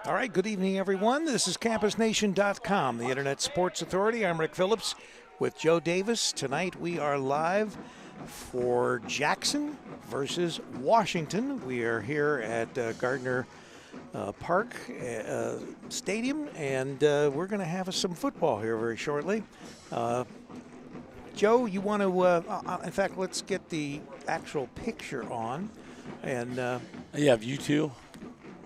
All right, good evening, everyone. This is CampusNation.com, the Internet Sports Authority. I'm Rick Phillips with Joe Davis. Tonight we are live for Jackson versus Washington. We are here at Gardner Park Stadium, and we're going to have some football here very shortly. Joe, you want to, in fact, let's get the actual picture on. And you have you two?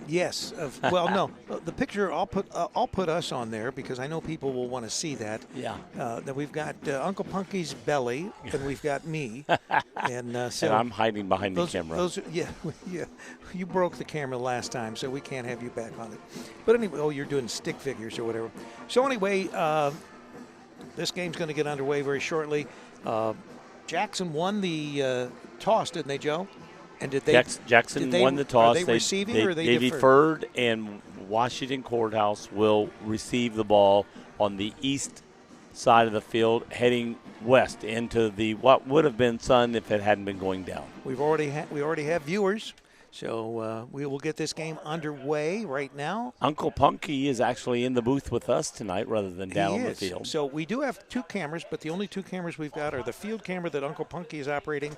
Yes. Well, no. The picture I'll put us on there because I know people will want to see that. Yeah. That we've got Uncle Punky's belly and we've got me, and so and I'm hiding behind the camera. Yeah. You broke the camera last time, so we can't have you back on it. But anyway, you're doing stick figures or whatever. So anyway, this game's going to get underway very shortly. Jackson won the toss, didn't they, Joe? And did they? Jackson won the toss. Are they receiving or are they deferred? And Washington Courthouse will receive the ball on the east side of the field, heading west into the what would have been sun if it hadn't been going down. We already have viewers, so we will get this game underway right now. Uncle Punky is actually in the booth with us tonight rather than down on the field. So we do have two cameras, but the only two cameras we've got are the field camera that Uncle Punky is operating,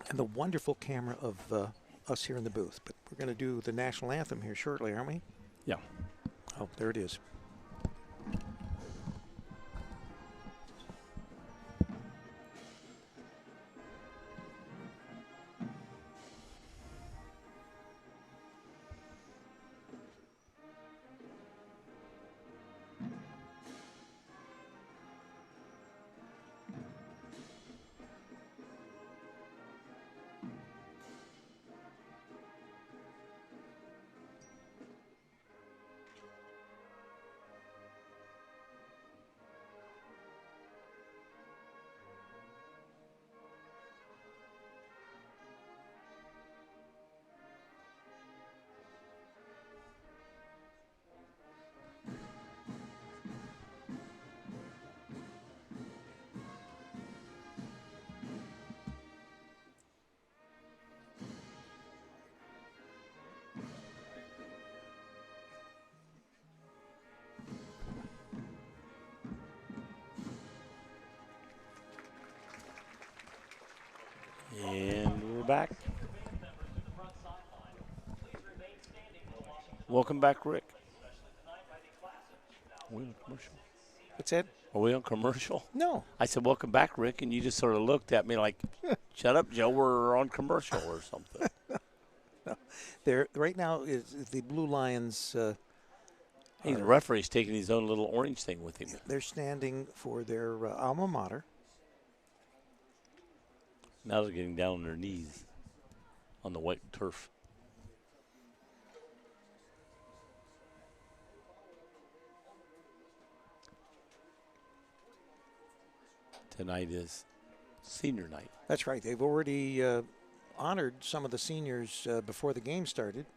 and the wonderful camera of us here in the booth. But we're going to do the national anthem here shortly, aren't we? Yeah. Oh, there it is. And we're back. Welcome back, Rick. Are we on commercial? What's that? Are we on commercial? No. I said, welcome back, Rick, and you just sort of looked at me like, shut up, Joe, we're on commercial or something. No. There right now is the Blue Lions. The referee's taking his own little orange thing with him. They're standing for their alma mater. Now they're getting down on their knees on the white turf. Tonight is senior night. That's right. They've already honored some of the seniors before the game started.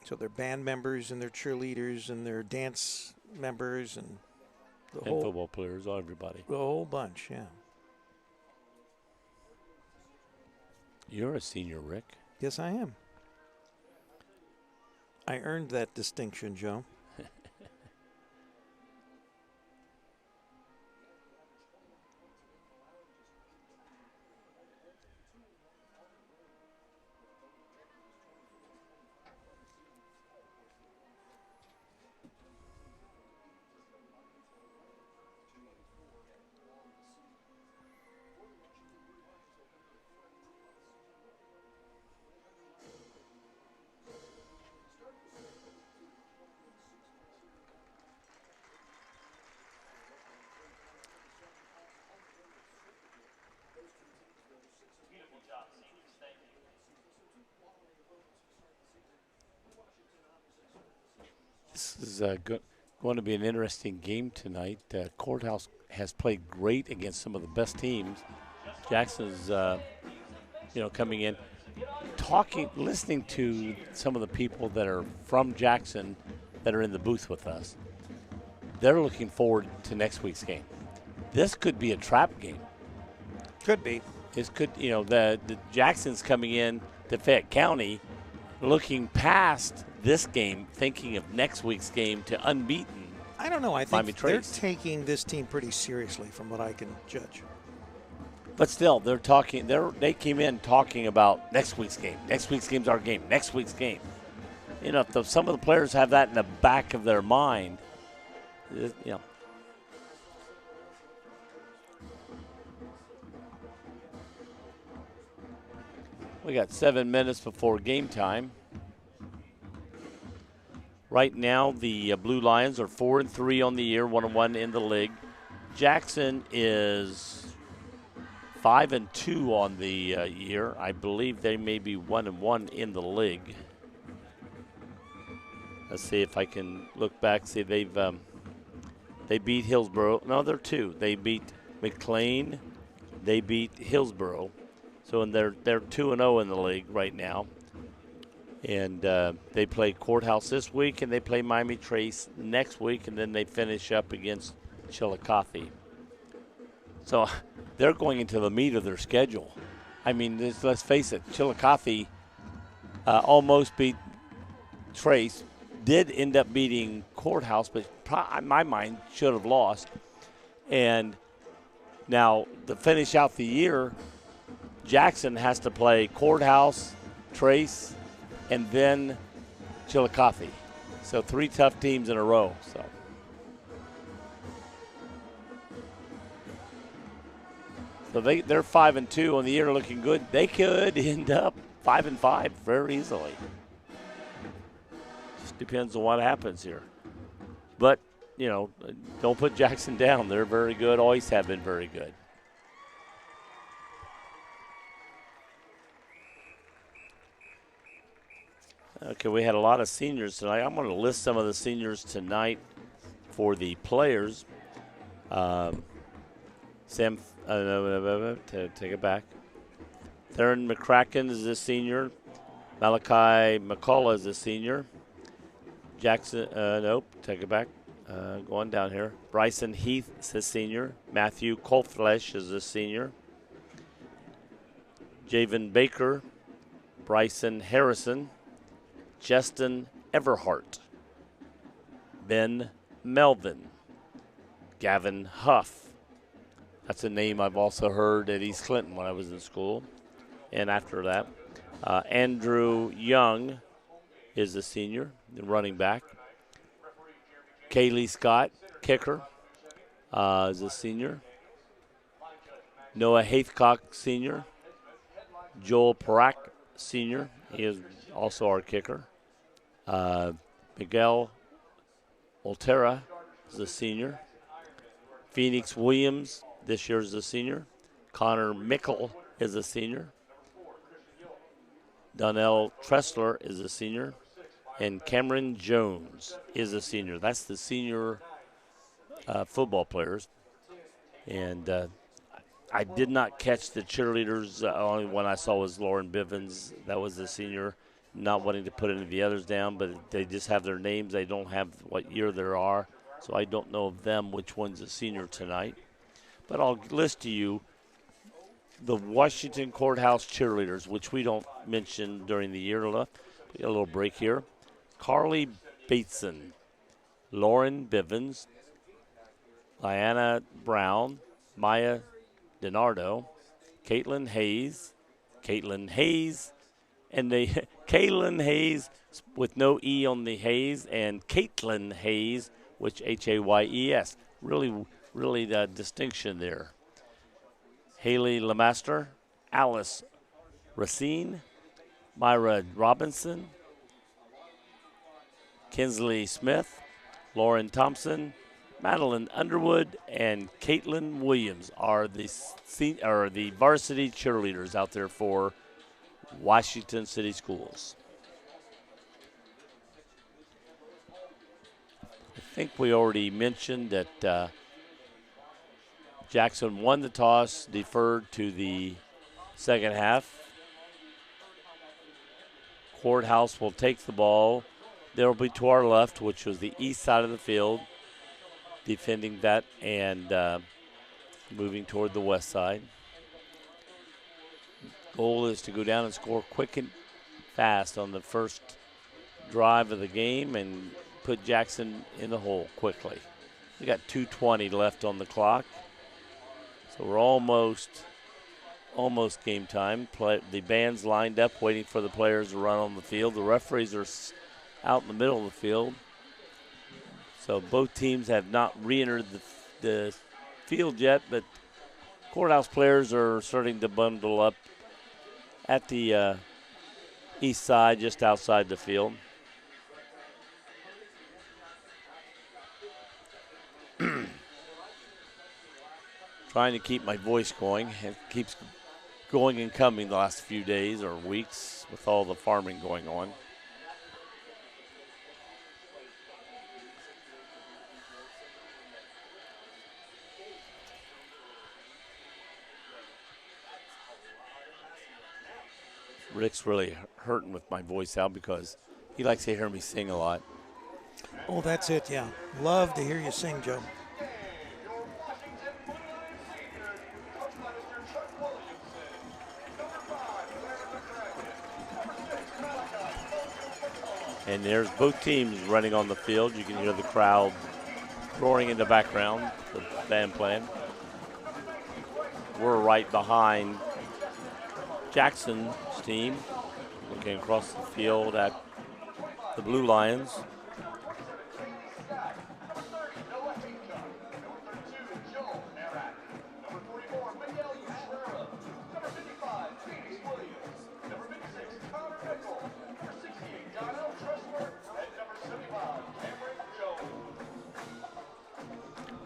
So their band members and their cheerleaders and their dance members and and football players, everybody. The whole bunch, yeah. You're a senior, Rick. Yes, I am. I earned that distinction, Joe. This is going to be an interesting game tonight. Courthouse has played great against some of the best teams. Jackson's, coming in, listening to some of the people that are from Jackson that are in the booth with us. They're looking forward to next week's game. This could be a trap game. Could be. This could, the Jackson's coming in to Fayette County, looking past this game, thinking of next week's game to unbeaten. I don't know. I Miami think they're Trace. taking this team pretty seriously, from what I can judge. But still, they're talking. They came in talking about next week's game. Next week's game's our game. Next week's game. If some of the players have that in the back of their mind, We got 7 minutes before game time. Right now, the Blue Lions are 4-3 on the year, 1-1 in the league. Jackson is 5-2 on the year. I believe they may be 1-1 in the league. Let's see if I can look back. See, they beat Hillsboro. No, they're 2. They beat McLean. They beat Hillsboro. So they're 2-0 in the league right now. And they play Courthouse this week, and they play Miami Trace next week, and then they finish up against Chillicothe. So they're going into the meat of their schedule. I mean, let's face it, Chillicothe almost beat Trace, did end up beating Courthouse, but in my mind should have lost. And now to finish out the year, Jackson has to play Courthouse, Trace, and then Chillicothe. So 3 tough teams in a row. So they're 5-2 on the year, looking good. They could end up 5-5 very easily. Just depends on what happens here. But, don't put Jackson down. They're very good, always have been very good. Okay, we had a lot of seniors tonight. I'm going to list some of the seniors tonight for the players. Take it back. Theron McCracken is a senior. Malachi McCullough is a senior. Jackson, take it back. Going down here. Bryson Heath is a senior. Matthew Colflesh is a senior. Javen Baker. Bryson Harrison. Justin Everhart, Ben Melvin, Gavin Huff. That's a name I've also heard at East Clinton when I was in school. And after that, Andrew Young is a senior, the running back. Kaylee Scott, kicker, is a senior. Noah Haithcock, senior. Joel Parak, senior. He is also our kicker. Miguel Oltera is a senior. Phoenix Williams this year is a senior. Connor Mickle is a senior. Donnell Tressler is a senior. And Cameron Jones is a senior. That's the senior football players. And I did not catch the cheerleaders. Only one I saw was Lauren Bivens. That was the senior. Not wanting to put any of the others down, but they just have their names. They don't have what year they are, so I don't know of them which one's a senior tonight. But I'll list to you the Washington Courthouse cheerleaders, which we don't mention during the year. We got a little break here. Carly Bateson, Lauren Bivens, Diana Brown, Maya DiNardo, Caitlin Hayes, and Kaylin Hayes with no E on the Hayes, and Caitlin Hayes, which Hayes. Really the distinction there. Haley Lemaster, Alice Racine, Myra Robinson, Kinsley Smith, Lauren Thompson, Madeline Underwood, and Caitlin Williams are the varsity cheerleaders out there for Washington City Schools. I think we already mentioned that Jackson won the toss, deferred to the second half. Courthouse will take the ball. They'll be to our left, which was the east side of the field, defending that and moving toward the west side. Goal is to go down and score quick and fast on the first drive of the game and put Jackson in the hole quickly. We got 2:20 left on the clock, so we're almost game time. The band's lined up waiting for the players to run on the field. The referees are out in the middle of the field, so both teams have not re-entered the field yet, but Courthouse players are starting to bundle up at the east side, just outside the field. Trying to keep my voice going. It keeps going and coming the last few days or weeks with all the farming going on. Rick's really hurting with my voice out because he likes to hear me sing a lot. Oh, that's it, yeah. Love to hear you sing, Joe. And there's both teams running on the field. You can hear the crowd roaring in the background, the band playing. We're right behind Jackson's team, looking across the field at the Blue Lions.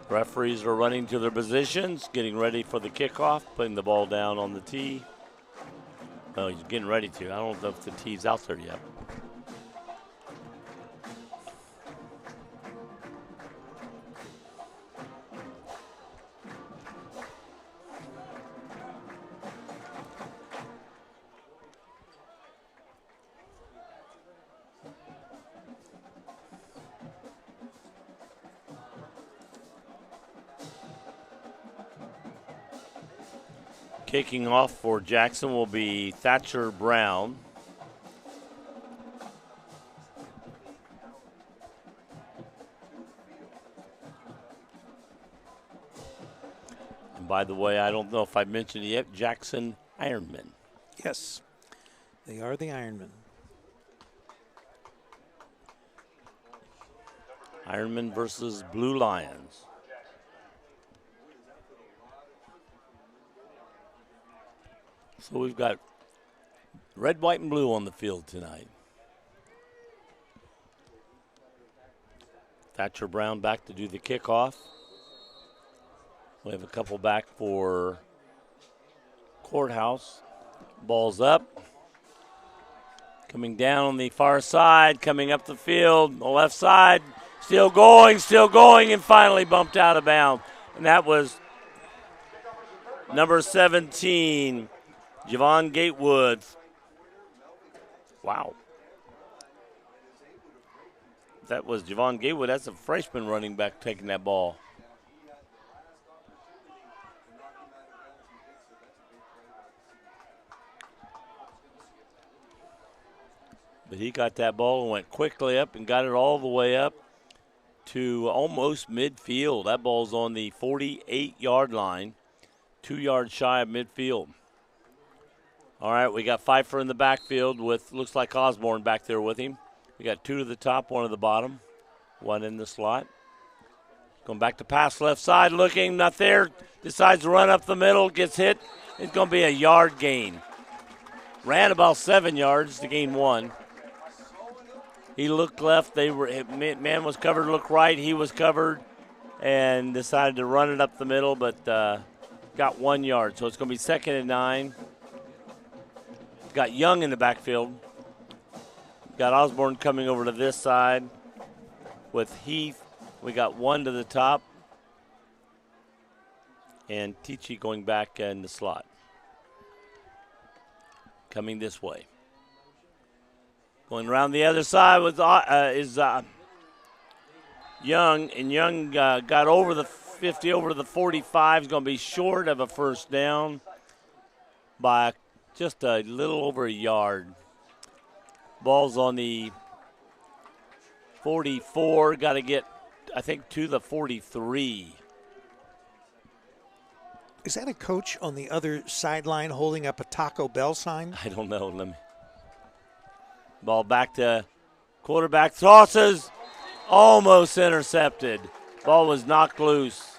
Referees are running to their positions, getting ready for the kickoff, putting the ball down on the tee. Oh, he's getting ready to. I don't know if the tee's out there yet. Kicking off for Jackson will be Thatcher Brown. And by the way, I don't know if I mentioned it yet, Jackson Ironmen. Yes, they are the Ironmen. Ironmen versus Blue Lions. So we've got red, white, and blue on the field tonight. Thatcher Brown back to do the kickoff. We have a couple back for Courthouse. Ball's up. Coming down on the far side, coming up the field, the left side. Still going, and finally bumped out of bounds. And that was number 17, Javon Gatewood. Wow. That was Javon Gatewood. That's a freshman running back taking that ball. But he got that ball and went quickly up and got it all the way up to almost midfield. That ball's on the 48-yard line, 2 yards shy of midfield. All right, we got Pfeiffer in the backfield with, looks like Osborne back there with him. We got two to the top, one to the bottom, one in the slot. Going back to pass left side, looking, not there. Decides to run up the middle, gets hit. It's going to be a yard gain. Ran about 7 yards to gain 1. He looked left. Man was covered. Looked right. He was covered, and decided to run it up the middle, but got 1 yard. So it's going to be 2nd and 9. Got Young in the backfield. Got Osborne coming over to this side with Heath. We got one to the top, and Tichy going back in the slot. Coming this way. Going around the other side with is Young, and Young got over the 50, over to the 45. Is going to be short of a first down by just a little over a yard. Ball's on the 44. Got to get, I think, to the 43. Is that a coach on the other sideline holding up a Taco Bell sign? I don't know. Ball back to quarterback. Tosses. Almost intercepted. Ball was knocked loose.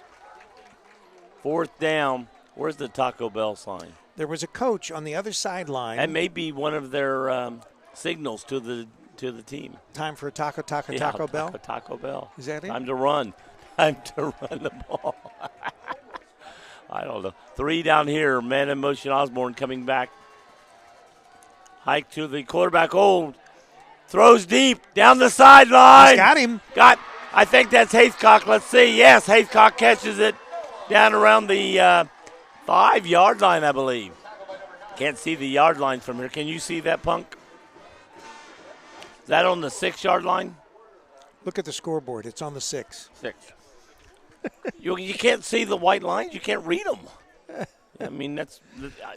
4th down. Where's the Taco Bell sign? There was a coach on the other sideline. That may be one of their signals to the team. Time for a Taco Bell? Taco Bell. Is that it? Time to run. Time to run the ball. I don't know. 3 down here. Man in motion. Osborne coming back. Hike to the quarterback. Throws deep down the sideline. He's got him. I think that's Haithcock. Let's see. Yes, Haithcock catches it down around the 5-yard line, I believe. Can't see the yard line from here. Can you see that, Punk? Is that on the 6-yard line? Look at the scoreboard. It's on the 6. 6. You can't see the white lines. You can't read them. I mean,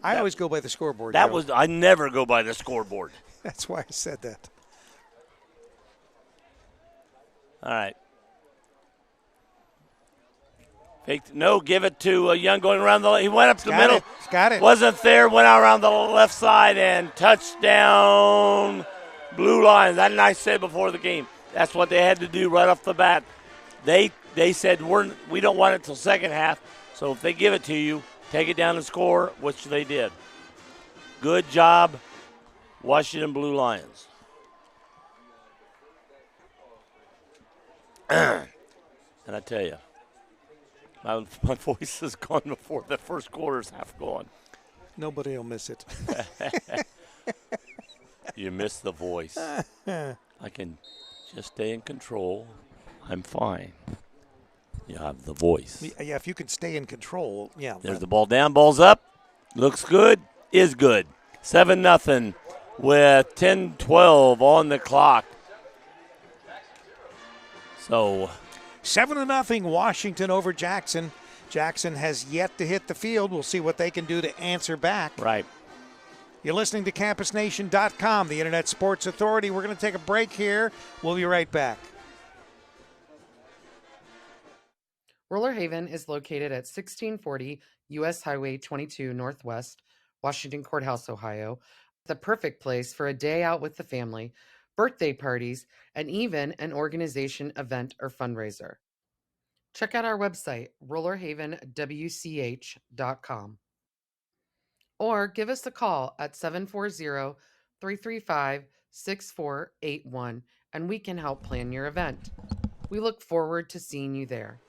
I always go by the scoreboard. I never go by the scoreboard. That's why I said that. All right. Give it to Young going around the. He went up the middle. He's got it. Wasn't there. Went out around the left side and touchdown. Blue Lions. That I said before the game. That's what they had to do right off the bat. They said we don't want it till second half. So if they give it to you, take it down and score, which they did. Good job, Washington Blue Lions. And I tell you, my voice is gone before the first quarter's half gone. Nobody will miss it. You miss the voice. I can just stay in control. I'm fine. You have the voice. Yeah, if you can stay in control, yeah. There's the ball down, ball's up. Looks good, is good. 7-0 with 10-12 on the clock. So 7-0 Washington over Jackson. Jackson has yet to hit the field. We'll see what they can do to answer back. Right. You're listening to CampusNation.com, the Internet Sports Authority. We're going to take a break here. We'll be right back. Roller Haven is located at 1640 U.S. Highway 22 Northwest, Washington Courthouse, Ohio. The perfect place for a day out with the family, birthday parties, and even an organization, event, or fundraiser. Check out our website, rollerhavenwch.com. Or give us a call at 740-335-6481, and we can help plan your event. We look forward to seeing you there.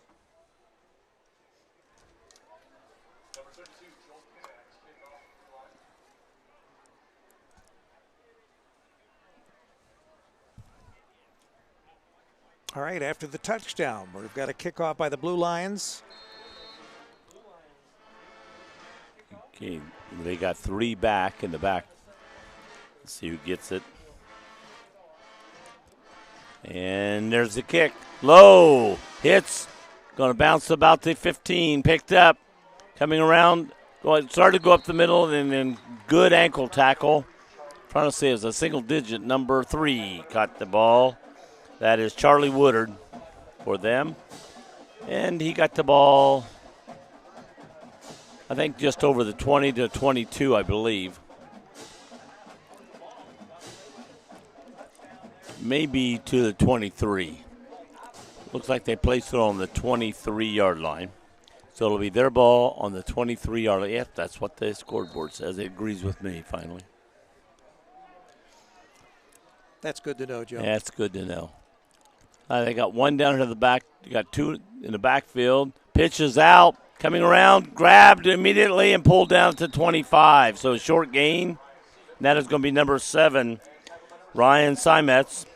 All right, after the touchdown, we've got a kickoff by the Blue Lions. Okay, they got 3 back in the back. Let's see who gets it. And there's the kick. Low. Hits. Going to bounce about the 15. Picked up. Coming around. Started to go up the middle and then good ankle tackle. Trying to say it was a single digit. Number 3 caught the ball. That is Charlie Woodard for them. And he got the ball, I think, just over the 20 to 22, I believe. Maybe to the 23. Looks like they placed it on the 23-yard line. So it'll be their ball on the 23-yard line. Yep, that's what the scoreboard says. It agrees with me, finally. That's good to know, Joe. Yeah, that's good to know. They got 1 down to the back. You got 2 in the backfield. Pitches out, coming around, grabbed immediately and pulled down to 25. So a short gain. And that is going to be number 7, Ryan Simetz.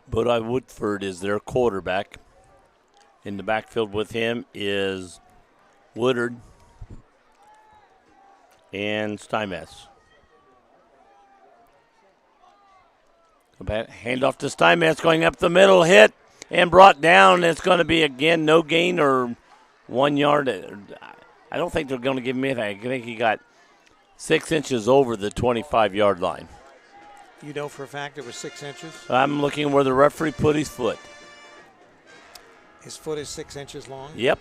Bodie Woodford is their quarterback. In the backfield with him is Woodard. And Steinmetz. Handoff to Steinmetz going up the middle, hit and brought down. It's going to be, again, no gain or 1 yard. I don't think they're going to give him anything. I think he got 6 inches over the 25-yard line. You know for a fact it was 6 inches? I'm looking where the referee put his foot. His foot is 6 inches long? Yep.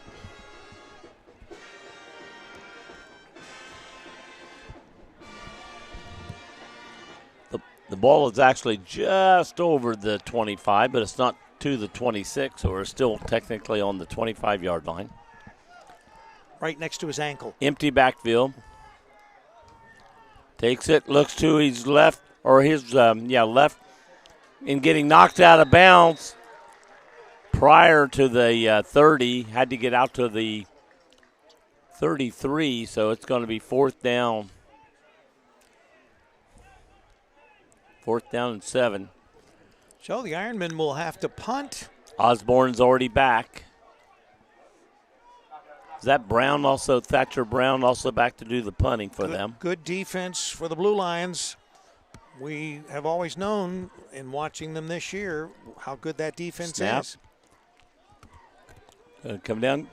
The ball is actually just over the 25, but it's not to the 26, so we're still technically on the 25-yard line. Right next to his ankle. Empty backfield. Takes it, looks to his left, or his, left, and getting knocked out of bounds prior to the 30. Had to get out to the 33, so it's going to be fourth down. 4th down and 7. So the Ironmen will have to punt. Osborne's already back. Is that Brown also, Thatcher Brown also back to do the punting for them? Good defense for the Blue Lions. We have always known in watching them this year how good that defense is. Going to come down.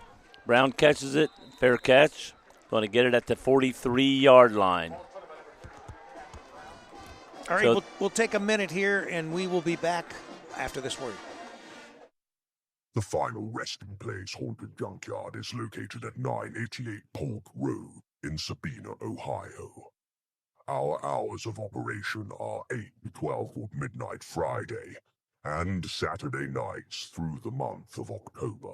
Brown catches it. Fair catch. Going to get it at the 43-yard line. All right, we'll take a minute here, and we will be back after this word. The final resting place Haunted Junkyard is located at 988 Polk Road in Sabina, Ohio. Our hours of operation are 8 to 12 or midnight Friday and Saturday nights through the month of October.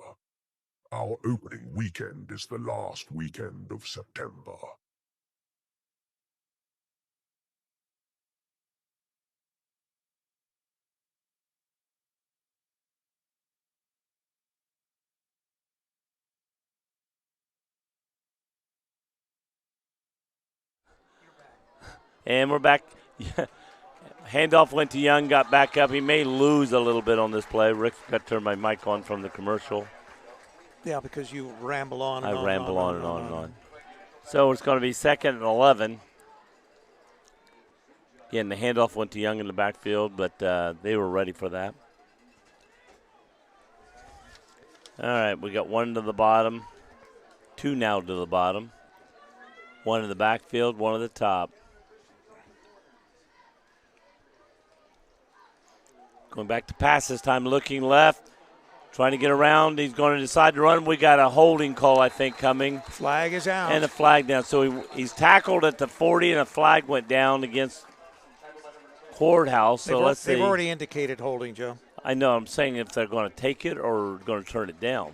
Our opening weekend is the last weekend of September. And we're back. Handoff went to Young, got back up. He may lose a little bit on this play. Rick's got to turn my mic on from the commercial. Yeah, because you ramble on and I on. ramble on and on and on. So it's going to be 2nd and 11. Again, the handoff went to Young in the backfield, but they were ready for that. All right, we got 1 to the bottom, 2 now to the bottom, 1 in the backfield, 1 at the top. Going back to pass this time, looking left, trying to get around. He's going to decide to run. We got a holding call, I think, coming. Flag is out. And a flag down. So he's tackled at the 40, and a flag went down against Courthouse. So let's see. They've already indicated holding, Joe. I know. I'm saying if they're going to take it or going to turn it down.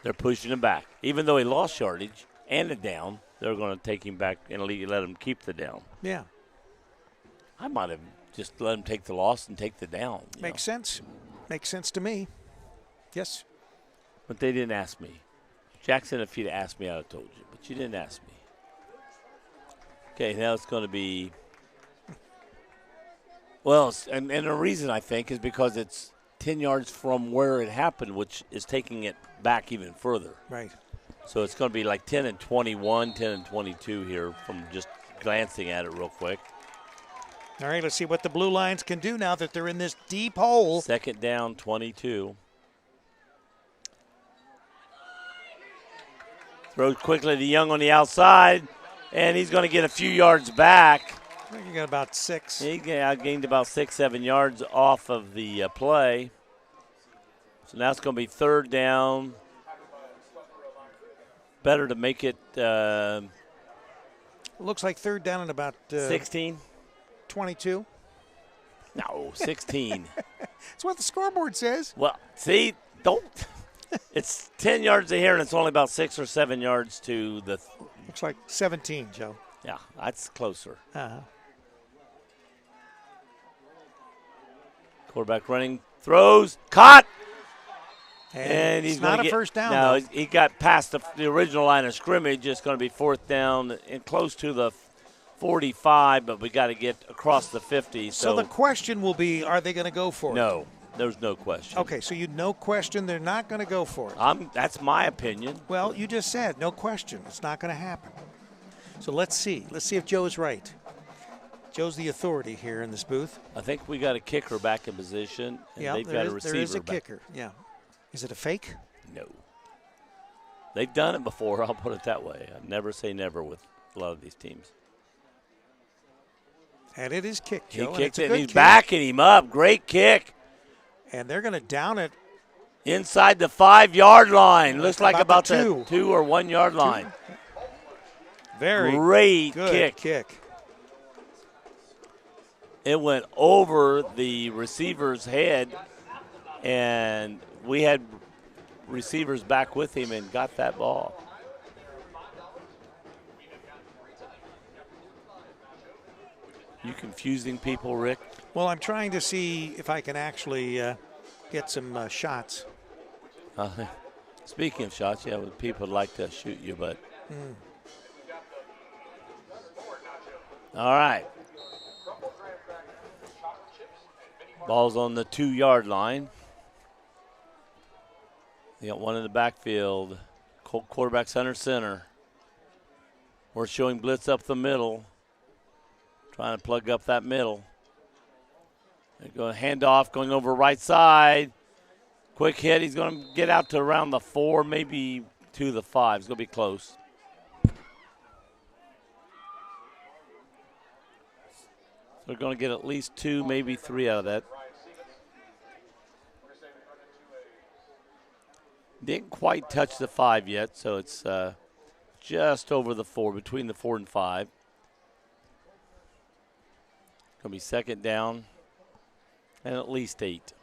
They're pushing him back. Even though he lost yardage and a down, they're going to take him back and let him keep the down. Yeah. I might have just let him take the loss and take the down. Makes sense. Makes sense to me. Yes. But they didn't ask me. Jackson, if you'd asked me, I'd have told you. But you didn't ask me. Okay, now it's going to be – well, and the reason, I think, is because it's 10 yards from where it happened, which is taking it back even further. Right. So it's going to be like 10 and 21, 10 and 22 here from just glancing at it real quick. All right, let's see what the Blue Lions can do now that they're in this deep hole. 2nd down, 22. Throws quickly to Young on the outside, and he's going to get a few yards back. I think he got about 6. He gained about 6, 7 yards off of the play. So now it's going to be 3rd down. Better to make it looks like 3rd down and about 16. 22. No, 16. That's what the scoreboard says. Well, see, don't. It's 10 yards to here, and it's only about 6 or 7 yards to the. Looks like 17, Joe. Yeah, that's closer. Uh-huh. Quarterback running, throws, caught. And he's not a first down. No, he got past the original line of scrimmage. It's going to be 4th down and close to the 45, but we got to get across the 50. So the question will be, are they going to go for it? No. There's no question. Okay, so no question they're not going to go for it. That's my opinion. Well, you just said no question. It's not going to happen. So let's see. Let's see if Joe's right. Joe's the authority here in this booth. I think we got a kicker back in position, and they've got a receiver there is a back. kicker. Yeah. Is it a fake? No. They've done it before, I'll put it that way. I never say never with a lot of these teams. And it is kicked, He Joe. kicked it, and and he's kick. backing him up. Great kick. And they're going to down it. Inside the 5-yard line. Looks like about the the 2 or 1 yard line. Very great good kick. It went over the receiver's head, and we had receivers back with him and got that ball. You confusing people, Rick? Well, I'm trying to see if I can actually get some shots. Speaking of shots, yeah, people would like to shoot you, but. All right. Ball's on the 2-yard line. They got one in the backfield. Quarterback's under center. We're showing blitz up the middle. Trying to plug up that middle. They're going to hand off, going over right side. Quick hit. He's going to get out to around the 4, maybe to the 5. It's going to be close. So they're going to get at least 2, maybe 3 out of that. Didn't quite touch the 5 yet, so it's just over the 4, between the 4 and 5. Going to be second down and at least 8.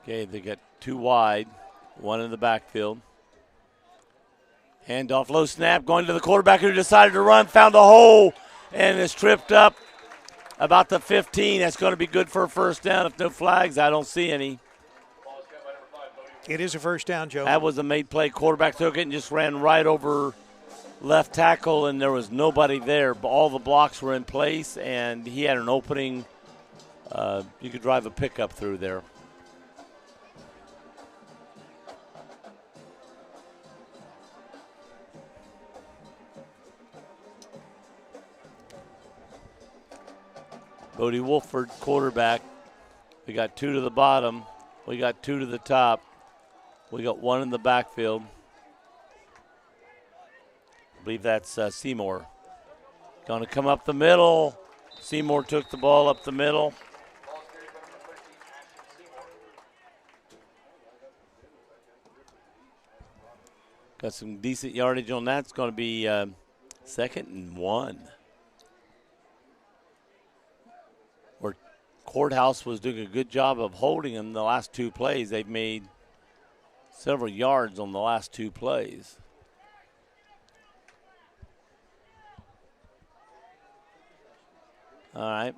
Okay, they got 2 wide, 1 in the backfield. Handoff, low snap, going to the quarterback who decided to run, found a hole, and is tripped up about the 15. That's going to be good for a first down. If no flags, I don't see any. It is a first down, Joe. That was a made play. Quarterback took it and just ran right over left tackle, and there was nobody there. All the blocks were in place, and he had an opening. You could drive a pickup through there. Bodie Wolford, quarterback. We got 2 to the bottom. We got 2 to the top. We got 1 in the backfield. I believe that's Seymour. Going to come up the middle. Seymour took the ball up the middle. Got some decent yardage on that. It's going to be second and 1. Where Courthouse was doing a good job of holding them the last 2 plays. They've made several yards on the last 2 plays. All right.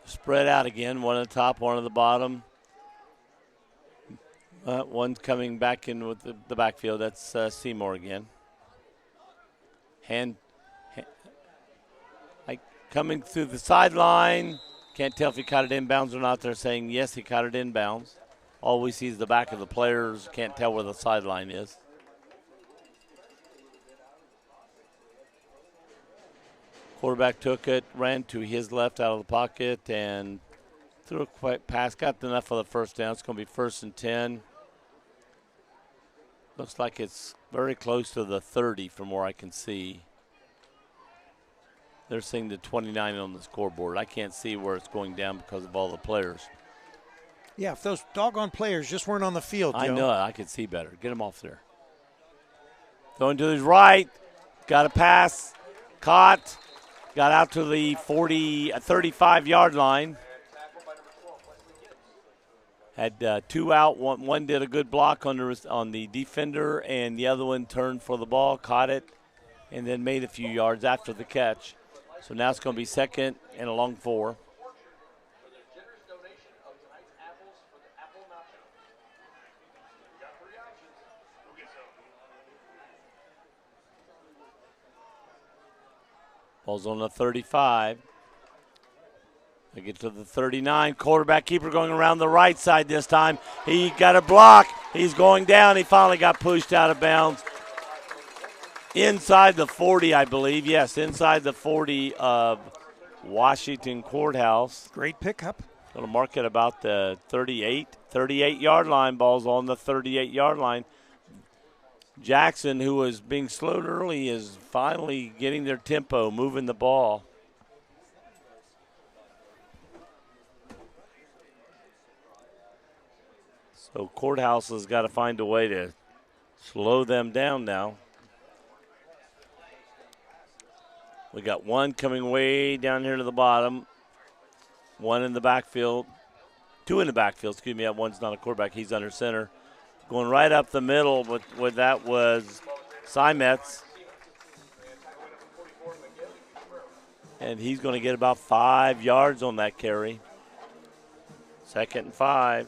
Spread out again. 1 at the top, 1 at the bottom. One's coming back in with the backfield. That's Seymour again. Coming through the sideline. Can't tell if he caught it inbounds or not. They're saying yes, he caught it inbounds. All we see is the back of the players. Can't tell where the sideline is. Quarterback took it, ran to his left out of the pocket, and threw a quick pass. Got enough for the first down. It's going to be 1st and 10. Looks like it's very close to the 30 from where I can see. They're seeing the 29 on the scoreboard. I can't see where it's going down because of all the players. Yeah, if those doggone players just weren't on the field, Joe. I know it. I could see better. Get him off there. Throwing to his right. Got a pass. Caught. Got out to the 35-yard line. Had 2 out. One did a good block on the defender, and the other one turned for the ball, caught it, and then made a few yards after the catch. So now it's going to be second and a long 4. Ball's on the 35. They get to the 39. Quarterback keeper going around the right side this time. He got a block. He's going down. He finally got pushed out of bounds. Inside the 40, I believe. Yes, inside the 40 of Washington Courthouse. Great pickup. Going to mark it about the 38-yard line. Ball's on the 38-yard line. Jackson, who was being slowed early, is finally getting their tempo, moving the ball. So Courthouse has got to find a way to slow them down now. We got one coming way down here to the bottom. One in the backfield. Two in the backfield, excuse me. That one's not a quarterback. He's under center. Going right up the middle, but that was Simetz. And he's going to get about 5 yards on that carry. 2nd and 5.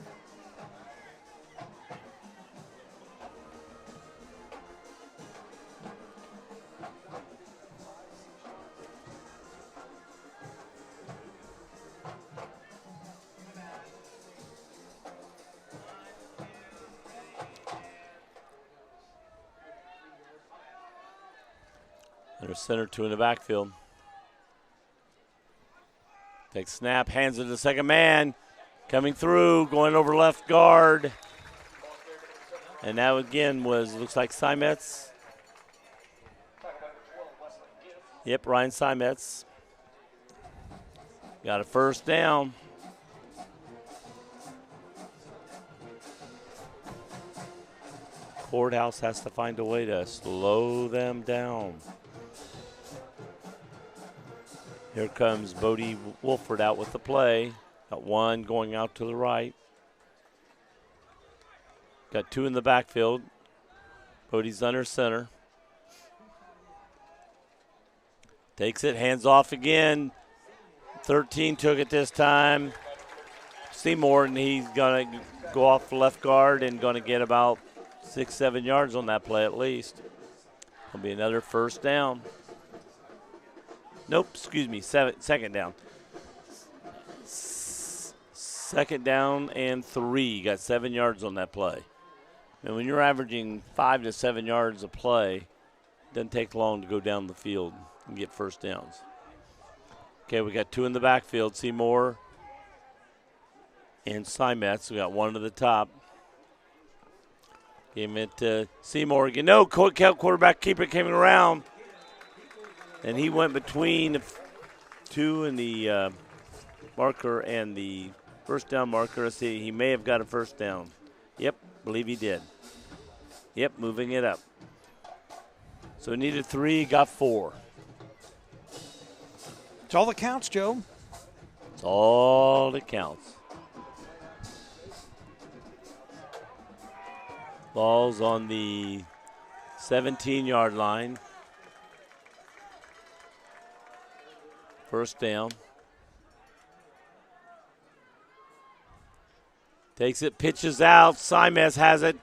There's center, two in the backfield. Takes snap, hands it to the second man. Coming through, going over left guard. And that again looks like Simetz. Yep, Ryan Simetz. Got a first down. Courthouse has to find a way to slow them down. Here comes Bodie Wolford out with the play. Got one going out to the right. Got two in the backfield. Bodie's under center. Takes it, hands off again. 13 took it this time. Seymour, and he's going to go off the left guard and going to get about 6-7 yards on that play at least. Will be another first down. Nope, excuse me, second down. Second down and 3. You got 7 yards on that play. And when you're averaging 5 to 7 yards a play, it doesn't take long to go down the field and get first downs. Okay, we got two in the backfield, Seymour and Simetz. We got one to the top. Gave it to Seymour again. No, quarterback keeper came around. And he went between the two and the marker and the first down marker. Let's see, he may have got a first down. Yep, believe he did. Yep, moving it up. So he needed 3, got 4. It's all that counts, Joe. It's all that counts. Ball's on the 17-yard line. First down. Takes it, pitches out. Simetz has it,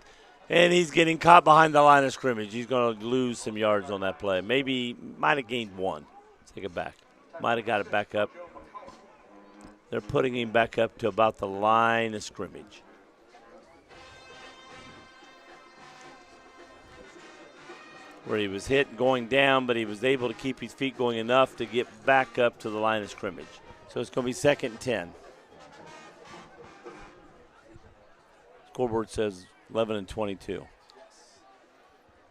and he's getting caught behind the line of scrimmage. He's going to lose some yards on that play. Maybe, might have gained 1. Take it back. Might have got it back up. They're putting him back up to about the line of scrimmage. Where he was hit going down, but he was able to keep his feet going enough to get back up to the line of scrimmage. So it's going to be 2nd and 10. Scoreboard says 11 and 22.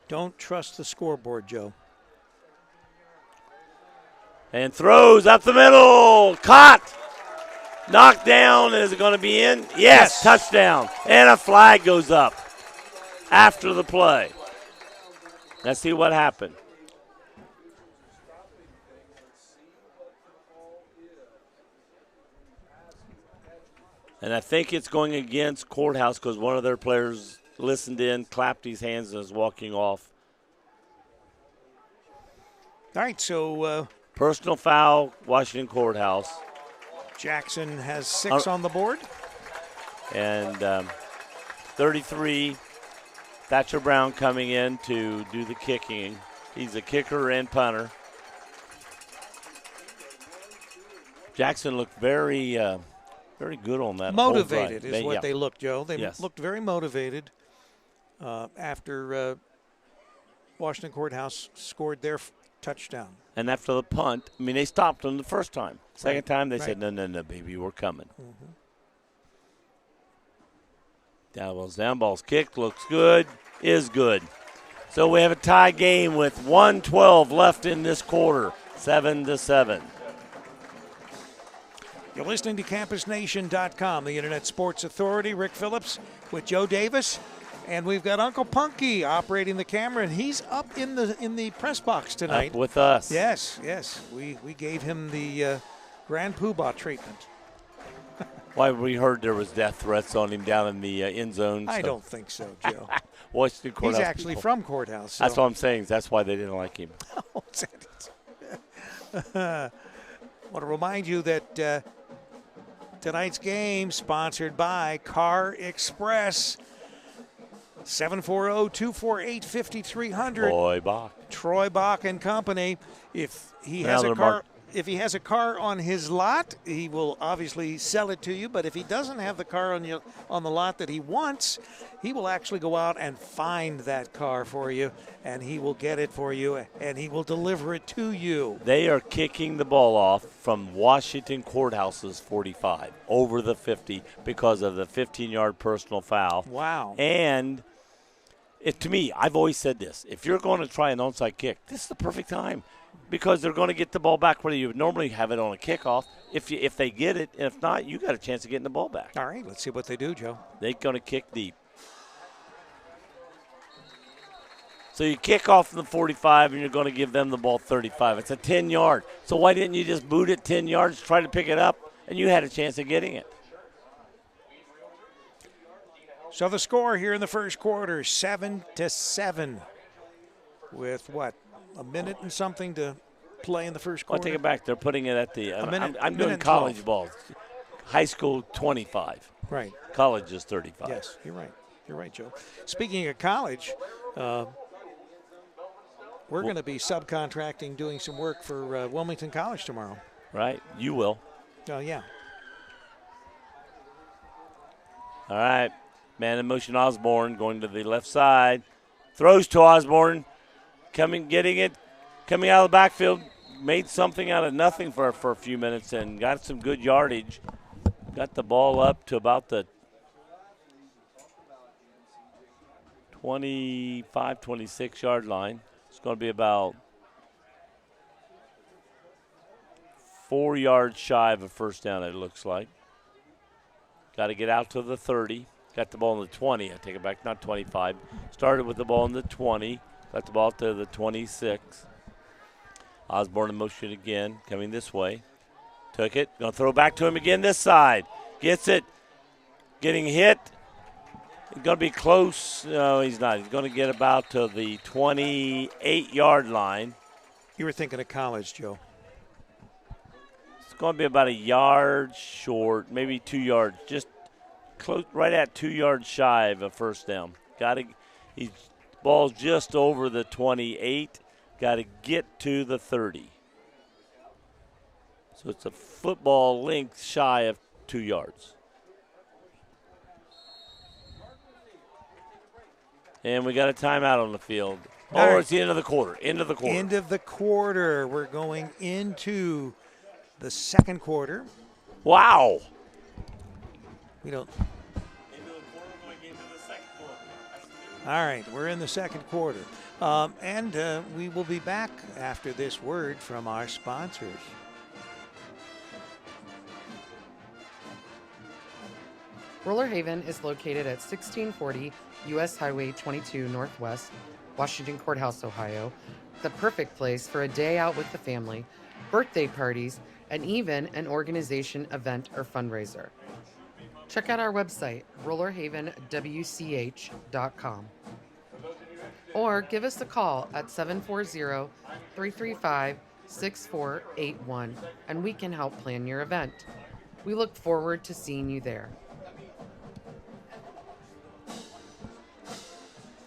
Don't trust the scoreboard, Joe. And throws up the middle. Caught. Knocked down. Is it going to be in? Yes. Touchdown. And a flag goes up after the play. Let's see what happened. And I think it's going against Courthouse because one of their players listened in, clapped his hands, and is walking off. All right, so personal foul, Washington Courthouse. Jackson has 6 on the board. And 33, Thatcher Brown coming in to do the kicking. He's a kicker and punter. Jackson looked very good on that. Motivated whole drive. is what they looked, Joe. They Yes. looked very motivated after Washington Courthouse scored their touchdown. And after the punt, I mean, they stopped them the first time. Second Right. time, they Right. said, no, baby, we're coming. Mm-hmm. Down balls kicked, looks good, is good. So we have a tie game with 1:12 left in this quarter, 7-7. You're listening to CampusNation.com, the Internet Sports Authority. Rick Phillips with Joe Davis. And we've got Uncle Punky operating the camera, and he's up in the press box tonight. Up with us. Yes. We gave him the Grand Poobah treatment. Why, we heard there was death threats on him down in the end zone. I don't think so, Joe. Washington Courthouse He's actually people. from Courthouse. So. That's what I'm saying. That's why they didn't like him. I want to remind you that tonight's game sponsored by Car Express. 740-248-5300. Troy Bach and Company. If he has a car, if he has a car on his lot, he will obviously sell it to you. But if he doesn't have the car on the lot that he wants, he will actually go out and find that car for you, and he will get it for you, and he will deliver it to you. They are kicking the ball off from Washington Courthouse's 45 over the 50 because of the 15-yard personal foul. Wow. And to me, I've always said this. If you're going to try an onside kick, this is the perfect time because they're going to get the ball back where you would normally have it on a kickoff. If they get it, and if not, you got a chance of getting the ball back. All right, let's see what they do, Joe. They're going to kick deep. So you kick off from the 45, and you're going to give them the ball 35. It's a 10-yard. So why didn't you just boot it 10 yards, try to pick it up, and you had a chance of getting it? So the score here in the first quarter, 7-7. With what, a minute and something to play in the first quarter? I'll take it back. They're putting it at the I'm doing minute college 12. balls. High school, 25. Right. College is 35. Yes, you're right. You're right, Joe. Speaking of college, we're going to be subcontracting, doing some work for Wilmington College tomorrow. Right? You will. Oh, yeah. All right. Man in motion, Osborne going to the left side. Throws to Osborne. Getting it. Coming out of the backfield. Made something out of nothing for a few minutes and got some good yardage. Got the ball up to about the 25, 26-yard line. It's going to be about 4 yards shy of a first down, it looks like. Got to get out to the 30. Got the ball in the 20. I take it back, not 25. Started with the ball in the 20. Got the ball to the 26. Osborne in motion again, coming this way. Took it. Going to throw back to him again this side. Gets it. Getting hit. He's going to be close. No, he's not. He's going to get about to the 28-yard line. You were thinking of college, Joe. It's going to be about a yard short, maybe 2 yards. Just close, right at 2 yards shy of a first down. He's ball's just over the 28. Got to get to the 30. So it's a football length shy of 2 yards. And we got a timeout on the field. It's the end of the quarter. End of the quarter. End of the quarter. We're going into the second quarter. Wow. We don't. Into the quarter, going into the second quarter. All right, we're in the second quarter. And we will be back after this word from our sponsors. Roller Haven is located at 1640 U.S. Highway 22 Northwest, Washington Courthouse, Ohio. The perfect place for a day out with the family, birthday parties, and even an organization, event, or fundraiser. Check out our website, rollerhavenwch.com. Or give us a call at 740-335-6481, and we can help plan your event. We look forward to seeing you there.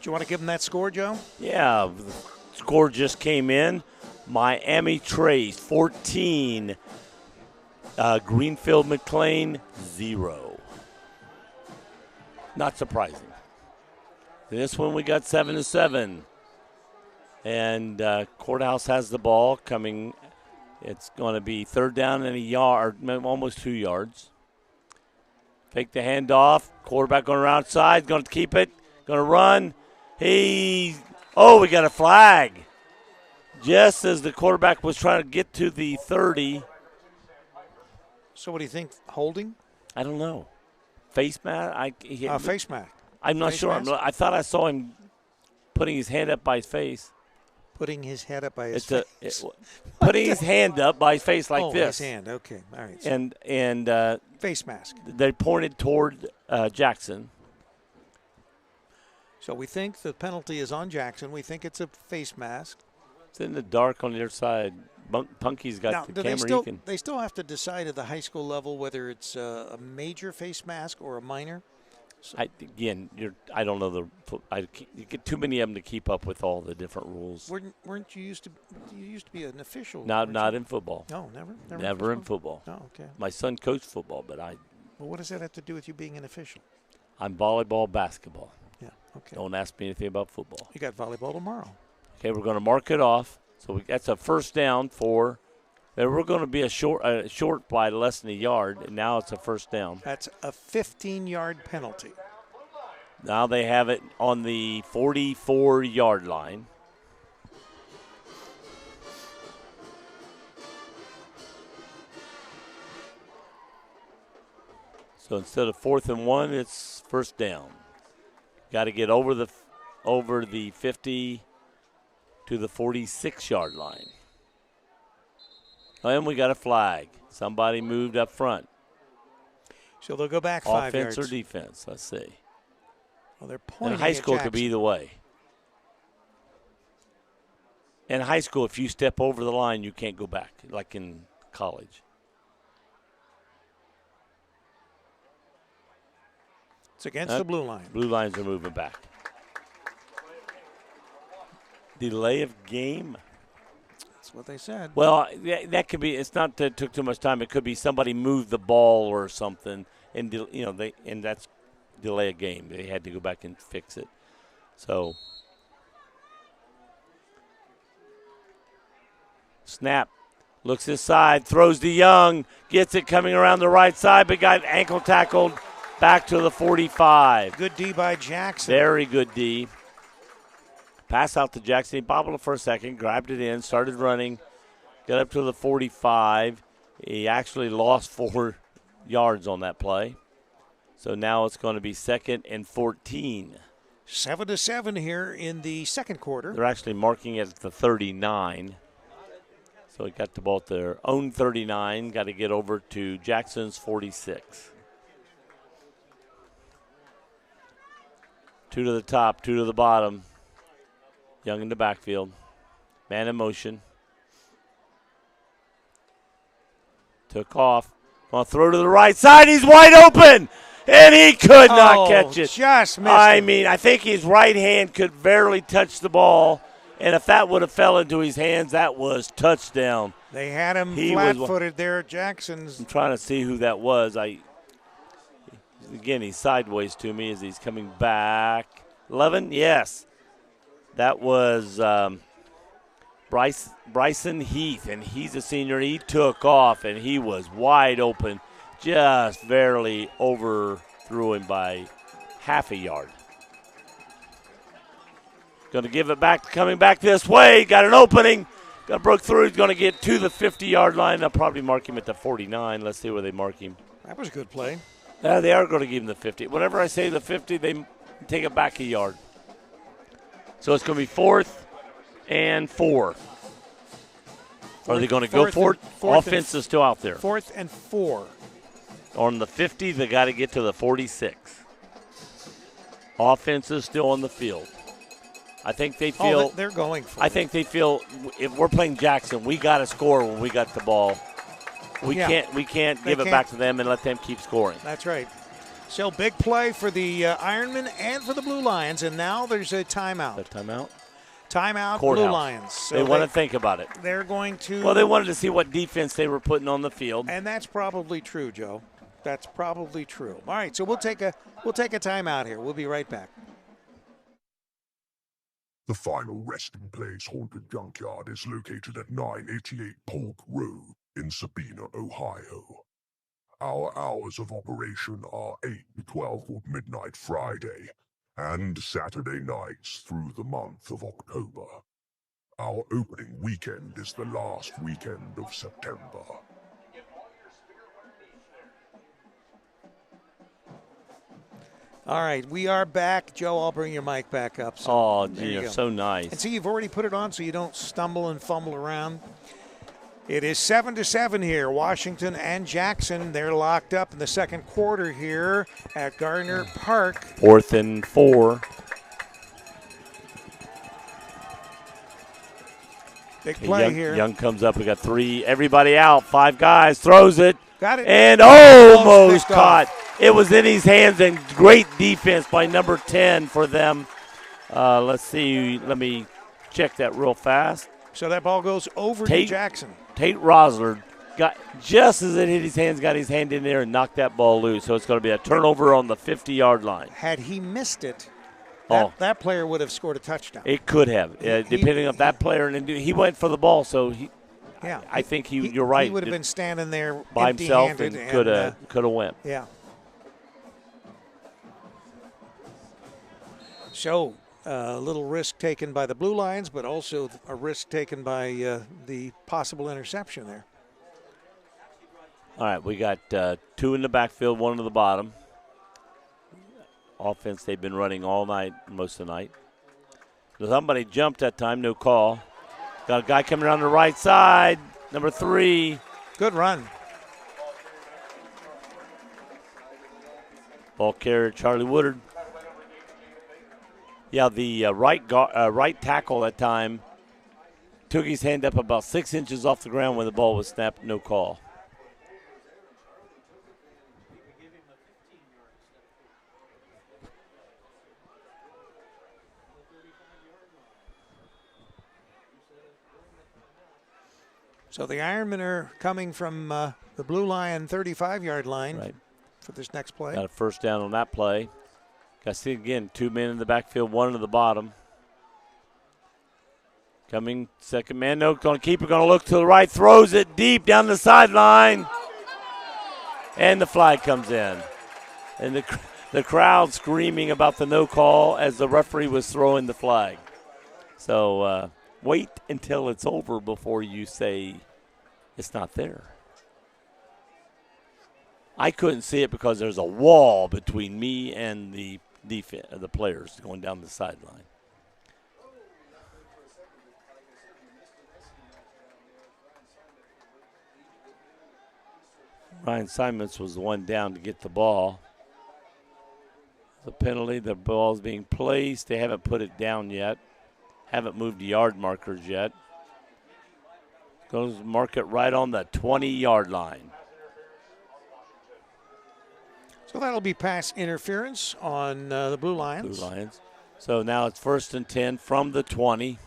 Do you want to give them that score, Joe? Yeah, the score just came in. Miami Trays 14. Greenfield McLean, 0. Not surprising. This one we got 7-7. And Courthouse has the ball coming. It's going to be 3rd down and a yard, almost 2 yards. Fake the handoff. Quarterback going around side, going to keep it, going to run. We got a flag. Just as the quarterback was trying to get to the 30. So what do you think? Holding? I don't know. Face mask? Face mask. I'm not Face sure. mask? I thought I saw him putting his hand up by his face. Putting his head up by his face. Putting his hand up by his face like this. His hand. Okay. All right. And face mask. They pointed toward Jackson. So we think the penalty is on Jackson. We think it's a face mask. It's in the dark on the other side. Punky's got Now, the camera. They still have to decide at the high school level whether it's a major face mask or a minor. So. I don't know you get too many of them to keep up with all the different rules. Weren't you used to? You used to be an official. Not in football. No, never. Never in football. Oh, okay. My son coached football, but Well, what does that have to do with you being an official? I'm volleyball, basketball. Yeah. Okay. Don't ask me anything about football. You got volleyball tomorrow. Okay, we're going to mark it off. So that's a 1st down for. We're going to be a short by less than a yard, and now it's a 1st down. That's a 15-yard penalty. Now they have it on the 44-yard line. So instead of 4th and 1, it's 1st down. Got to get over the 50 to the 46-yard line. And we got a flag. Somebody moved up front. So they'll go back 5 yards. Offense or defense? Let's see. Well, they're pointing in high school at could be either way. In high school, if you step over the line, you can't go back, like in college. It's against the blue line. Blue lines are moving back. Delay of game. That's what they said. Well, that could be. It's not that it took too much time. It could be somebody moved the ball or something, and and that's delay a game. They had to go back and fix it. So snap, looks his side, throws to Young, gets it coming around the right side, but got ankle tackled back to the 45. Good D by Jackson. Very good D. Pass out to Jackson. He bobbled it for a second, grabbed it in, started running, got up to the 45. He actually lost 4 yards on that play. So now it's going to be 2nd and 14. 7-7 here in the second quarter. They're actually marking it at the 39. So he got the ball at their own 39. Got to get over to Jackson's 46. 2 to the top, 2 to the bottom. Young in the backfield. Man in motion. Took off. Going to throw to the right side. He's wide open. And he could not catch it. Just missed I it. mean, I think his right hand could barely touch the ball. And if that would have fell into his hands, that was touchdown. They had him flat-footed there at Jackson's. I'm trying to see who that was. Again, he's sideways to me as he's coming back. 11? Yes. That was Bryson Heath, and he's a senior. He took off, and he was wide open. Just barely overthrew him by half a yard. Going to give it back, coming back this way. Got an opening. Broke through. He's going to get to the 50-yard line. They'll probably mark him at the 49. Let's see where they mark him. That was a good play. They are going to give him the 50. Whenever I say the 50, they take it back a yard. So it's going to be 4th and 4. Are they going to go for it? Offense is still out there. 4th and 4. On the 50, they got to get to the 46. Offense is still on the field. I think they feel they're going for it. I think they feel if we're playing Jackson, we got to score when we got the ball. We can't give it back to them and let them keep scoring. That's right. So big play for the Ironmen and for the Blue Lions, and now there's a timeout. Is that timeout? Timeout, Courthouse. Blue Lions. So they want to think about it. They're going to. Well, they wanted to see what defense they were putting on the field. And that's probably true, Joe. That's probably true. All right, so we'll take a timeout here. We'll be right back. The final resting place haunted junkyard is located at 988 Polk Road in Sabina, Ohio. Our hours of operation are 8 to 12 for midnight Friday and Saturday nights through the month of October. Our opening weekend is the last weekend of September. All right, we are back. Joe, I'll bring your mic back up. So you're so nice. And see, you've already put it on so you don't stumble and fumble around. It is 7-7 here. Washington and Jackson, they're locked up in the second quarter here at Gardner Park. 4th and 4. Big play here. Young comes up. We got 3. Everybody out. 5 guys. Throws it. Got it. And almost caught. It was in his hands, and great defense by number 10 for them. Let's see. Let me check that real fast. So that ball goes over to Jackson. Tate Rosler got just as it hit his hands, got his hand in there and knocked that ball loose. So it's going to be a turnover on the 50-yard line. Had he missed it, that player would have scored a touchdown. It could have, depending on that player. And he went for the ball, so I think you're right. He would have been standing there by himself and could have went. Yeah. So a little risk taken by the Blue Lions, but also a risk taken by the possible interception there. All right, we got 2 in the backfield, 1 to the bottom. Offense they've been running all night, most of the night. Somebody jumped that time, no call. Got a guy coming around the right side, number 3. Good run. Ball carrier, Charlie Woodard. Yeah, the right tackle that time took his hand up about 6 inches off the ground when the ball was snapped, no call. So the Ironmen are coming from the Blue Lion 35-yard line for this next play. Got a first down on that play. Got to see again, 2 men in the backfield, 1 to the bottom. Coming, second man, no, going to keep it, going to look to the right, throws it deep down the sideline. And the flag comes in. And the crowd screaming about the no call as the referee was throwing the flag. So wait until it's over before you say it's not there. I couldn't see it because there's a wall between me and the defense, the players going down the sideline. Ryan Simons was the one down to get the ball. The penalty, the ball's being placed. They haven't put it down yet. Haven't moved the yard markers yet. Goes mark it right on the 20-yard line. So that'll be pass interference on the Blue Lions. Blue Lions. So now it's 1st and 10 from the 20.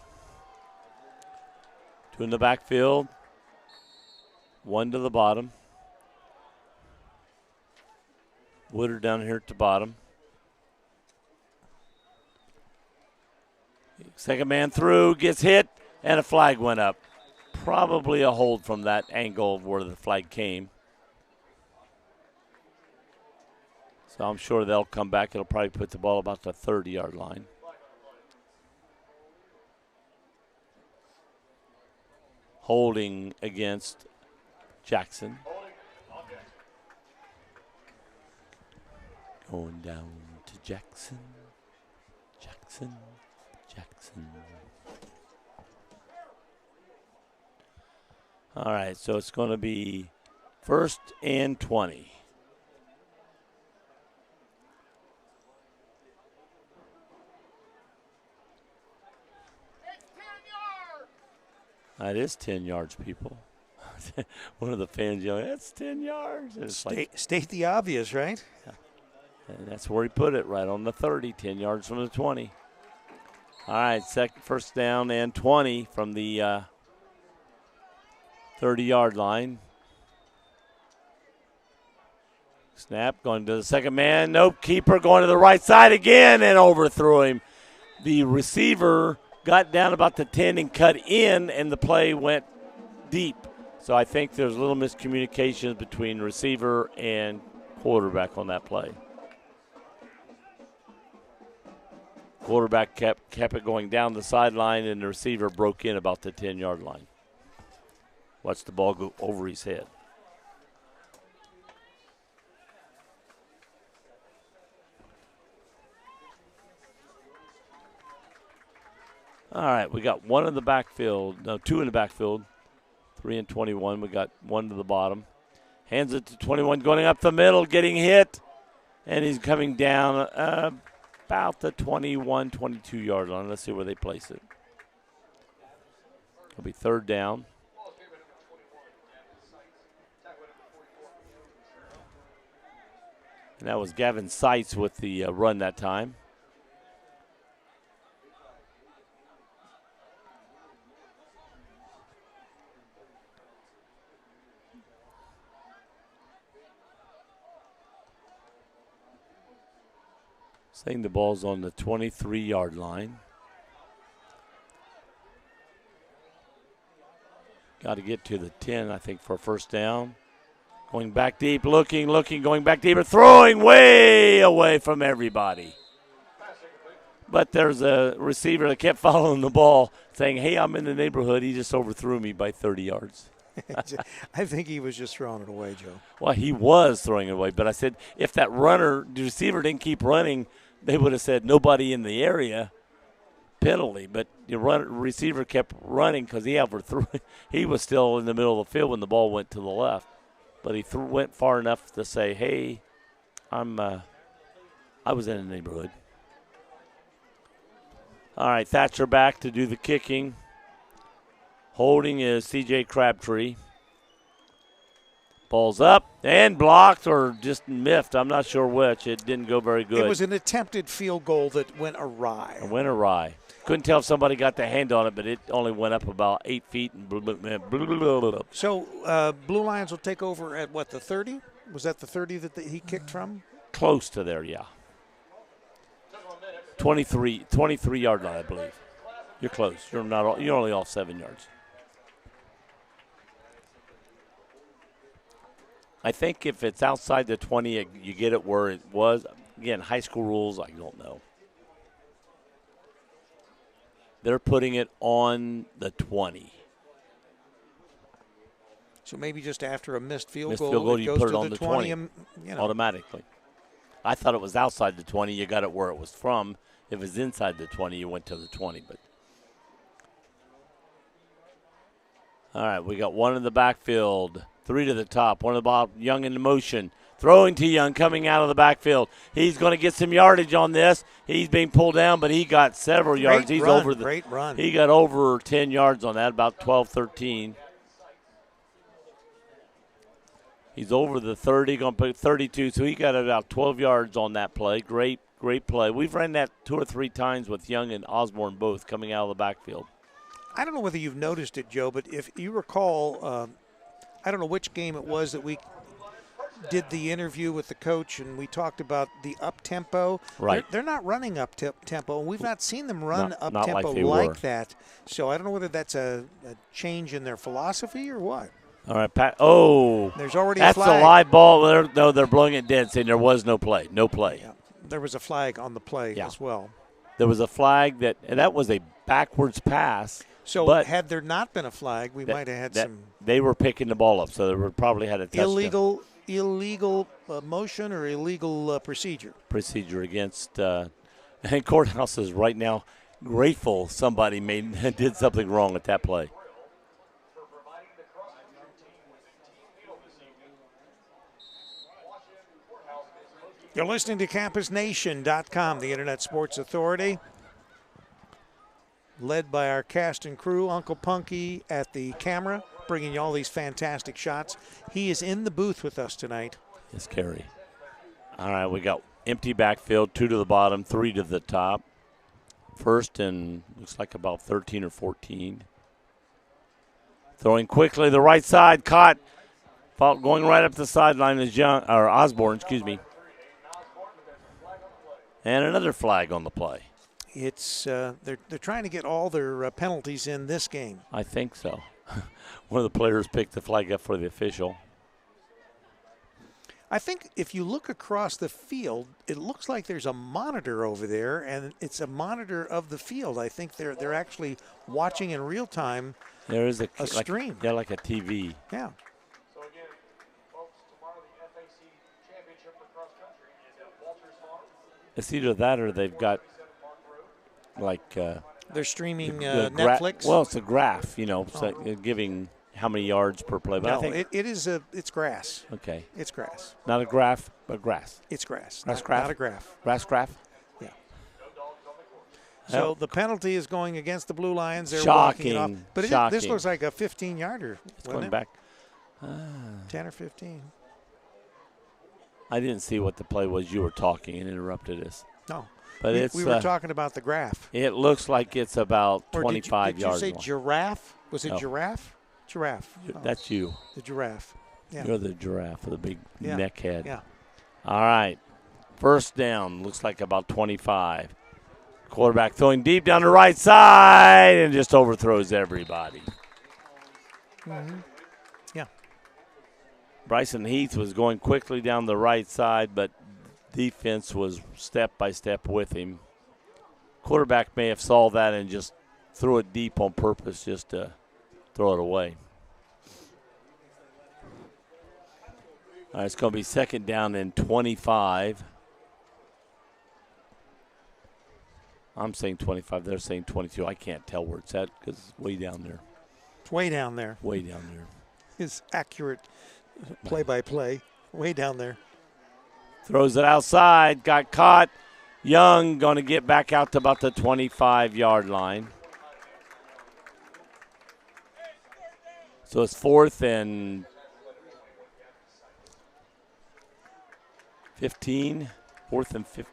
2 in the backfield. 1 to the bottom. Woodard down here at the bottom. Second man through, gets hit, and a flag went up. Probably a hold from that angle where the flag came. So I'm sure they'll come back. It'll probably put the ball about the 30-yard line. Holding against Jackson. Going down to Jackson. Jackson. All right, so it's going to be 1st and 20. That is 10 yards, people. One of the fans yelling, that's 10 yards. State the obvious, right? Yeah. And that's where he put it, right on the 30, 10 yards from the 20. All right, first down and 20 from the 30-yard line. Snap going to the second man. Nope, keeper going to the right side again and overthrew him. The receiver got down about the 10 and cut in, and the play went deep. So I think there's a little miscommunication between receiver and quarterback on that play. Quarterback kept it going down the sideline, and the receiver broke in about the 10-yard line. Watched the ball go over his head. All right, we got one in the backfield. No, two in the backfield. 3 and 21. We got one to the bottom. Hands it to 21, going up the middle, getting hit. And he's coming down about the 21, 22-yard line. Let's see where they place it. It'll be third down. And that was Gavin Seitz with the run that time. Saying the ball's on the 23-yard line. Got to get to the 10, I think, for a first down. Going back deep, looking, going back deeper, throwing way away from everybody. But there's a receiver that kept following the ball, saying, hey, I'm in the neighborhood. He just overthrew me by 30 yards. I think he was just throwing it away, Joe. Well, he was throwing it away. But I said, if that runner, the receiver didn't keep running, they would have said nobody in the area, penalty. But the receiver kept running because he overthrew it. He was still in the middle of the field when the ball went to the left. But he went far enough to say, hey, I was in the neighborhood. All right, Thatcher back to do the kicking. Holding is C.J. Crabtree. Ball's up and blocked or just miffed. I'm not sure which. It didn't go very good. It was an attempted field goal that went awry. Couldn't tell if somebody got the hand on it, but it only went up about 8 feet. And So Blue Lions will take over at, what, the 30? Was that the 30 that he kicked from? Close to there, yeah. 23-yard line, I believe. You're close. You're only off 7 yards. I think if it's outside the 20, you get it where it was. Again, high school rules, I don't know. They're putting it on the 20. So maybe just after a missed field goal, it you goes put to it on the 20 automatically. I thought it was outside the 20. You got it where it was from. If it's inside the 20, you went to the 20. But all right, we got one in the backfield. 3 to the top. One of the bottom. Young in motion. Throwing to Young, coming out of the backfield. He's going to get some yardage on this. He's being pulled down, but he got several yards. Great run. He got over 10 yards on that, about 12, 13. He's over the 30, going to put 32, so he got about 12 yards on that play. Great play. We've ran that 2 or 3 times with Young and Osborne both coming out of the backfield. I don't know whether you've noticed it, Joe, but if you recall, I don't know which game it was that we did the interview with the coach and we talked about the up-tempo. Right. They're not running up-tempo, and we've not seen them run up-tempo like that. So I don't know whether that's a change in their philosophy or what. All right, Pat. Oh. There's already a flag. That's a live ball. They're blowing it dead, saying there was no play. No play. Yeah. There was a flag on the play as well. There was a flag and that was a backwards pass. So had there not been a flag, we might have had some. They were picking the ball up, so they probably had a touchdown. Illegal motion or illegal procedure. Procedure against. And Courthouse is right now grateful somebody did something wrong at that play. You're listening to CampusNation.com, the Internet Sports Authority. Led by our cast and crew, Uncle Punky at the camera, bringing you all these fantastic shots. He is in the booth with us tonight. Yes, Kerry. All right, we got empty backfield, 2 to the bottom, 3 to the top. First and looks like about 13 or 14. Throwing quickly, the right side, caught. Going right up the sideline is Osborne, And another flag on the play. It's they're trying to get all their penalties in this game. I think so. One of the players picked the flag up for the official. I think if you look across the field, it looks like there's a monitor over there, and it's a monitor of the field. I think they're actually watching in real time. There is a stream. Like a TV. Yeah. So again, folks, tomorrow the FAC championship for cross country is at Walters Farm. It's either that or they've got like they're streaming the Netflix. Well, it's a graph, Oh. giving how many yards per play. But No, I think it's grass. okay, It's grass. not a graph, but grass. It's grass. Grass not, graph? not a graph. Grass graph. Yeah. So Yep. the penalty is going against the Blue Lions. They're walking it off. Shocking. But this Shocking. looks like a 15-yarder. It's going back. 10 or 15. I didn't see what the play was. You were talking and interrupted us. No. But we were talking about the graph. It looks like it's about Or 25 yards. Did you say long. giraffe? Was it No. giraffe? Giraffe. Oh, That's you. the giraffe. Yeah. You're the giraffe with the big Yeah. neck head. Yeah. All right. First down. Looks like about 25. Quarterback throwing deep down the right side and just overthrows everybody. Mm-hmm. Yeah. Bryson Heath was going quickly down the right side, but defense was step by step with him. Quarterback may have saw that and just threw it deep on purpose just to throw it away. All right, it's going to be second down and 25. I'm saying 25. They're saying 22. I can't tell where it's at because it's way down there. It's way down there. Way down there. It's accurate play-by-play. Way down there. Throws it outside. Got caught. Young going to get back out to about the 25-yard line. So it's fourth and 15. Fourth and 15.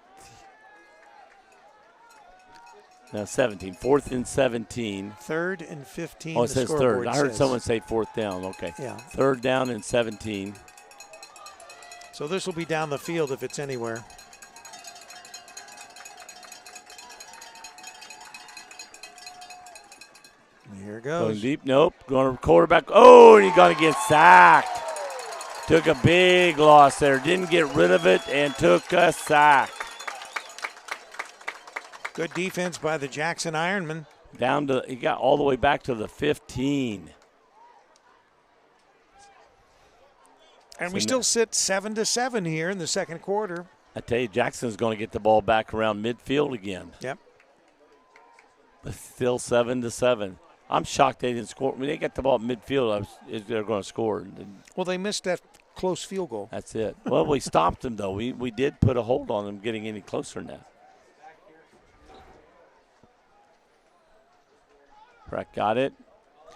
No, 17. Fourth and 17. Third and 15. Oh, it the says scoreboard third. I heard says. someone say fourth down. Okay. Yeah. Third down and 17. So this will be down the field if it's anywhere. Here it Going goes. deep. Nope. Going to quarterback. Oh, and he's going to get sacked. Took a big loss there. Didn't get rid of it and took a sack. Good defense by the Jackson Ironmen. He got all the way back to the 15. And we still sit 7-7 here in the second quarter. I tell you, Jackson's going to get the ball back around midfield again. Yep. But still 7-7. I'm shocked they didn't score. When they got the ball at midfield, they're going to score. Well, they missed that close field goal. That's it. Well, we stopped them, though. We did put a hold on them getting any closer than that. Breck got it.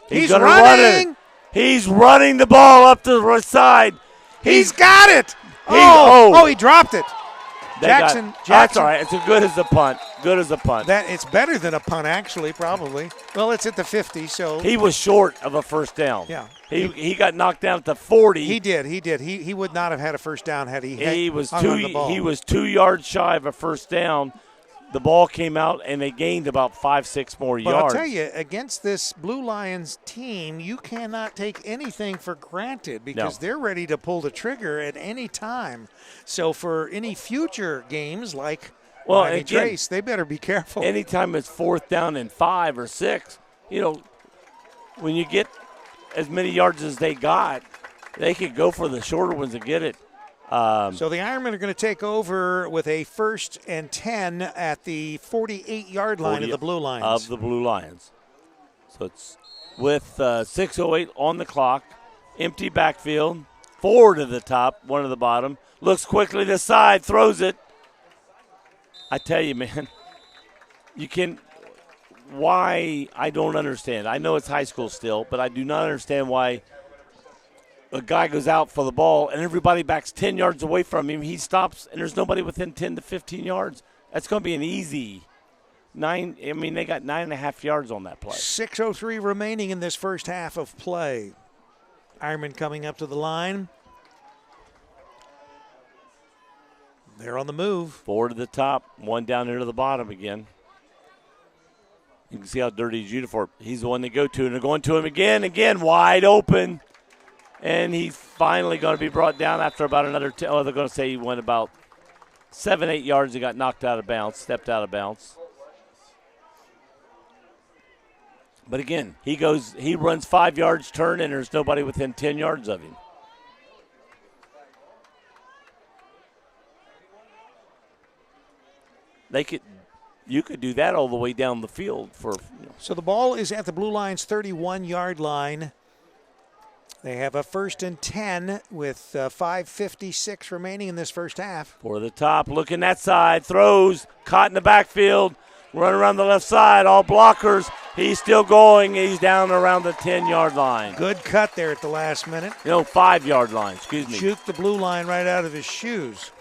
He's gonna running. run it. He's running the ball up to the right side. He's got it. Oh. He dropped it. Jackson. That's all right. It's as good as a punt. Good as a punt. It's better than a punt, actually, probably. Well, it's at the 50, so. He was short of a first down. Yeah. He got knocked down at the 40. He did. He would not have had a first down had he He was hung on the ball. He was 2 yards shy of a first down. The ball came out, and they gained about 5-6 more But yards. I'll tell you, against this Blue Lions team, you cannot take anything for granted because they're ready to pull the trigger at any time. So for any future games like Miami Trace, they better be careful. Anytime it's fourth down and 5 or 6, when you get as many yards as they got, they could go for the shorter ones and get it. So the Ironmen are going to take over with a 1st and 10 at the 48-yard line of the Blue Lions. So it's with 6:08 on the clock, empty backfield, 4 to the top, 1 to the bottom. Looks quickly to the side, throws it. I tell you, man, why I don't understand. I know it's high school still, but I do not understand why a guy goes out for the ball and everybody backs 10 yards away from him. He stops and there's nobody within 10 to 15 yards. That's going to be an easy They got 9.5 yards on that play. 6:03 remaining in this first half of play. Ironman coming up to the line. They're on the move. 4 to the top, 1 down here to the bottom again. You can see how dirty his uniform. He's the one they go to, and they're going to him again, wide open. And he's finally going to be brought down after about another they're going to say he went about 7-8 yards. He got knocked out of bounds, stepped out of bounds. But again, he runs 5 yards turn, and there's nobody within 10 yards of him. You could do that all the way down the field for. So the ball is at the blue line's 31-yard line. They have a 1st and 10 with 5:56 remaining in this first half. For the top, looking that side, throws, caught in the backfield, run around the left side, all blockers. He's still going. He's down around the 10-yard line. Good cut there at the last minute. 5-yard line, excuse me. Juked the blue line right out of his shoes.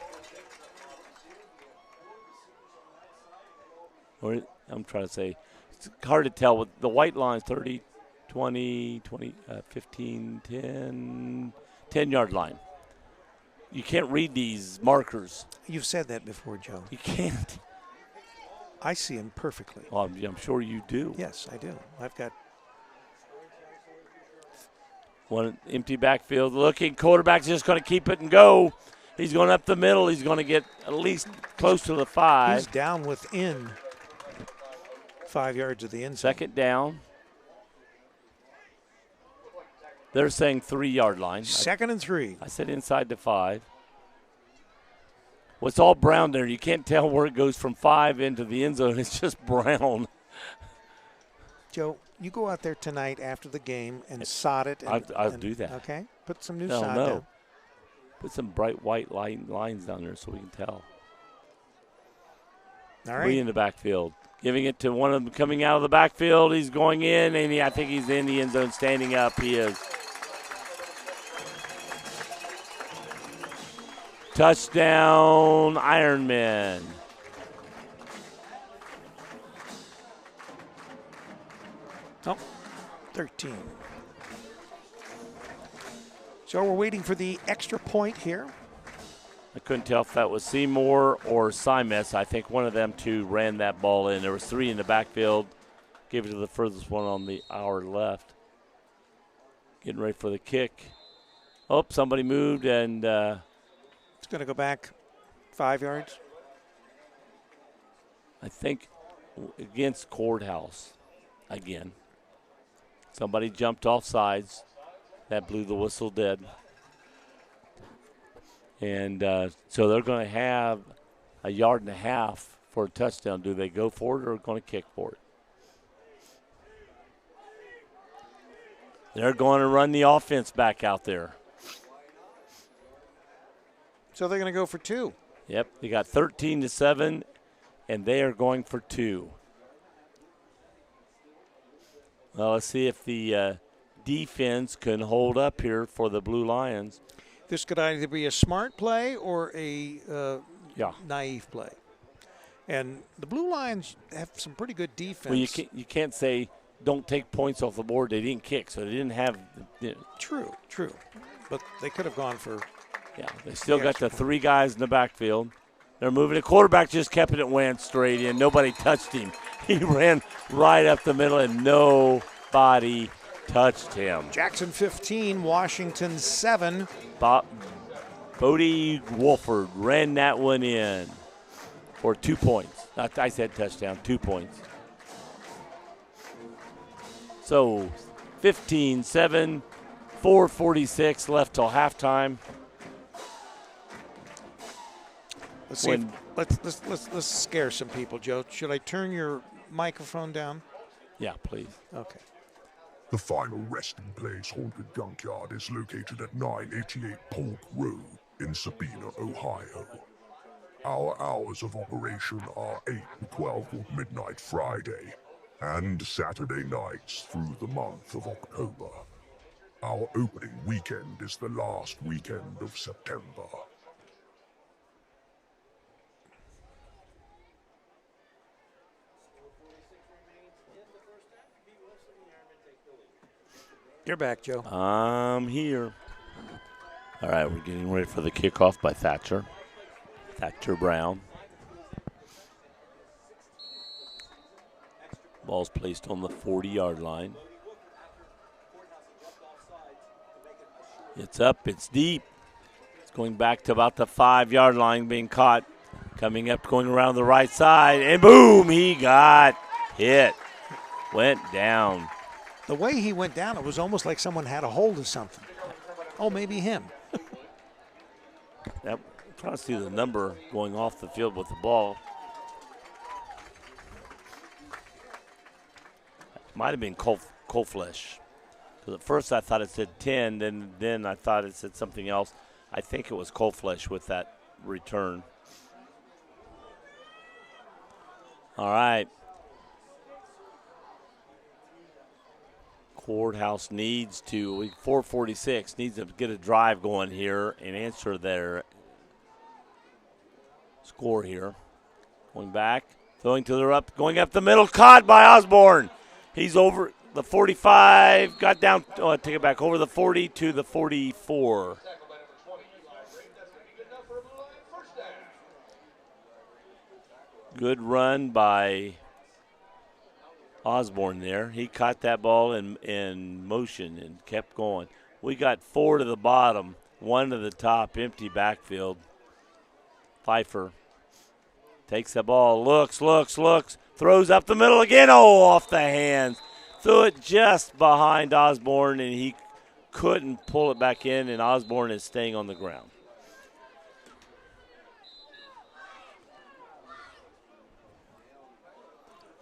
I'm trying to say, it's hard to tell with the white lines, 30, 20, 15, 10, 10-yard line. You can't read these markers. You've said that before, Joe. You can't. I see them perfectly. Well, I'm sure you do. Yes, I do. I've got one empty backfield. Looking, quarterback's just going to keep it and go. He's going up the middle. He's going to get at least close to the 5. He's down within 5 yards of the end zone. 2nd down. They're saying 3-yard line. 2nd and 3. I said inside the 5. Well, it's all brown there. You can't tell where it goes from 5 into the end zone. It's just brown. Joe, you go out there tonight after the game and sod it. I'll do that. Okay. Put some new No, sod no. down. Put some bright white lines down there so we can tell. All right. 3 in the backfield. Giving it to one of them coming out of the backfield. He's going in, and I think he's in the end zone standing up. He is. Touchdown, Ironman. Oh, 13. So we're waiting for the extra point here. I couldn't tell if that was Seymour or Simes. I think one of them two ran that ball in. There was 3 in the backfield. Gave it to the furthest one on our left. Getting ready for the kick. Oh, somebody moved, and it's going to go back 5 yards. I think against Courthouse again. Somebody jumped off sides. That blew the whistle dead. And so they're going to have 1.5 yards for a touchdown. Do they go for it or going to kick for it? They're going to run the offense back out there. So they're going to go for 2. Yep, they got 13-7, and they are going for 2. Well, let's see if the defense can hold up here for the Blue Lions. This could either be a smart play or a naive play. And the Blue Lions have some pretty good defense. Well, you can't say don't take points off the board. They didn't kick, so they didn't have. True. But they could have gone for. Yeah, they still got the 3 guys in the backfield. They're moving. The quarterback just kept it and went straight in. Nobody touched him. He ran right up the middle, and nobody touched him. Jackson 15, Washington 7. Bodie Wolford ran that one in for 2 points. I said touchdown, 2 points. So 15-7, 4:46 left till halftime. Let's see. Let's scare some people, Joe. Should I turn your microphone down? Yeah, please. Okay. The final resting place haunted junkyard is located at 988 Polk Road in Sabina, Ohio. Our hours of operation are 8 to 12 of midnight Friday and Saturday nights through the month of October. Our opening weekend is the last weekend of September. You're back, Joe. I'm here. All right, we're getting ready for the kickoff by Thatcher. Thatcher Brown. Ball's placed on the 40-yard line. It's up, it's deep. It's going back to about the 5-yard line, being caught. Coming up, going around the right side, and boom, he got hit. Went down. The way he went down, it was almost like someone had a hold of something. Oh, maybe him. Yep. I'm trying to see the number going off the field with the ball. Might have been Colflesh. Because at first I thought it said 10, then I thought it said something else. I think it was Colflesh with that return. All right. Courthouse needs to, 446, needs to get a drive going here and answer their score here. Going back, throwing to the up, going up the middle, caught by Osborne. He's over the 45, got down, take it back, over the 40 to the 44. Good run by Osborne there. He caught that ball in motion and kept going. We got 4 to the bottom, 1 to the top, empty backfield. Pfeiffer takes the ball, looks, throws up the middle again. Oh, off the hands. Threw it just behind Osborne, and he couldn't pull it back in, and Osborne is staying on the ground.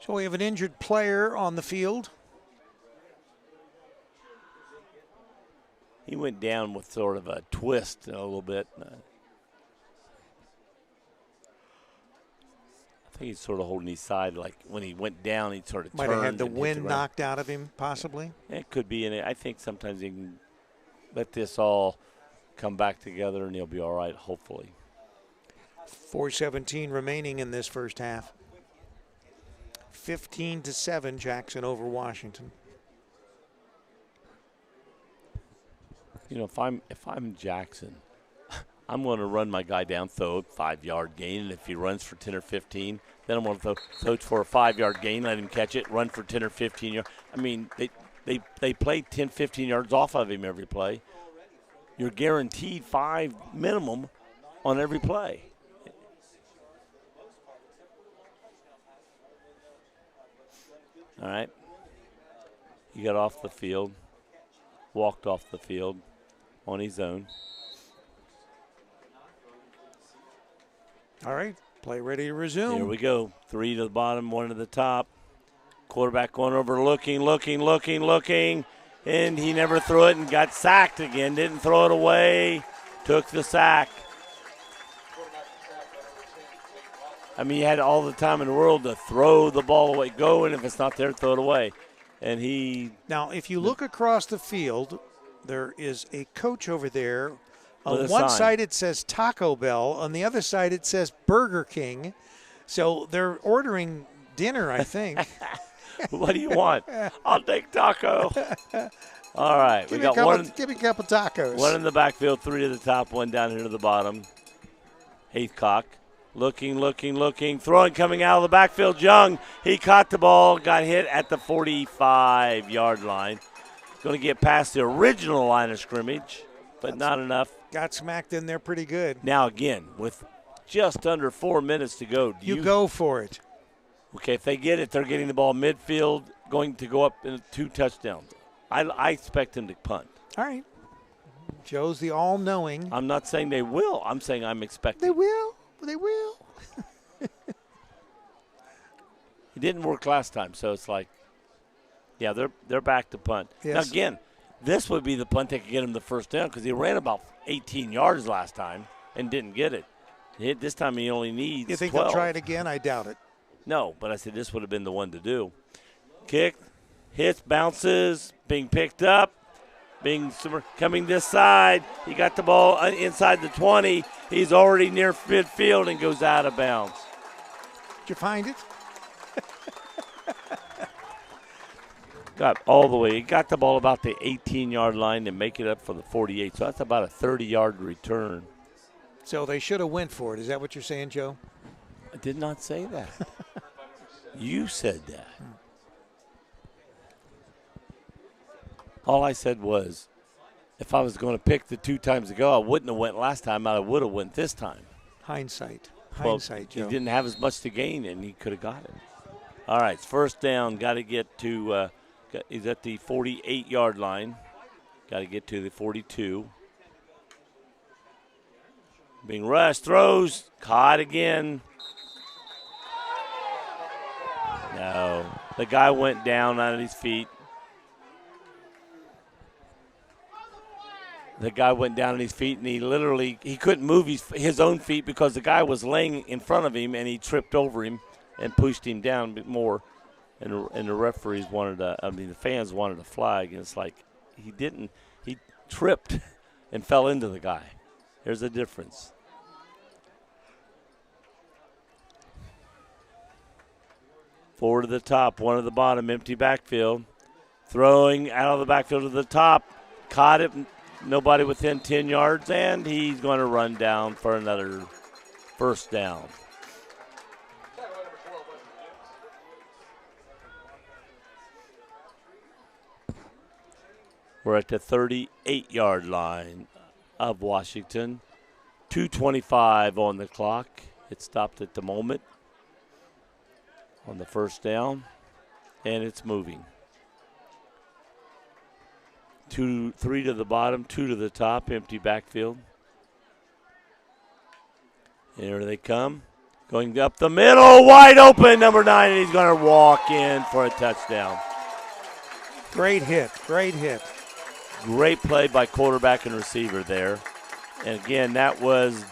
So we have an injured player on the field. He went down with sort of a twist a little bit. I think he's sort of holding his side, like when he went down, he sort of might have had the wind knocked out of him, possibly. It could be, and I think sometimes he can let this all come back together, and he'll be all right, hopefully. 4:17 remaining in this first half. 15-7, Jackson over Washington. You know, if I'm Jackson, I'm going to run my guy down, throw a 5-yard gain, and if he runs for 10 or 15, then I'm going to throw it for a 5-yard gain, let him catch it, run for 10 or 15 yards. I mean, they play 10, 15 yards off of him every play. You're guaranteed 5 minimum on every play. All right. He got off the field, walked off the field on his own. All right, play ready to resume. Here we go. 3 to the bottom, 1 to the top. Quarterback going over, looking, and he never threw it and got sacked again. Didn't throw it away, took the sack. I mean, he had all the time in the world to throw the ball away, go, and if it's not there, throw it away. And he. Now, if you look across the field, there is a coach over there. On With a one sign. side it says Taco Bell. On the other side it says Burger King. So they're ordering dinner, I think. What do you want? I'll take taco. All right. Give me a couple tacos. 1 in the backfield, 3 to the top, 1 down here to the bottom. Haithcock. Looking, throwing, coming out of the backfield. Young, he caught the ball, got hit at the 45-yard line. Going to get past the original line of scrimmage, but not enough. Got smacked in there pretty good. Now, again, with just under 4 minutes to go. You go for it. Okay, if they get it, they're getting the ball midfield, going to go up in 2 touchdowns. I expect them to punt. All right. Joe's the all-knowing. I'm not saying they will. I'm saying I'm expecting. They will. They will. It didn't work last time, so it's like, yeah, they're back to punt. Yes. Now, again, this would be the punt that could get him the first down because he ran about 18 yards last time and didn't get it. This time he only needs 12. You think they'll try it again? I doubt it. No, but I said this would have been the one to do. Kick, hits, bounces, being picked up. Coming this side, he got the ball inside the 20. He's already near midfield and goes out of bounds. Did you find it? got all the way. He got the ball about the 18-yard line and make it up for the 48. So that's about a 30-yard return. So they should have went for it. Is that what you're saying, Joe? I did not say that. You said that. All I said was, if I was going to pick the 2 times ago, I wouldn't have went last time. I would have went this time. Hindsight. Well, Hindsight, Joe. he didn't have as much to gain, and he could have got it. All right, it's first down. Got to get to he's at the 48-yard line. Got to get to the 42. Being rushed, throws, caught again. No, the guy went down on his feet. The guy went down on his feet, and he couldn't move his own feet because the guy was laying in front of him, and he tripped over him and pushed him down a bit more. And the referees the fans wanted a flag, and it's like he didn't. He tripped and fell into the guy. There's a difference. Four to the top, one to the bottom, empty backfield. Throwing out of the backfield to the top, caught it. Nobody within 10 yards, and he's going to run down for another first down. We're at the 38-yard line of Washington. 2:25 on the clock. It stopped at the moment on the first down, and it's moving. 3 to the bottom, 2 to the top, empty backfield. Here they come. Going up the middle, wide open, number 9, and he's going to walk in for a touchdown. Great hit, great hit. Great play by quarterback and receiver there. And again, that was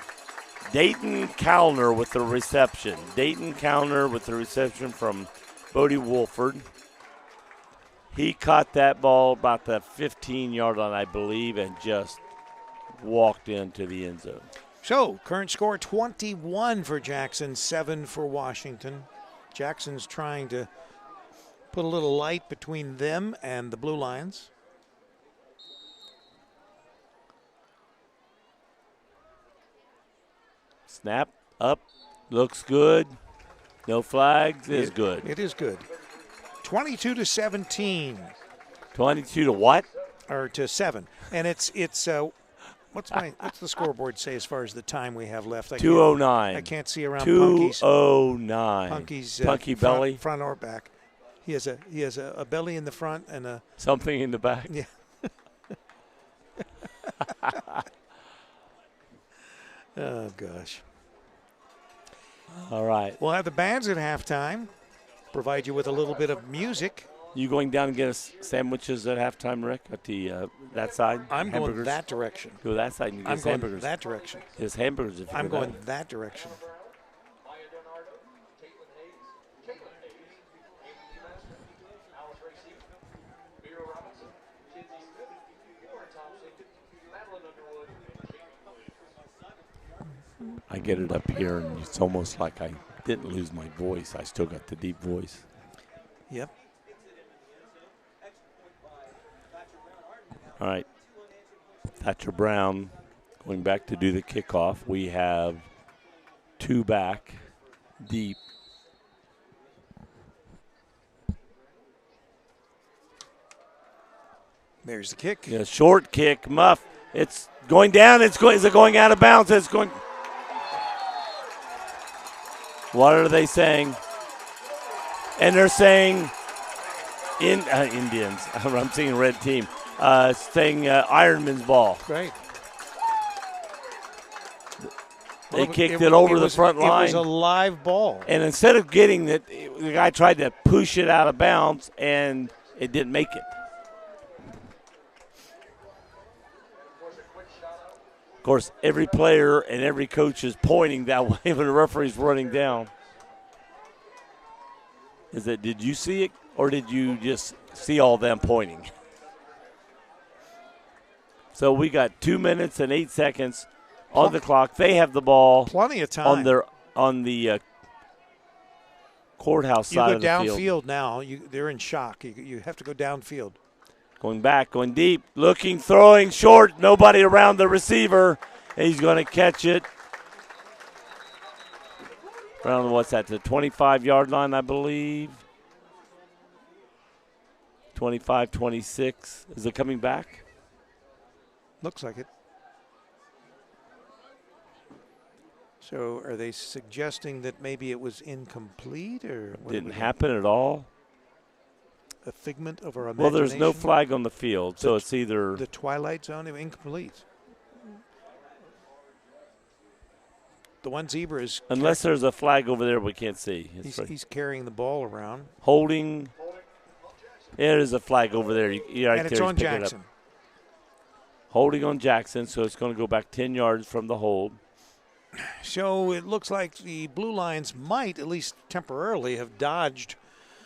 Dayton Callner with the reception. Dayton Callner with the reception from Bodie Wolford. He caught that ball about the 15-yard line, I believe, and just walked into the end zone. So, current score 21 for Jackson, 7 for Washington. Jackson's trying to put a little light between them and the Blue Lions. Snap, up, looks good. No flags, is good. It is good. 22-17. 22 to what? Or to 7. And it's what's the scoreboard say as far as the time we have left? 2:09. I can't see around Punky's. 2:09. Punky's Punky belly. Front or back. He has a belly in the front and a something in the back. Yeah. Oh gosh. All right. We'll have the bands at halftime. Provide you with a little bit of music. You going down and get us sandwiches at halftime, Rick? At the that side? I'm hamburgers? going that direction. Go that side and get I'm going hamburgers. that direction. His hamburgers. If I'm going that direction. I get it up here, and it's almost like I didn't lose my voice. I still got the deep voice. Yep. All right. Thatcher Brown going back to do the kickoff. We have 2 back, deep. There's the kick. Yeah, short kick, muff. It's going down. Is it going out of bounds? It's going. What are they saying? And they're saying Indians. I'm seeing red team. Saying Ironman's ball. Right. They kicked it over the front line. It was a live ball. And instead of getting it, the guy tried to push it out of bounds, and it didn't make it. Of course, every player and every coach is pointing that way when the referee's running down. Did you see it, or did you just see all them pointing? So we got 2 minutes and 8 seconds on the clock. They have the ball. Plenty of time. On the courthouse You side go of the field. downfield now. They're in shock. You have to go downfield. Going back, going deep, looking, throwing short. Nobody around the receiver. He's going to catch it. Around what's that, the 25-yard line, I believe. 25, 26. Is it coming back? Looks like it. So are they suggesting that maybe it was incomplete or what Didn't happen at all. a figment of our imagination? Well, there's no flag on the field, so it's either the twilight zone, incomplete. The one zebra is unless there's a flag over there we can't see. he's carrying the ball around. Holding. There is a flag over there. And it's on Jackson. Holding on Jackson, so it's going to go back 10 yards from the hold. So it looks like the Blue Lions might, at least temporarily, have dodged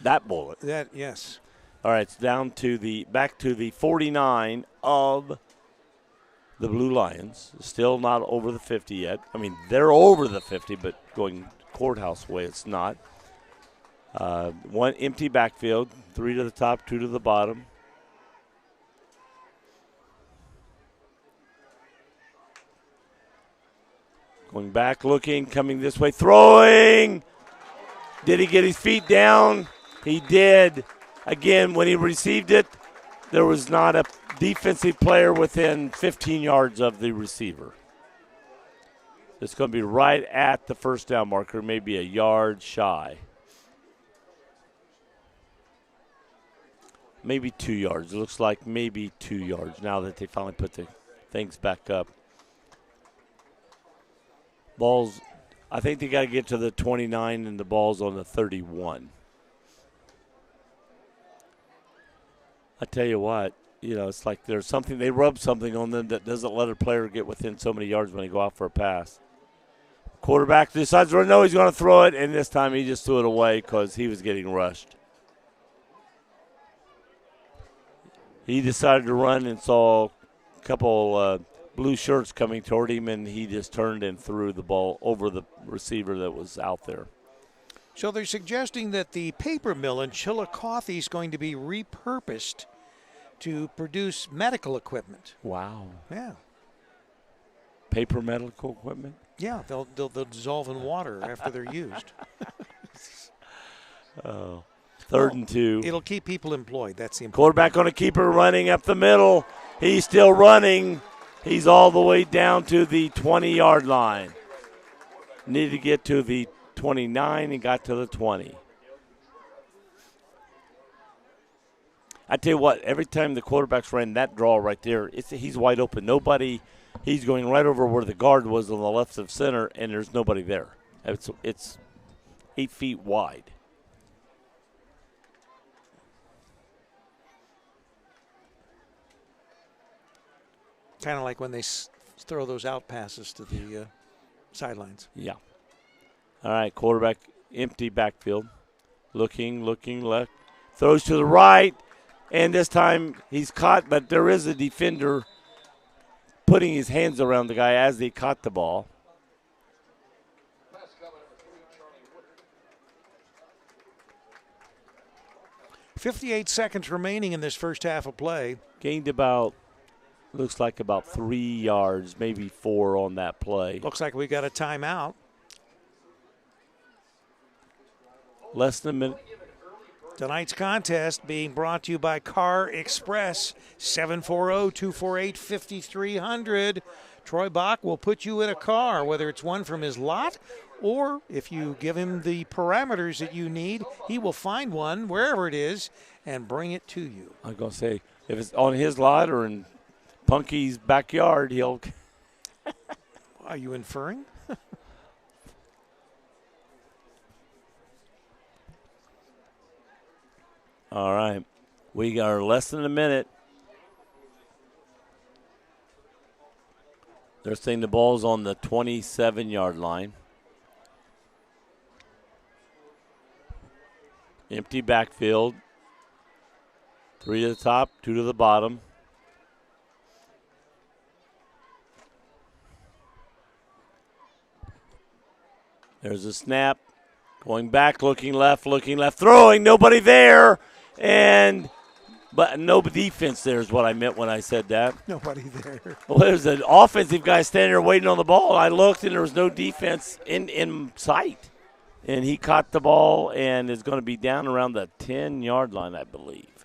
that bullet. That, yes. All right, it's back to the 49 of the Blue Lions. Still not over the 50 yet. I mean, they're over the 50, but going courthouse way, it's not. One empty backfield, 3 to the top, 2 to the bottom. Going back, looking, coming this way, throwing. Did he get his feet down? He did. Again, when he received it, there was not a defensive player within 15 yards of the receiver. It's going to be right at the first down marker, maybe a yard shy. Maybe 2 yards. It looks like maybe 2 yards now that they finally put the things back up. Ball's, I think they got to get to the 29 and the ball's on the 31. I tell you what, it's like there's something, they rub something on them that doesn't let a player get within so many yards when they go out for a pass. Quarterback decides to run. No, he's going to throw it, and this time he just threw it away because he was getting rushed. He decided to run and saw a couple blue shirts coming toward him, and he just turned and threw the ball over the receiver that was out there. So they're suggesting that the paper mill in Chillicothe is going to be repurposed to produce medical equipment. Wow. Yeah. Paper medical equipment? Yeah, they'll dissolve in water after they're used. Oh. Third and 2. It'll keep people employed. That's the important quarterback on a keeper running up the middle. He's still running. He's all the way down to the 20-yard line. Needed to get to the 29. He got to the 20. I tell you what, every time the quarterbacks ran that draw right there, he's wide open. He's going right over where the guard was on the left of center, and there's nobody there. It's 8 feet wide. Kind of like when they throw those out passes to the sidelines. Yeah. All right, quarterback, empty backfield. Looking left. Throws to the right, and this time he's caught, but there is a defender putting his hands around the guy as he caught the ball. 58 seconds remaining in this first half of play. Gained looks like about 3 yards, maybe 4 on that play. Looks like we got a timeout. Less than a minute. Tonight's contest being brought to you by Car Express, 740-248-5300. Troy Bach will put you in a car, whether it's one from his lot or if you give him the parameters that you need, he will find one wherever it is and bring it to you. I was going to say, if it's on his lot or in Punky's backyard, he'll. Are you inferring? All right. We are less than a minute. They're saying the ball's on the 27-yard line. Empty backfield. 3 to the top, 2 to the bottom. There's a snap. Going back, looking left, throwing, nobody there. But no defense there is what I meant when I said that. Nobody there. Well, there's an offensive guy standing there waiting on the ball. I looked, and there was no defense in sight. And he caught the ball and is going to be down around the 10-yard line, I believe.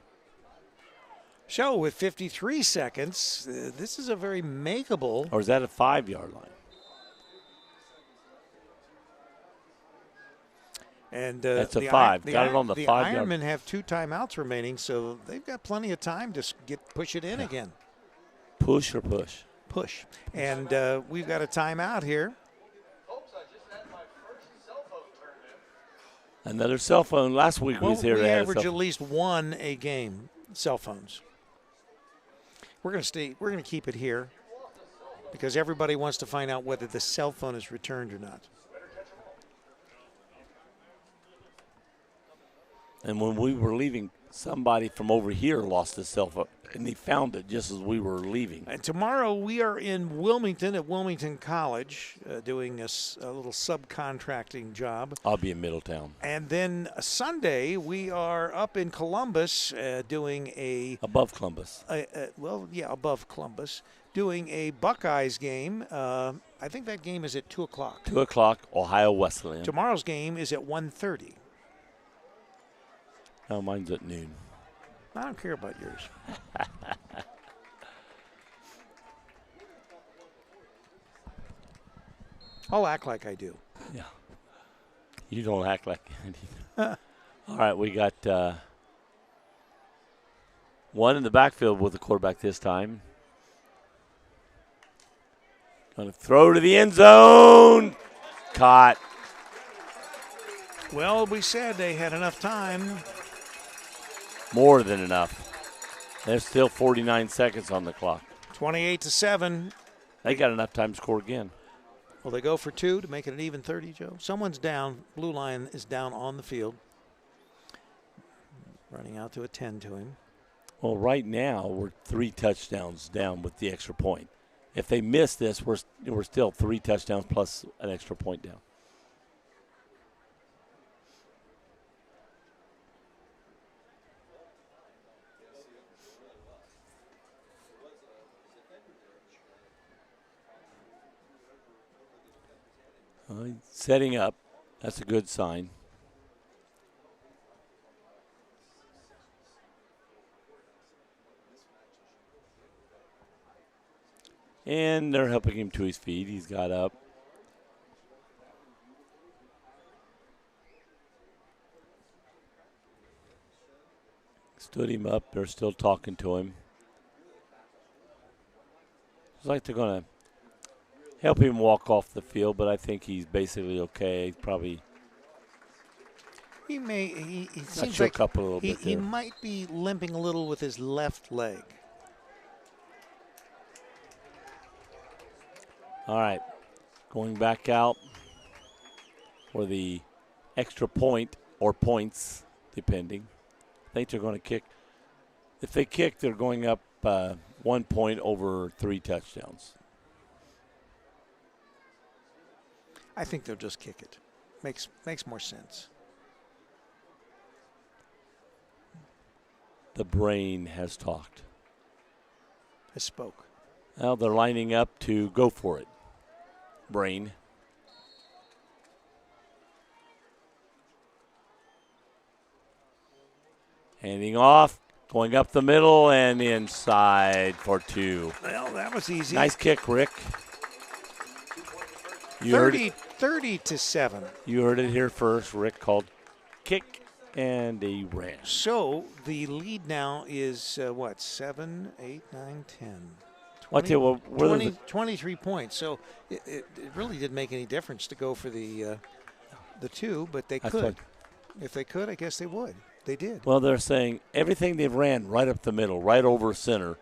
So with 53 seconds, this is a very makeable. Or is that a 5-yard line? And that's a 5. Got it on the 5-yard. The Ironmen have 2 timeouts remaining, so they've got plenty of time to push it in again. Push or push? Push. And we've got a timeout here. Another cell phone. Last week was here. We average at least 1 a game. Cell phones. We're going to keep it here because everybody wants to find out whether the cell phone is returned or not. And when we were leaving, somebody from over here lost his cell phone, and he found it just as we were leaving. And tomorrow we are in Wilmington at Wilmington College doing a little subcontracting job. I'll be in Middletown. And then Sunday we are up in Columbus doing above Columbus. Above Columbus, doing a Buckeyes game. I think that game is at 2 o'clock. 2 o'clock, Ohio Wesleyan. Tomorrow's game is at 1:30. No, mine's at noon. I don't care about yours. I'll act like I do. Yeah. You don't act like it. All right, we got one in the backfield with the quarterback this time. Going to throw to the end zone. Caught. Well, we said they had enough time. More than enough. There's still 49 seconds on the clock. 28-7. They got enough time to score again. Well, they go for 2 to make it an even 30, Joe. Someone's down. Blue line is down on the field. Running out to attend to him. Well, right now we're 3 touchdowns down with the extra point. If they miss this, we're still 3 touchdowns plus an extra point down. Setting up. That's a good sign. And they're helping him to his feet. He's got up. Stood him up. They're still talking to him. It's like they're going to help him walk off the field, but I think he's basically okay. He's probably he seems shook like up a little bit he there. might be limping a little with his left leg. All right, going back out for the extra point or points, depending. I think they're going to kick. If they kick, they're going up 1 point over 3 touchdowns. I think they'll just kick it. Makes more sense. The brain has talked. I spoke. Well, they're lining up to go for it. Brain. Handing off, going up the middle and inside for 2. Well, that was easy. Nice kick, Rick. You 30-7. You heard it here first. Rick called kick, and he ran. So the lead now is 7, 8, 9, 10. 23 points. So it really didn't make any difference to go for the 2, but they could. If they could, I guess they would. They did. Well, they're saying everything they've ran right up the middle, right over center,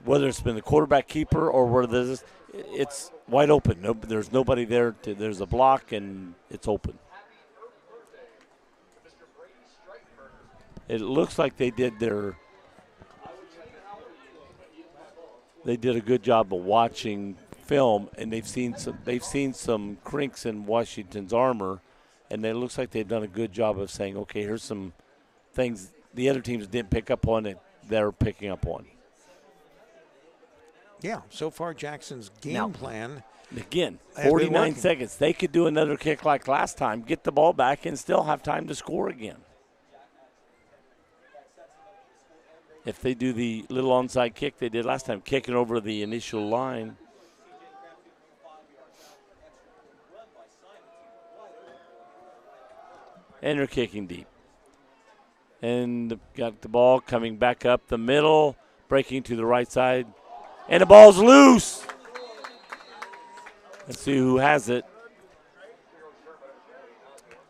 whether it's been the quarterback keeper or whether it's wide open. No, there's nobody there. There's a block, and it's open. It looks like they did a good job of watching film, and they've seen some crinks in Washington's armor, and it looks like they've done a good job of saying, okay, here's some things the other teams didn't pick up on that they're picking up on. Yeah, so far Jackson's game Now, plan. Again, has been 49 working. seconds. They could do another kick like last time, get the ball back, and still have time to score again. If they do the little onside kick they did last time, kicking over the initial line. And they're kicking deep. And got the ball coming back up the middle, breaking to the right side. And the ball's loose. Let's see who has it.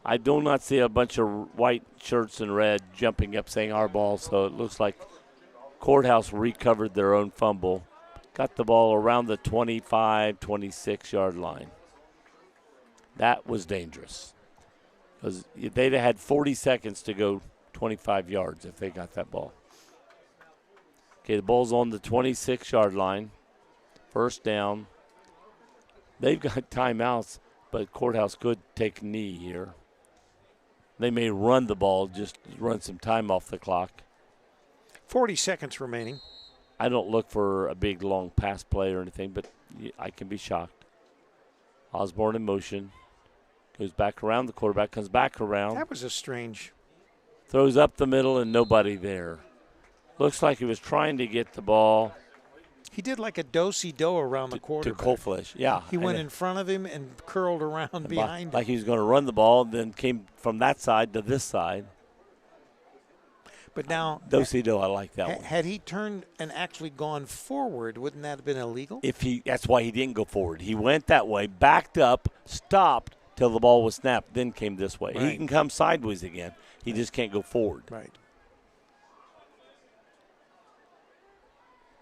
I do not see a bunch of white shirts and red jumping up saying our ball, so it looks like Courthouse recovered their own fumble. Got the ball around the 25, 26-yard line. That was dangerous. Because they'd have had 40 seconds to go 25 yards if they got that ball. Okay, the ball's on the 26-yard line. First down. They've got timeouts, but Courthouse could take a knee here. They may run the ball, just run some time off the clock. 40 seconds remaining. I don't look for a big, long pass play or anything, but I can be shocked. Osborne in motion. Goes back around. The quarterback comes back around. That was a strange. Throws up the middle and nobody there. Looks like he was trying to get the ball. He did like a do-si-do around the quarterback. To Colflesh, yeah. He went in front of him and curled around behind him. Like he was going to run the ball, then came from that side to this side. But now, do-si-do, I like that one. Had he turned and actually gone forward, wouldn't that have been illegal? That's why he didn't go forward. He went that way, backed up, stopped till the ball was snapped, then came this way. Right. He can come sideways again. He just can't go forward. Right.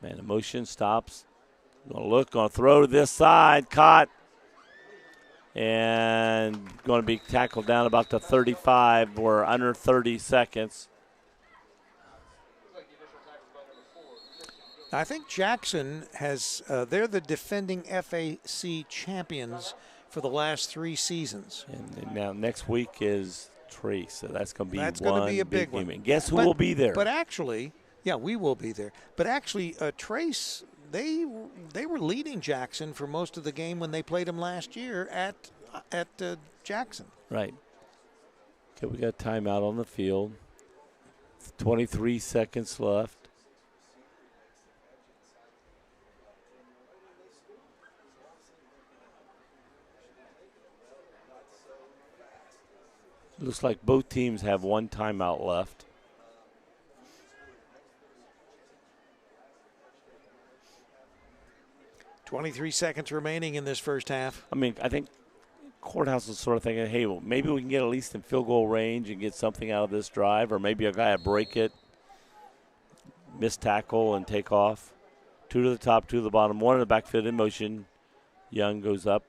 Man, the motion stops. Going to look, going to throw to this side, caught. And going to be tackled down about the 35. We're under 30 seconds. I think Jackson has, they're the defending FAC champions for the last 3 seasons. And now next week is Trace, so that's going to be going to be a big one. game. And guess who will be there? But actually, yeah, we will be there. But actually, Trace, they were leading Jackson for most of the game when they played him last year at Jackson. Right. Okay, we got timeout on the field. 23 seconds left. Looks like both teams have one timeout left. $23 seconds remaining in this first half. I mean, I think Courthouse is sort of thinking, hey, well, maybe we can get at least in field goal range and get something out of this drive, or maybe a guy will break it, miss tackle, and take off. 2 to the top, 2 to the bottom, 1 in the backfield in motion. Young goes up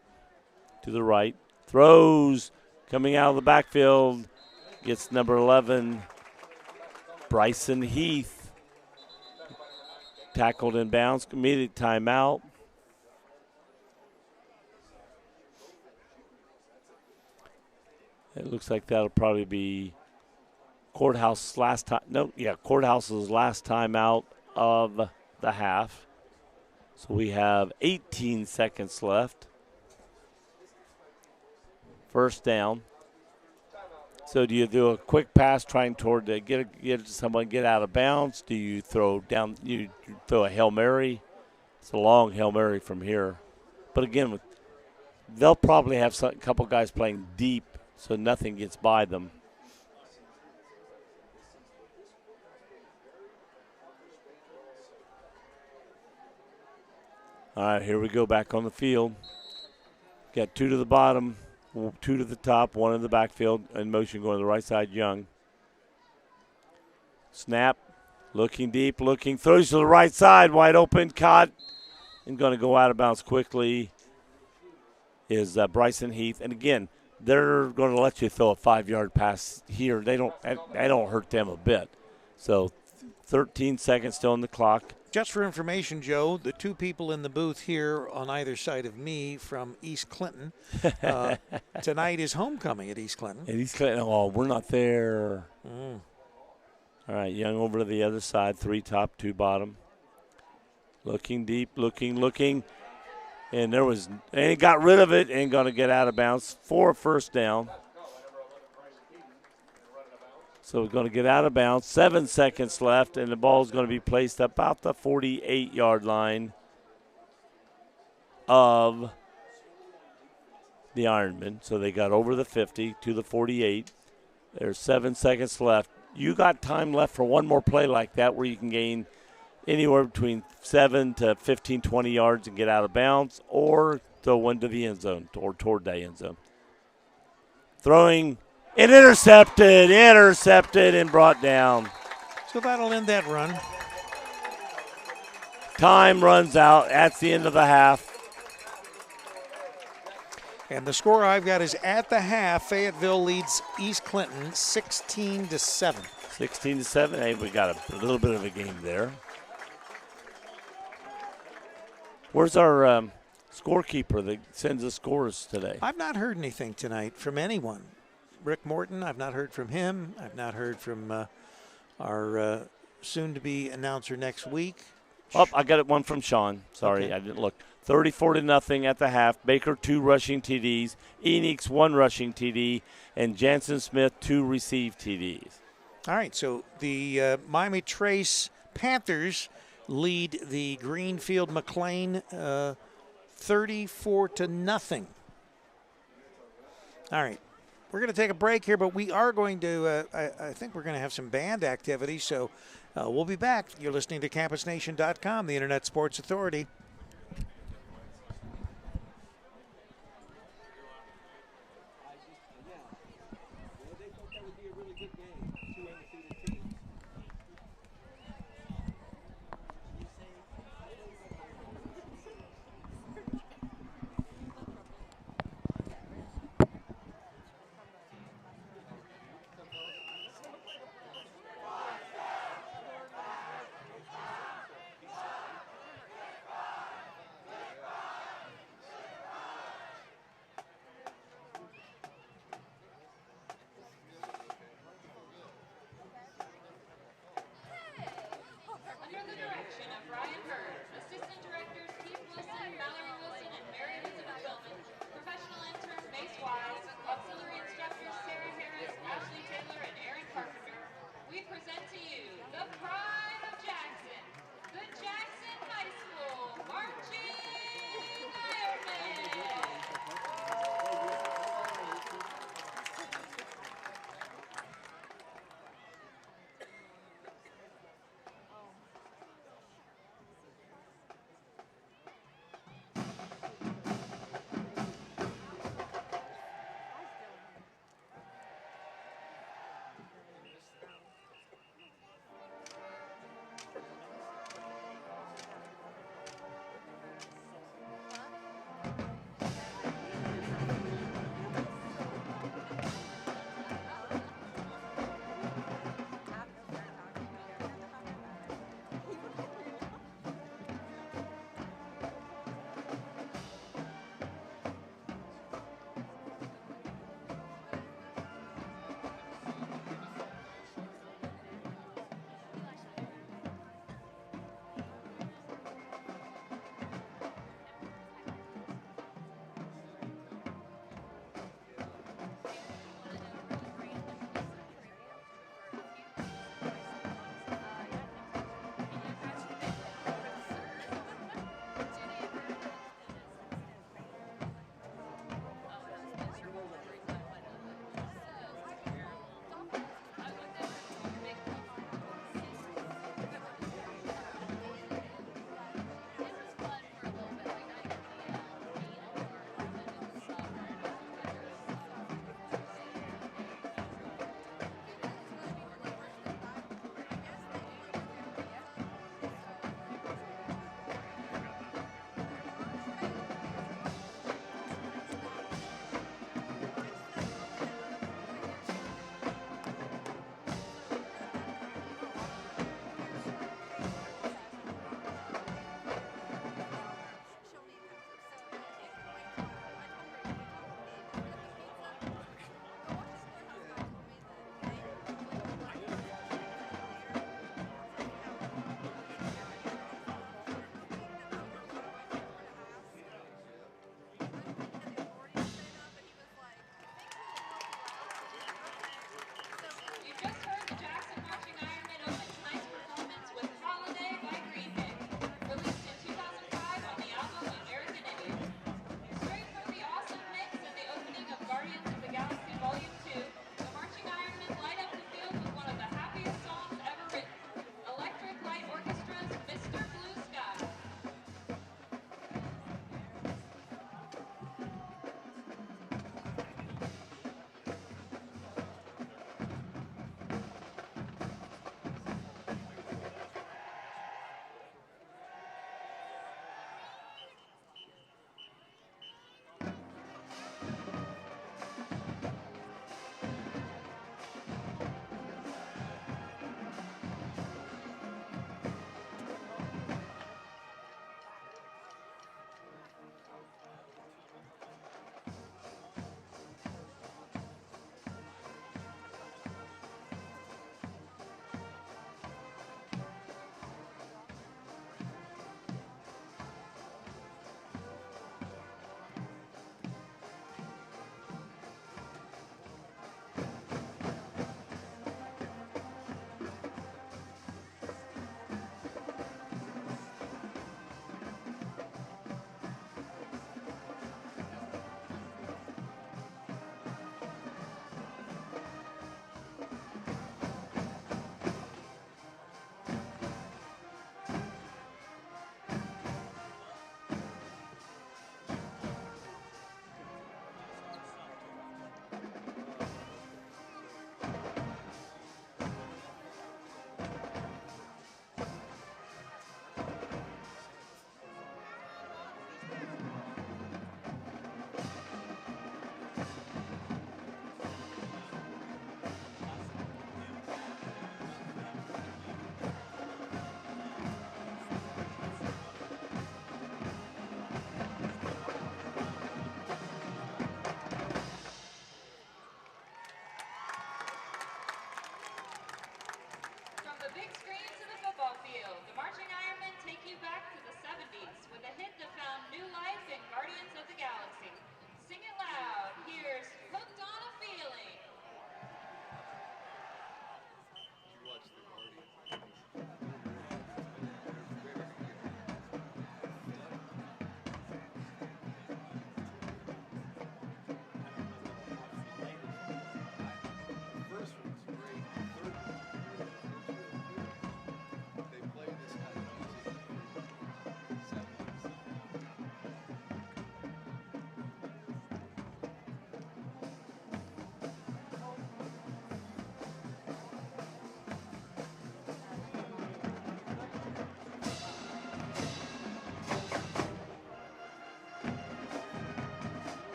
to the right, throws. Coming out of the backfield, gets number 11, Bryson Heath. Tackled in bounds, immediate timeout. It looks like that'll probably be Courthouse's last time. No, yeah, Courthouse's last time out of the half. So we have 18 seconds left. First down. So do you do a quick pass trying toward to get someone get out of bounds? Do you throw down? You throw a Hail Mary? It's a long Hail Mary from here. But again, they'll probably have a couple guys playing deep, so nothing gets by them. All right, here we go back on the field. Got 2 to the bottom. 2 to the top, 1 in the backfield, in motion going to the right side, Young. Snap, looking deep, throws to the right side, wide open, caught, and going to go out of bounds quickly is Bryson Heath. And again, they're going to let you throw a 5-yard pass here. They don't hurt them a bit. So 13 seconds still on the clock. just for information, Joe, the two people in the booth here on either side of me from East Clinton, tonight is homecoming at East Clinton. At East Clinton, oh, we're not there. All right, Young over to the other side, 3 top, 2 bottom. Looking deep, looking. And he got rid of it and going to get out of bounds for a first down. So we're going to get out of bounds. 7 seconds left, and the ball is going to be placed about the 48-yard line of the Ironman. So they got over the 50 to the 48. There's 7 seconds left. You got time left for one more play like that where you can gain anywhere between 7 to 15, 20 yards and get out of bounds, or throw one to the end zone or toward the end zone. Throwing. And intercepted and brought down. So that'll end that run. Time runs out. That's the end of the half. And the score I've got is at the half, Fayetteville leads East Clinton 16-7. 16-7. Hey, we got a little bit of a game there. Where's our scorekeeper that sends the scores today? I've not heard anything tonight from anyone. Rick Morton, I've not heard from him. I've not heard from our soon-to-be announcer next week. Oh, I got one from Sean. Sorry, Okay. I didn't look. 34-0 at the half. Baker, 2 rushing TDs. Enix, 1 rushing TD. And Jansen Smith, 2 received TDs. All right, so the Miami Trace Panthers lead the Greenfield McLean 34-0. All right. We're going to take a break here, but we are going to, I think we're going to have some band activity, so we'll be back. You're listening to CampusNation.com, the Internet Sports Authority.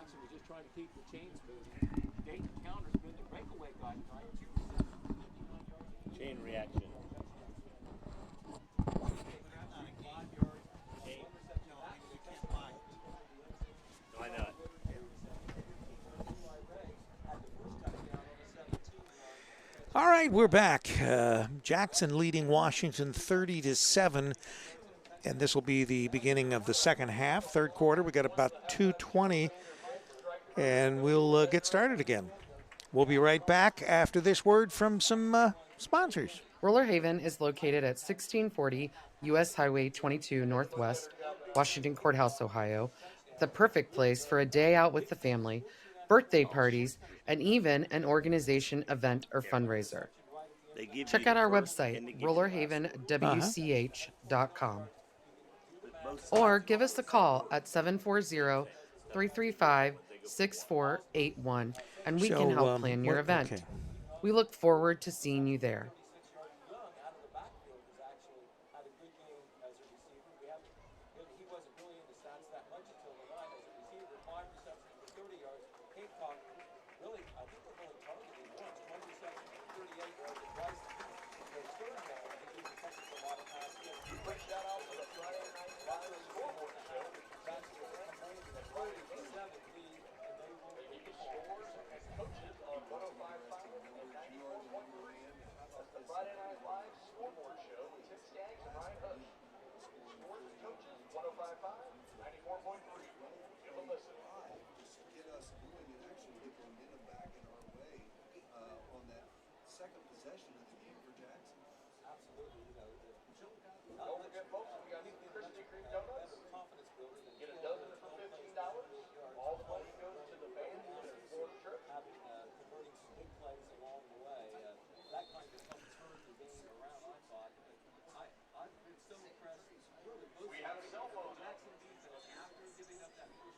Jackson was just trying to keep the chains moving. Dayton counters, but the breakaway got chain reaction. Why not? All right, we're back. Jackson leading Washington 30-7, and this will be the beginning of the second half, third quarter. We got about 2:20, and we'll get started again. We'll be right back after this word from some sponsors. Roller Haven is located at 1640 U.S. Highway 22 Northwest, Washington Courthouse, Ohio. The perfect place for a day out with the family, birthday parties, and even an organization event or fundraiser. Check out our website, rollerhavenwch.com. Or give us a call at 740-335-6481, and we can help plan your event. Okay. We look forward to seeing you there.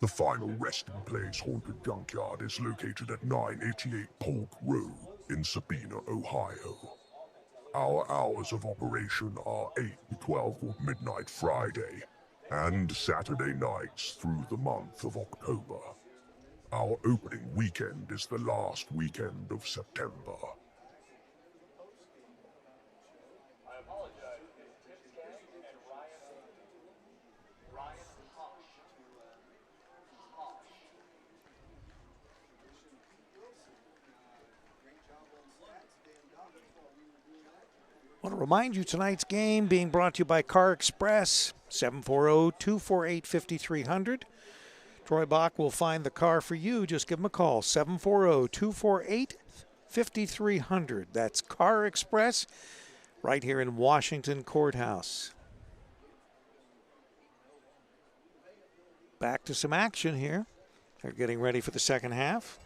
The final resting place haunted junkyard is located at 988 Polk Road in Sabina, Ohio. Our hours of operation are 8 to 12 of midnight Friday and Saturday nights through the month of October. Our opening weekend is the last weekend of September. I want to remind you tonight's game being brought to you by Car Express, 740-248-5300. Troy Bach will find the car for you. Just give him a call, 740-248-5300. That's Car Express right here in Washington Courthouse. Back to some action here. They're getting ready for the second half.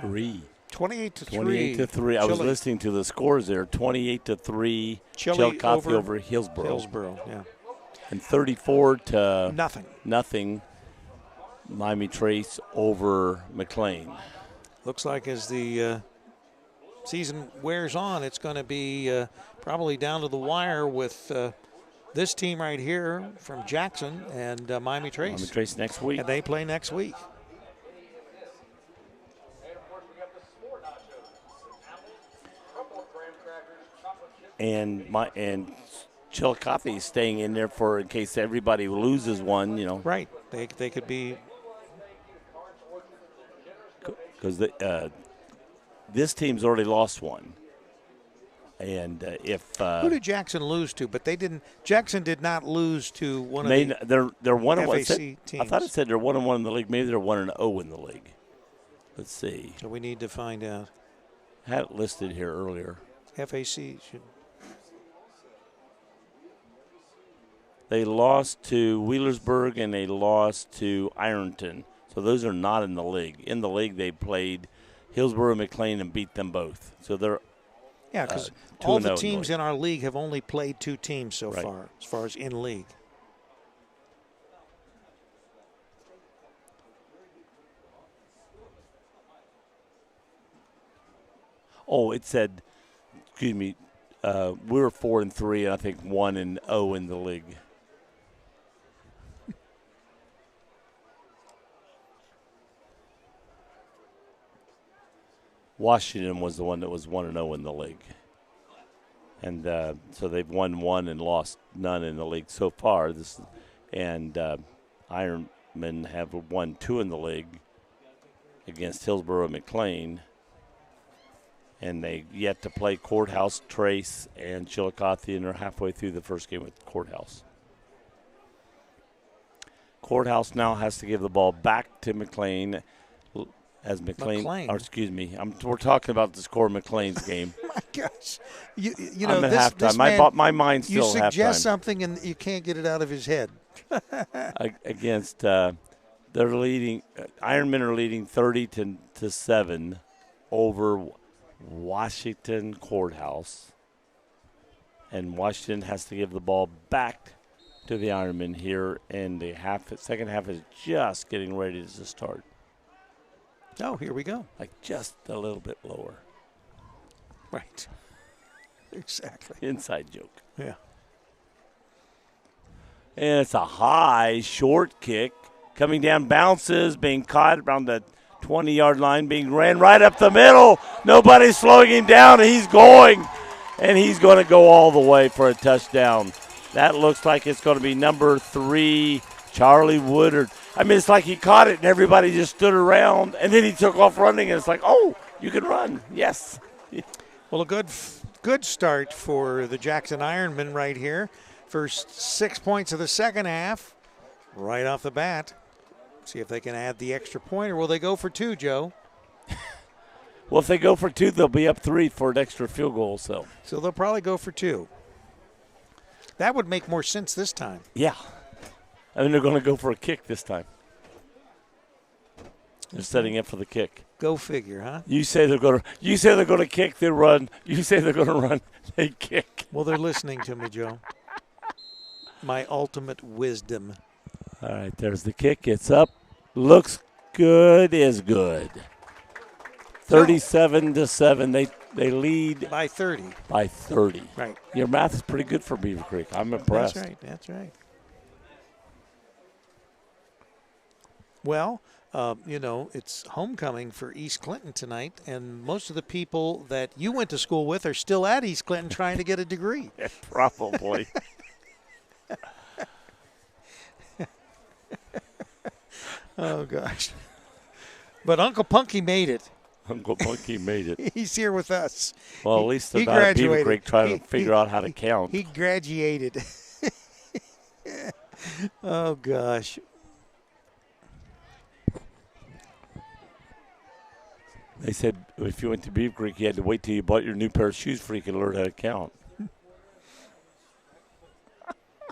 Three. 28-3. 28-3. I was listening to the scores there. 28-3. Chillicothe over Hillsborough. Hillsborough, yeah. And 34 to nothing. Miami Trace over McLean. Looks like as the season wears on, it's going to be probably down to the wire with this team right here from Jackson and Miami Trace. Miami Trace next week. And they play next week. And Chillicothe is staying in there for in case everybody loses one, you know. Right. They could be. Because this team's already lost one. And if who did Jackson lose to? But they didn't. Jackson did not lose to one of the they're 1-1 teams. I thought it said they're 1-1 in the league. Maybe they're 1-0 in the league. Let's see. So we need to find out. I had it listed here earlier. FAC should. They lost to Wheelersburg and they lost to Ironton. So those are not in the league. In the league, they played Hillsborough, McLean, and beat them both. So they're Yeah, because 2-0 all in the the teams league. in our league have only played 2 teams so Right. far, as far as in league. Oh, it said, excuse me, we were 4-3, and I think 1-0 in the league. Washington was the one that was 1-0 in the league. And so they've won 1 and lost none in the league so far. Ironmen have won 2 in the league against Hillsborough and McLean. And they yet to play Courthouse, Trace, and Chillicothe, and they're halfway through the first game with Courthouse. Courthouse now has to give the ball back to McLean. As McLean. Or excuse me, we're talking about the score of McLean's game. My gosh, you know, I'm at this halftime. man, My mind's still you suggest halftime. something and you can't get it out of his head. Against they're leading. Ironmen are leading 30-7 over Washington Courthouse, and Washington has to give the ball back to the Ironmen here, and the second half is just getting ready to start. Oh, here we go. Like just a little bit lower. Right. Exactly. Inside joke. Yeah. And it's a high, short kick. Coming down, bounces, being caught around the 20-yard line, being ran right up the middle. Nobody's slowing him down, and he's going. And he's going to go all the way for a touchdown. That looks like it's going to be number 3, Charlie Woodard. I mean, it's like he caught it, and everybody just stood around, and then he took off running, and it's like, oh, you can run. Yes. Well, a good start for the Jackson Ironmen right here. First 6 points of the second half, right off the bat. See if they can add the extra point, or will they go for 2, Joe? Well, if they go for 2, they'll be up 3 for an extra field goal. So they'll probably go for 2. That would make more sense this time. Yeah. I mean, they're going to go for a kick this time. They're setting up for the kick. Go figure, huh? You say they're going to kick, they run. You say they're going to run, they kick. Well, they're listening to me, Joe. My ultimate wisdom. All right, there's the kick. It's up. Looks good. Is good. 37-7. They lead by 30. By 30. Right. Your math is pretty good for Beaver Creek. I'm impressed. That's right. Well, it's homecoming for East Clinton tonight, and most of the people that you went to school with are still at East Clinton trying to get a degree. Probably. Oh, gosh. But Uncle Punky made it. Uncle Punky made it. He's here with us. Well, at least they're not at Beaver Creek trying to figure out how to count. He graduated. Oh, gosh. They said if you went to Beaver Creek, you had to wait till you bought your new pair of shoes before you could learn how to count.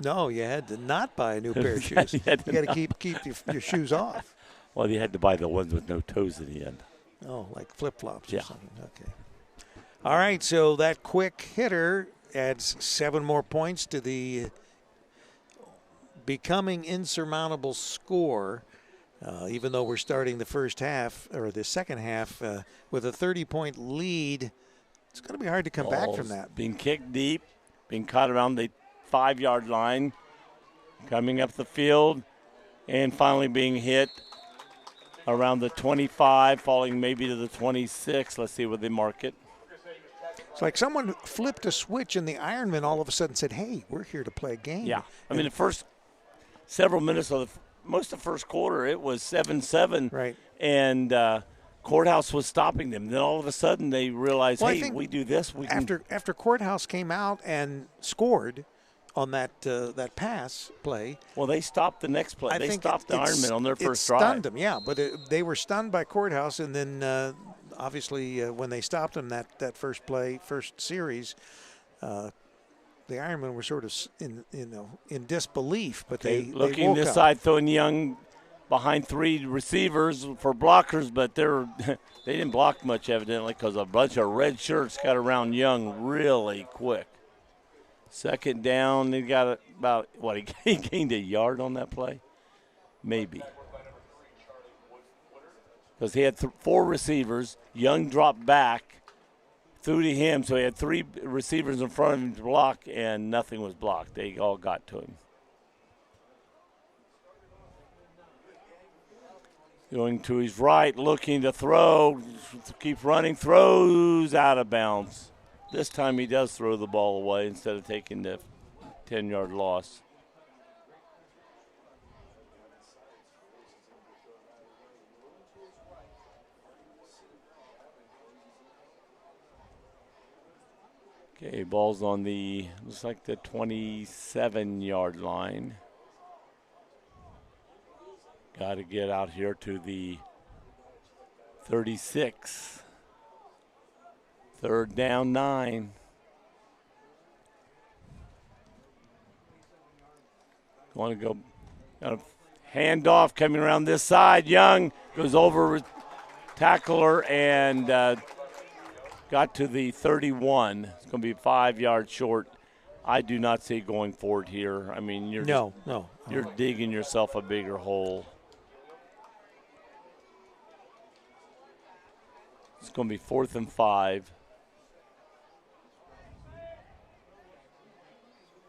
No, you had to not buy a new pair of shoes. You got to keep your shoes off. Well, you had to buy the ones with no toes in the end. Oh, like flip-flops yeah. or something. Okay. All right, so that quick hitter adds 7 more points to the becoming insurmountable score, even though we're starting the first half or the second half with a 30-point lead. It's going to be hard to come back from that. Being kicked deep, being caught around the 5-yard line, coming up the field, and finally being hit around the 25, falling maybe to the 26. Let's see where they mark it. It's like someone flipped a switch and the Ironmen all of a sudden said, hey, we're here to play a game. Yeah. I mean, the first several minutes of most of the first quarter, it was 7-7. Right. And Courthouse was stopping them. Then all of a sudden they realized, hey, we do this. After Courthouse came out and scored on that pass play. Well, they stopped the next play. They stopped the Ironmen on their first drive. It stunned them, yeah. But they were stunned by Courthouse, and then obviously when they stopped them that first series, the Ironmen were sort of in disbelief. But they looking woke this up. side, throwing young behind 3 receivers for blockers, but they didn't block much evidently because a bunch of red shirts got around Young really quick. Second down, he got about, he gained a yard on that play? Maybe. Because he had 4 receivers. Young dropped back, threw to him, so he had 3 receivers in front of him to block, and nothing was blocked. They all got to him. Going to his right, looking to throw, keeps running, throws out of bounds. This time he does throw the ball away instead of taking the 10-yard loss. Okay, ball's on looks like the 27-yard line. Got to get out here to the 36. Third down, 9. Want to go, got a handoff coming around this side. Young goes over tackler and got to the 31. It's going to be 5 yards short. I do not see going forward here. I mean, you're you're digging yourself a bigger hole. It's going to be 4th and 5.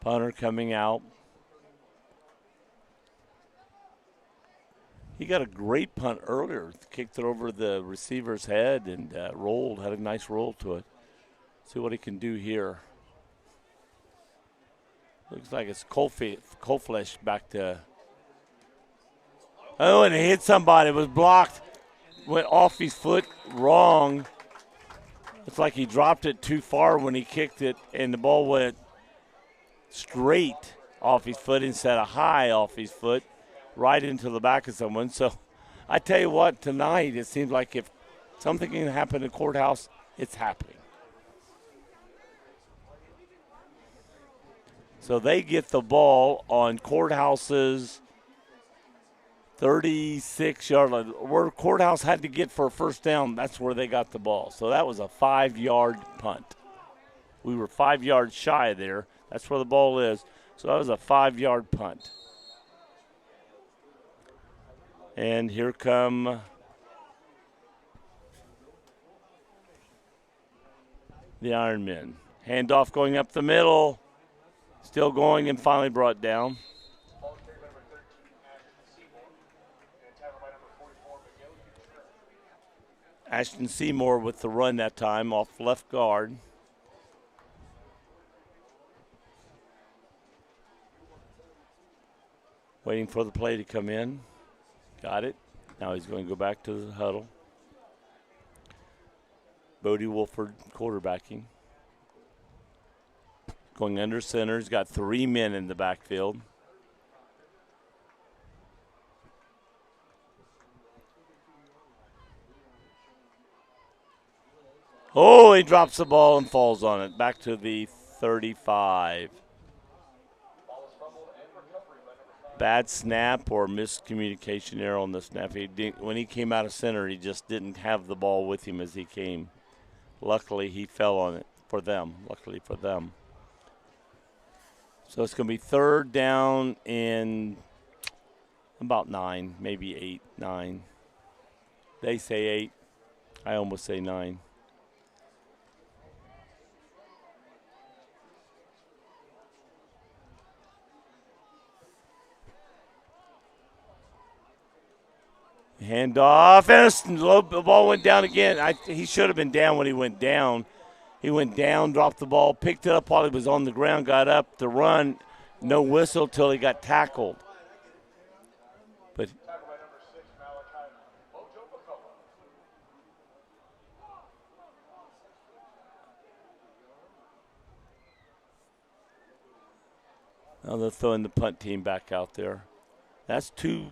Punter coming out. He got a great punt earlier. Kicked it over the receiver's head and rolled. Had a nice roll to it. See what he can do here. Looks like it's Colflesh back to. Oh, and he hit somebody. It was blocked. Went off his foot wrong. It's like he dropped it too far when he kicked it, and the ball went straight off his foot instead of high off his foot, right into the back of someone. So I tell you what, tonight it seems like if something can happen in Courthouse, it's happening. So they get the ball on Courthouse's 36-yard line. Where Courthouse had to get for a first down, that's where they got the ball. So that was a 5-yard punt. We were 5 yards shy there. That's where the ball is. So that was a 5-yard punt. And here come the Ironmen. Handoff going up the middle. Still going and finally brought down. Ashton Seymour with the run that time off left guard. Waiting for the play to come in. Got it. Now he's going to go back to the huddle. Bodie Wolford quarterbacking. Going under center. He's got 3 men in the backfield. Oh, he drops the ball and falls on it. Back to the 35. Bad snap or miscommunication error on the snap. When he came out of center, he just didn't have the ball with him as he came. Luckily, he fell on it for them. Luckily for them. So it's going to be 3rd down in about 9, maybe 8, 9. They say 8. I almost say 9. Handoff, and the ball went down again. He should have been down when he went down. He went down, dropped the ball, picked it up while he was on the ground, got up to run. No whistle till he got tackled. But now they're throwing the punt team back out there. That's two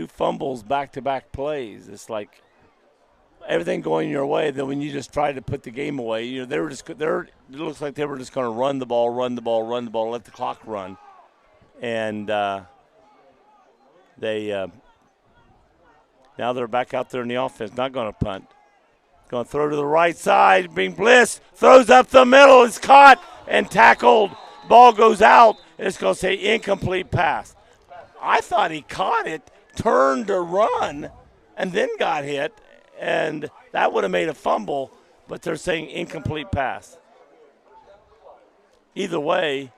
fumbles back-to-back plays. It's like everything going your way. Then when you just try to put the game away, it looks like they were just going to run the ball, let the clock run, and they Now they're back out there in the offense, not going to punt. Going to throw to the right side. Being Bliss throws up the middle. It's caught and tackled. Ball goes out. And it's going to say incomplete pass. I thought he caught it, turned to run, and then got hit. And that would have made a fumble, but they're saying incomplete pass. Either way,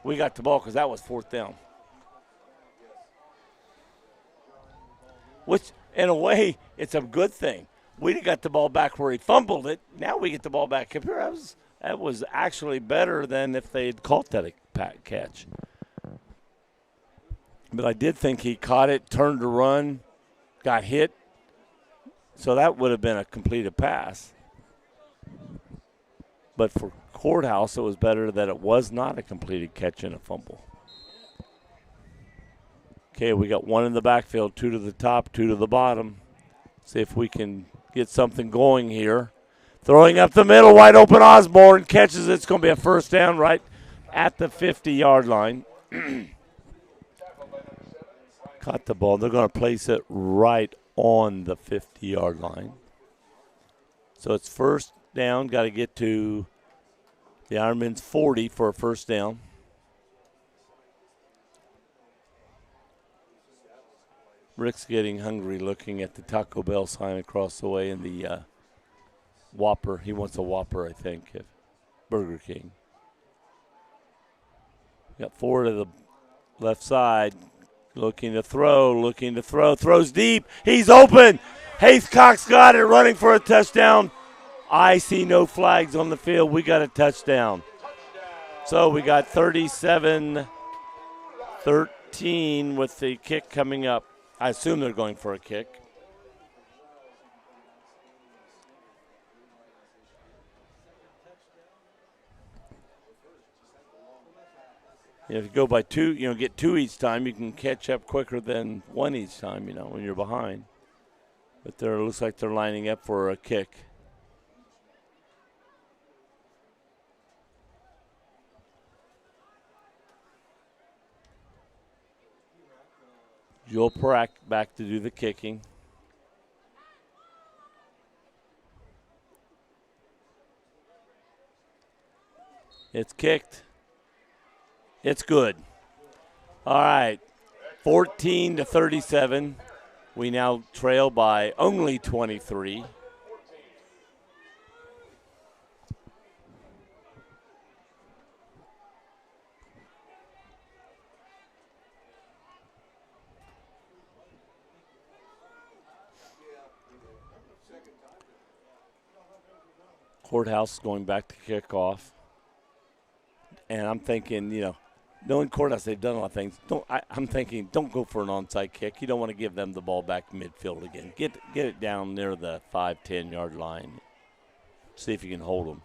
we got the ball because that was 4th down. Which, in a way, it's a good thing. We got the ball back where he fumbled it. Now we get the ball back up here. That was actually better than if they had caught that catch. But I did think he caught it, turned to run, got hit. So that would have been a completed pass. But for Courthouse, it was better that it was not a completed catch and a fumble. Okay, we got 1 in the backfield, 2 to the top, 2 to the bottom. See if we can get something going here. Throwing up the middle, wide open Osborne catches it. It's going to be a 1st down right at the 50-yard line. Caught the ball. They're going to place it right on the 50-yard line. So it's 1st down. Got to get to the Ironman's 40 for a 1st down. Rick's getting hungry looking at the Taco Bell sign across the way in the Whopper. He wants a Whopper, I think, at Burger King. Got 4 to the left side. Looking to throw. Throws deep. He's open. Haycock's got it, running for a touchdown. I see no flags on the field. We got a touchdown. So we got 37-13 with the kick coming up. I assume they're going for a kick. If you go by 2, get 2 each time, you can catch up quicker than 1 each time, when you're behind. But it looks like they're lining up for a kick. Joel Prack back to do the kicking. It's kicked. It's good. All right, 14-37. We now trail by only 23. Courthouse going back to kick off. And I'm thinking, knowing Courthouse, they've done a lot of things. I'm thinking, don't go for an onside kick. You don't want to give them the ball back midfield again. Get it down near the 5-10 yard line. See if you can hold them.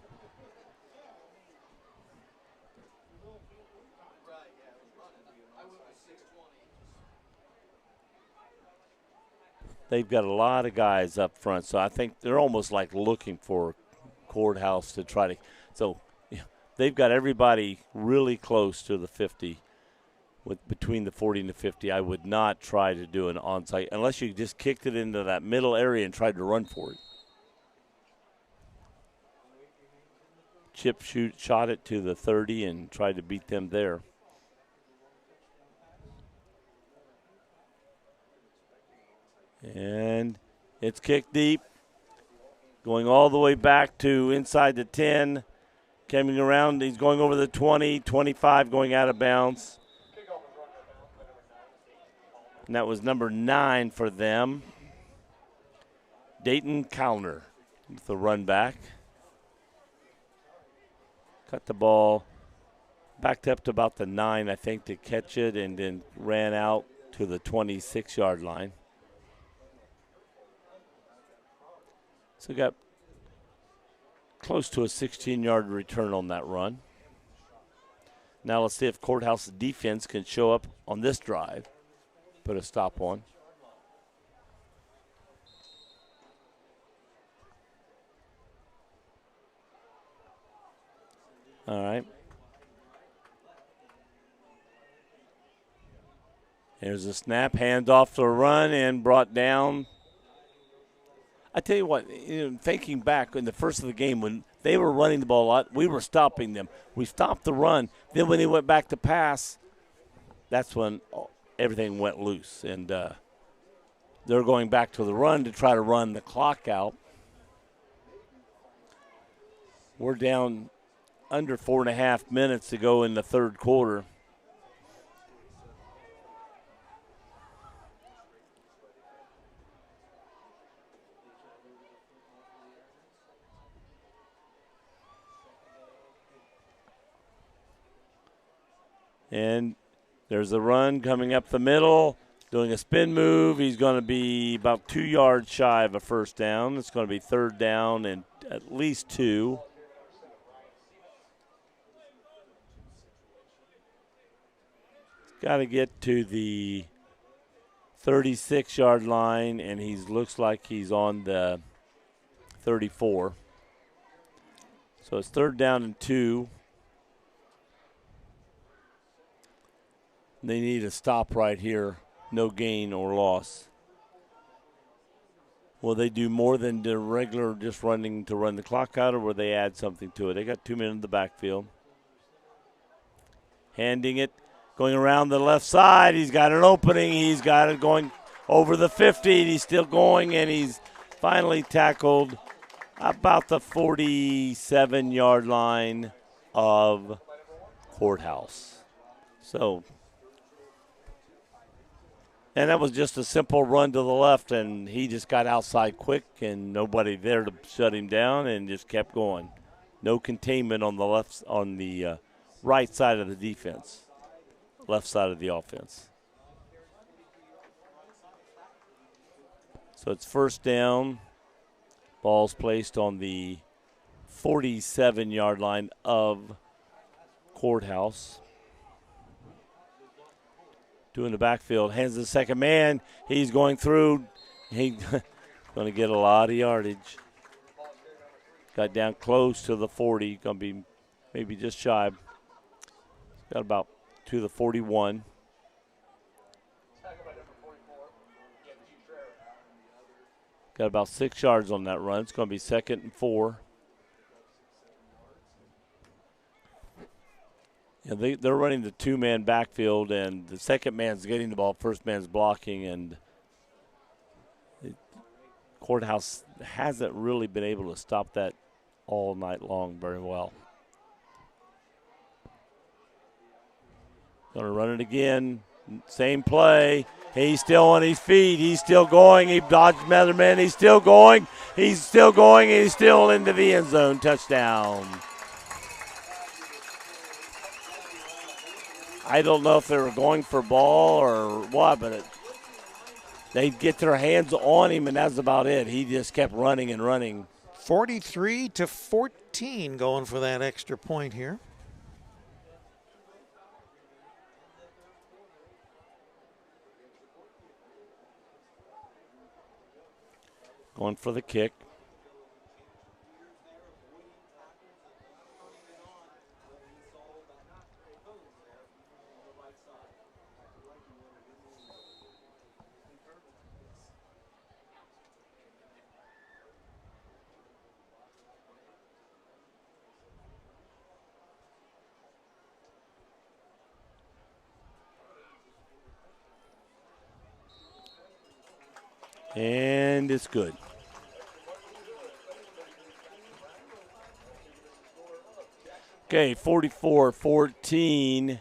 They've got a lot of guys up front, so I think they're almost like looking for Courthouse to try to. So they've got everybody really close to the 50. Between the 40 and the 50, I would not try to do an onside unless you just kicked it into that middle area and tried to run for it. Chip shot it to the 30 and tried to beat them there. And it's kicked deep, going all the way back to inside the 10, coming around. He's going over the 20, 25, going out of bounds. And that was number 9 for them. Dayton Callner with the run back. Cut the ball, backed up to about the 9, I think, to catch it, and then ran out to the 26-yard line. So got close to a 16-yard return on that run. Now let's see if Courthouse's defense can show up on this drive. Put a stop on. All right. There's a snap, hands off to a run, and brought down. I tell you what, thinking back in the first of the game when they were running the ball a lot, we were stopping them. We stopped the run. Then when they went back to pass, that's when everything went loose. And they're going back to the run to try to run the clock out. We're down under 4.5 minutes to go in the third quarter. And there's a run coming up the middle, doing a spin move. He's going to be about 2 yards shy of a first down. It's going to be third down and at least 2. Got to get to the 36-yard line, and he looks like he's on the 34. So it's third down and 2. They need a stop right here, no gain or loss. Will they do more than the regular just running to run the clock out, or will they add something to it? They got 2 men in the backfield. Handing it, going around the left side. He's got an opening. He's got it going over the 50. He's still going, and he's finally tackled about the 47-yard line of Courthouse. So, and that was just a simple run to the left, and he just got outside quick, and nobody there to shut him down, and just kept going. No containment on the right side of the defense, left side of the offense. So it's first down. Ball's placed on the 47-yard line of Courthouse. Doing the backfield, hands to the second man. He's going through. He's going to get a lot of yardage. Got down close to the 40. Going to be maybe just shy. Got about to the 41. Got about 6 yards on that run. It's going to be 2nd and 4. Yeah, they're running the 2-man backfield, and the second man's getting the ball, first man's blocking, and Courthouse hasn't really been able to stop that all night long very well. Going to run it again. Same play. He's still on his feet. He's still going. He dodged another man. He's still going. He's still going. He's still into the end zone. Touchdown. I don't know if they were going for ball or what, but they get their hands on him, and that's about it. He just kept running and running. 43-14 going for that extra point here. Going for the kick. And it's good. Okay, 44-14.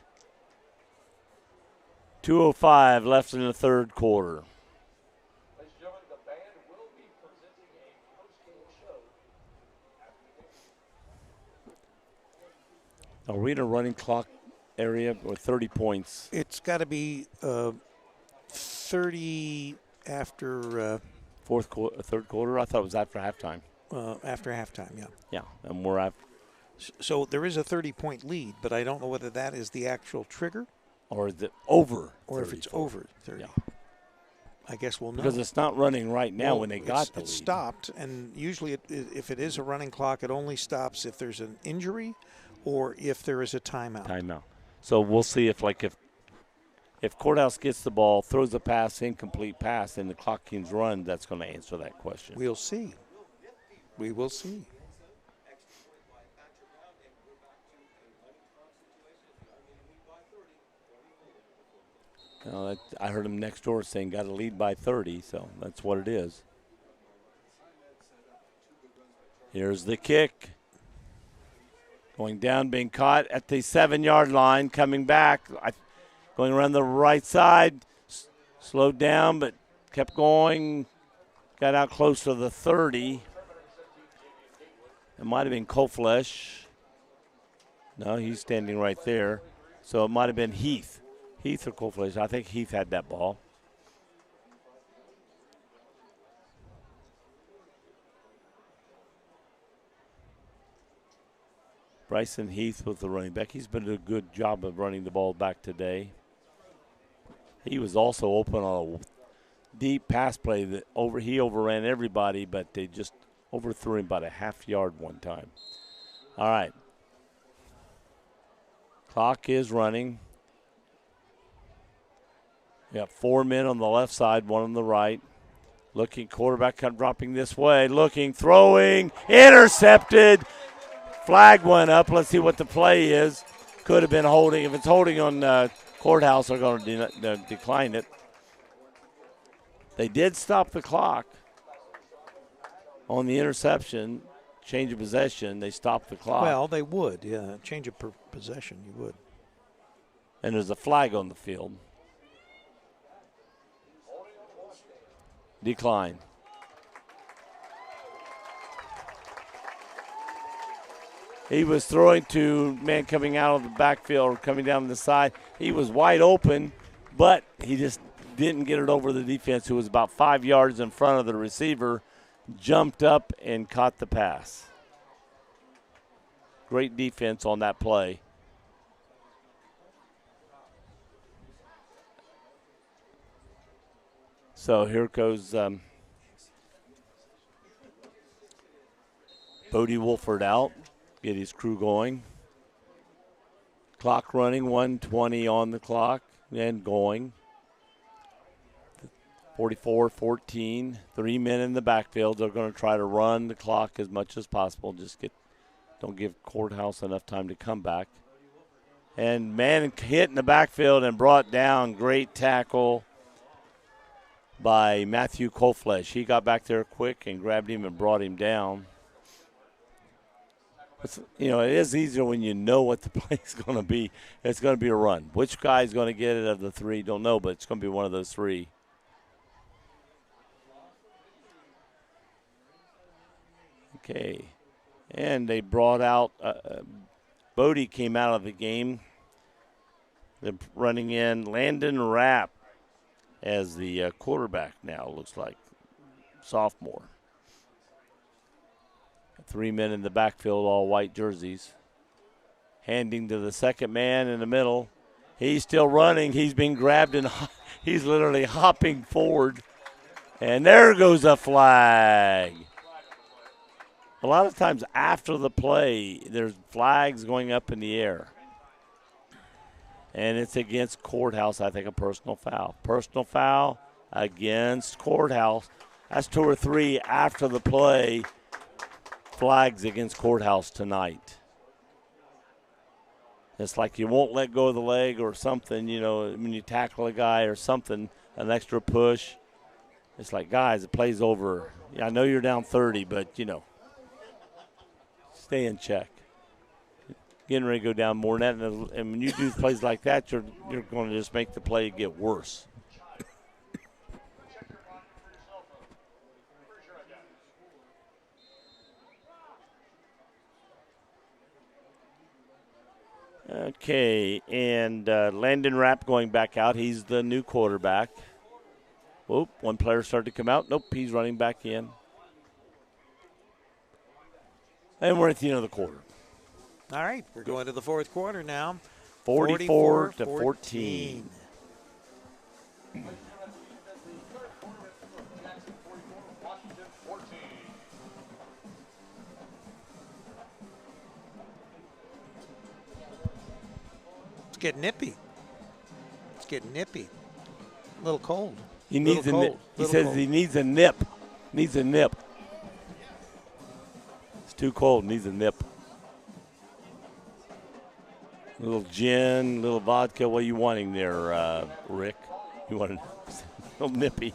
2:05 left in the third quarter. Ladies and gentlemen, the band will be presenting a post-game show. Are we in a running clock area with 30 points? It's got to be 30 after third quarter? I thought it was after halftime. after halftime, yeah. Yeah, and we're at. So there is a 30-point lead, but I don't know whether that is the actual trigger Or is it over? or if it's over 30. Yeah. I guess we'll know. Because it's not running right now when they got the lead. It stopped, and usually if it is a running clock, it only stops if there's an injury or if there is a timeout. Timeout. So we'll see if If Courthouse gets the ball, throws a pass, incomplete pass, and the clock keeps run, that's going to answer that question. We'll see. We will see. I heard him next door saying got to lead by 30, so that's what it is. Here's the kick. Going down, being caught at the 7-yard line, coming back. Going around the right side. Slowed down, but kept going. Got out close to the 30. It might have been Koflesh. No, he's standing right there. So it might have been Heath. Heath or Koflesh. I think Heath had that ball. Bryson Heath with the running back. He's been doing a good job of running the ball back today. He was also open on a deep pass play that he overran everybody, but they just overthrew him about a half yard one time. All right. Clock is running. We got 4 men on the left side, 1 on the right. Looking, quarterback dropping this way. Looking, throwing, intercepted. Flag went up. Let's see what the play is. Could have been holding. If it's holding on Courthouse, they're going to decline it. They did stop the clock on the interception. Change of possession. They stopped the clock. Well, they would, yeah. Change of possession, you would. And there's a flag on the field. Decline. He was throwing to man coming out of the backfield or coming down the side. He was wide open, but he just didn't get it over the defense, who was about 5 yards in front of the receiver, jumped up and caught the pass. Great defense on that play. So here goes Bodie Wolford out, get his crew going. Clock running, 1:20 on the clock and going. 44-14, 3 men in the backfield. They're going to try to run the clock as much as possible. Don't give Courthouse enough time to come back. And man hit in the backfield and brought down. Great tackle by Matthew Koflesh. He got back there quick and grabbed him and brought him down. It is easier when you know what the play's going to be. It's going to be a run. Which guy's going to get it of the 3, don't know, but it's going to be one of those 3. Okay. And they brought out Bodie came out of the game. They're running in Landon Rapp as the quarterback now, looks like. Sophomore. 3 men in the backfield, all white jerseys. Handing to the second man in the middle. He's still running. He's being grabbed and he's literally hopping forward. And there goes a flag. A lot of times after the play, there's flags going up in the air. And it's against Courthouse, I think, a personal foul. Personal foul against Courthouse. That's 2 or 3 after the play. Flags against Courthouse tonight. It's like you won't let go of the leg or something, when you tackle a guy or something, an extra push. It's like, guys, the play's over. Yeah, I know you're down 30, but, stay in check. Getting ready to go down more than that. And when you do plays like that, you're going to just make the play get worse. Okay, and Landon Rapp going back out. He's the new quarterback. Whoop, one player started to come out. Nope, he's running back in. And we're at the end of the quarter. All right, we're going to the fourth quarter now. 44-14. Get nippy. It's getting nippy. A little cold. He needs a nip. He says he needs a nip. Needs a nip. It's too cold. Needs a nip. A little gin, a little vodka. What are you wanting there, Rick? You want a little nippy?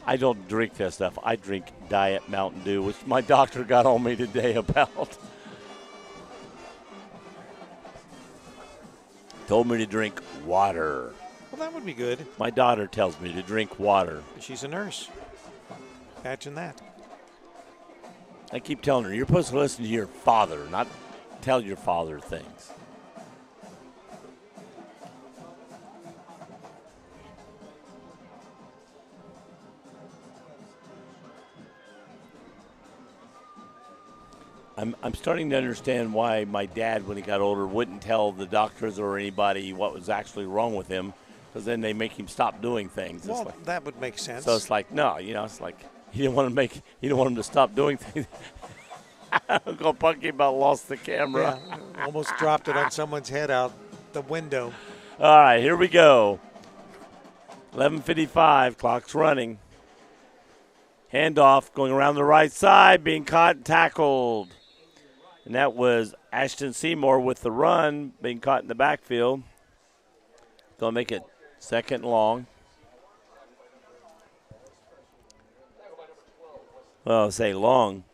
I don't drink that stuff. I drink Diet Mountain Dew, which my doctor got on me today about. Told me to drink water. Well, that would be good. My daughter tells me to drink water. She's a nurse. Imagine that. I keep telling her, you're supposed to listen to your father, not tell your father things. I'm starting to understand why my dad, when he got older, wouldn't tell the doctors or anybody what was actually wrong with him, because then they make him stop doing things. Well, that would make sense. So it's like, no, it's like he didn't want him to stop doing things. Uncle Punky about lost the camera. Yeah, almost dropped it on someone's head out the window. All right, here we go. 11:55, clock's running. Handoff going around the right side, being caught and tackled. And that was Ashton Seymour with the run, being caught in the backfield. Going to make it second and long. Well, say long.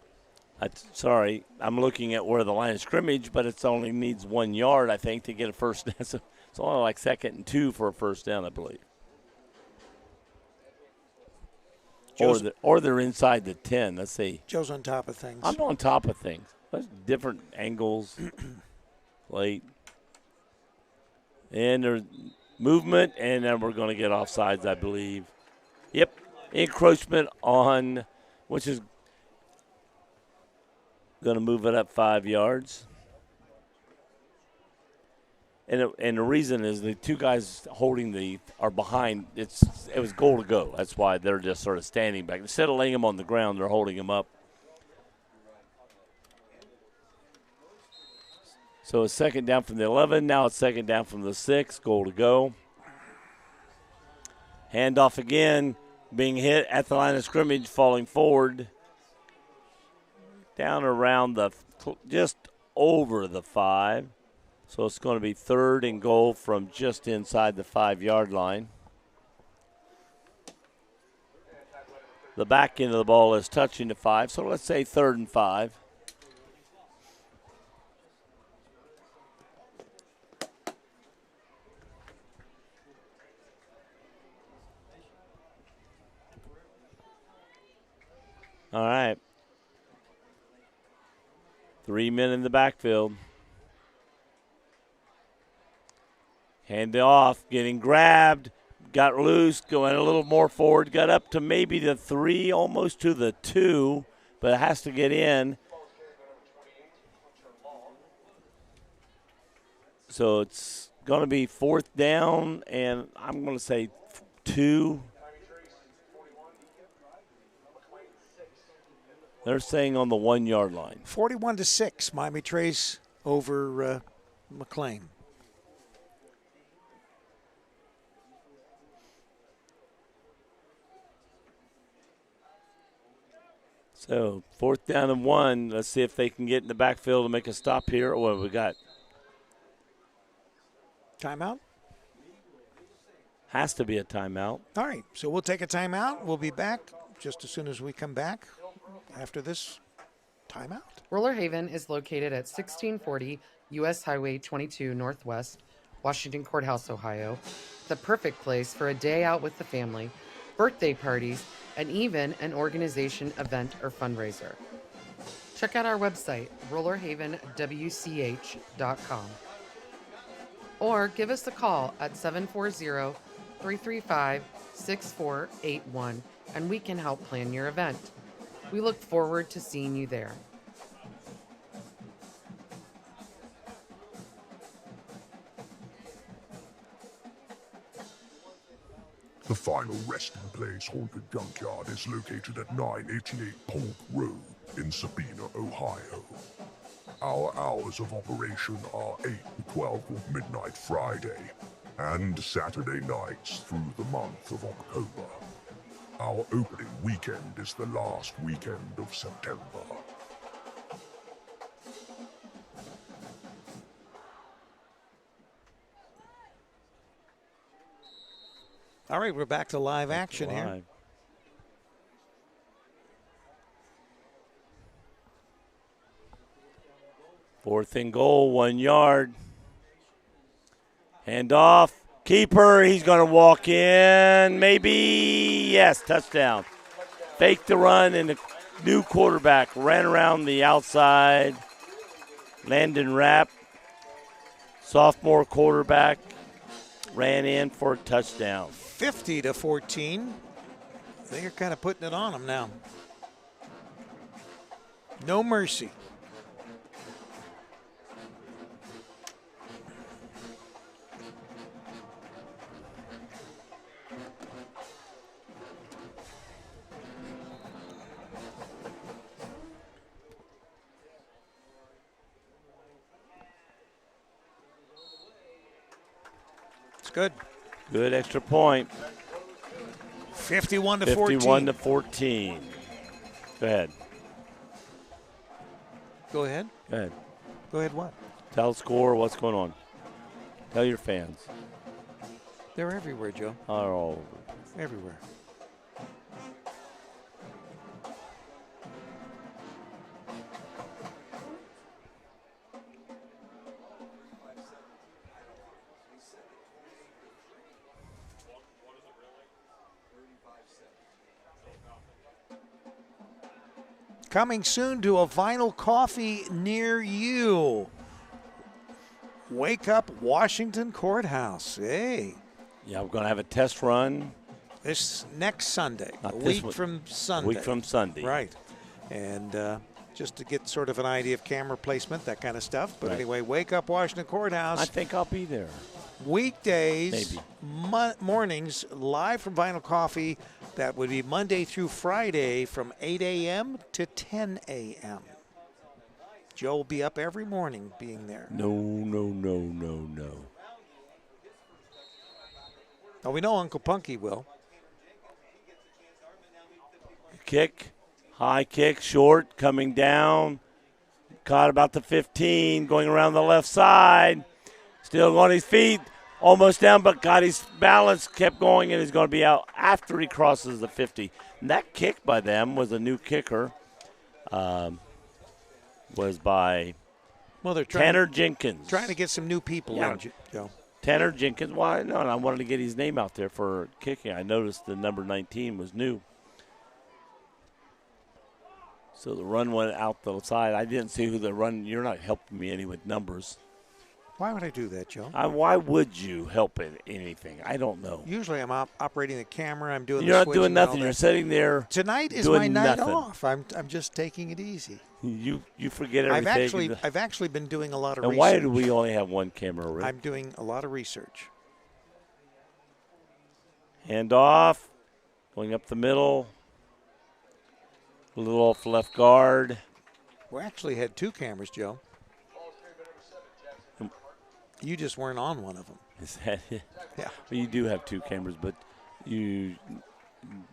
Sorry, I'm looking at where the line of scrimmage, but it only needs 1 yard, I think, to get a first down. So it's only like 2nd and 2 for a first down, I believe. Or they're inside the 10. Let's see. Joe's on top of things. I'm on top of things. There's different angles. Late. And there's movement, and then we're going to get offsides, I believe. Yep. Encroachment on, which is going to move it up 5 yards. And the reason is the two guys holding are behind. It was goal to go. That's why they're just sort of standing back. Instead of laying him on the ground, they're holding him up. So it's second down from the 11. Now it's second down from the 6. Goal to go. Handoff again. Being hit at the line of scrimmage, falling forward. Down around just over the 5. So it's going to be 3rd and goal from just inside the 5-yard line. The back end of the ball is touching the 5, so let's say 3rd and 5. All right. 3 men in the backfield. Hand it off, getting grabbed, got loose, going a little more forward, got up to maybe the 3, almost to the 2, but it has to get in. So it's going to be 4th down, and I'm going to say 2. They're saying on the 1-yard line. 41-6, Miami Trace over McLean. So 4th down and 1. Let's see if they can get in the backfield to make a stop here. What have we got? Timeout? Has to be a timeout. All right, so we'll take a timeout. We'll be back just as soon as we come back after this timeout. Roller Haven is located at 1640 U.S. Highway 22 Northwest, Washington Courthouse, Ohio. The perfect place for a day out with the family, birthday parties, and even an organization, event, or fundraiser. Check out our website, rollerhavenwch.com. Or give us a call at 740-335-6481, and we can help plan your event. We look forward to seeing you there. The final resting place haunted junkyard is located at 988 Polk Road in Sabina, Ohio. Our hours of operation are 8 to 12 of midnight Friday and Saturday nights through the month of October. Our opening weekend is the last weekend of September. All right, we're back to live action here. Live. Fourth and goal, 1 yard. Hand off. Keeper, he's going to walk in. Maybe, yes, touchdown. Faked the run, and the new quarterback ran around the outside. Landon Rapp, sophomore quarterback, ran in for a touchdown. 50-14. They're kind of putting it on them now. No mercy. It's good. Good extra point. 51-14. 51-14. Go ahead. Go ahead. Go ahead. Go ahead what? Tell the score. What's going on? Tell your fans. They're everywhere, Joe. Are all over. Everywhere. Coming soon to a vinyl coffee near you. Wake Up Washington Courthouse. Hey. Yeah, we're going to have a test run. This next Sunday. Not a this week one. from Sunday. Week from Sunday. Right. And just to get sort of an idea of camera placement, that kind of stuff. But Right. anyway, Wake Up Washington Courthouse. I think I'll be there. Weekdays, Maybe. mornings, live from Vinyl Coffee. That would be Monday through Friday from 8 a.m. to 10 a.m. Joe will be up every morning being there. No. Oh, we know Uncle Punky will. Kick. High kick. Short. Coming down. Caught about the 15. Going around the left side. Still on his feet. Almost down, but got his balance, kept going, and he's going to be out after he crosses the 50. And that kick by them was a new kicker. Was by They're Tanner Jenkins. trying to get some new people Yeah. in, Joe. Tanner Jenkins. Why? No, I wanted to get his name out there for kicking. I noticed the number 19 was new. So the run went out the side. I didn't see who the run. You're not helping me any with numbers. Why would I do that, Joe? Why would you help in anything? I don't know. Usually I'm operating the camera. I'm doing You're the not switch doing and all nothing. that. You're sitting there. Tonight is doing my night nothing. off. I'm just taking it easy. You forget everything. I've actually been doing a lot of And research. why do we only have one camera, Rick? I'm doing a lot of research. Hand off. Going up the middle. A little off left guard. We actually had two cameras, Joe. You just weren't on one of them. Is that it? Yeah. Well, you do have two cameras, but you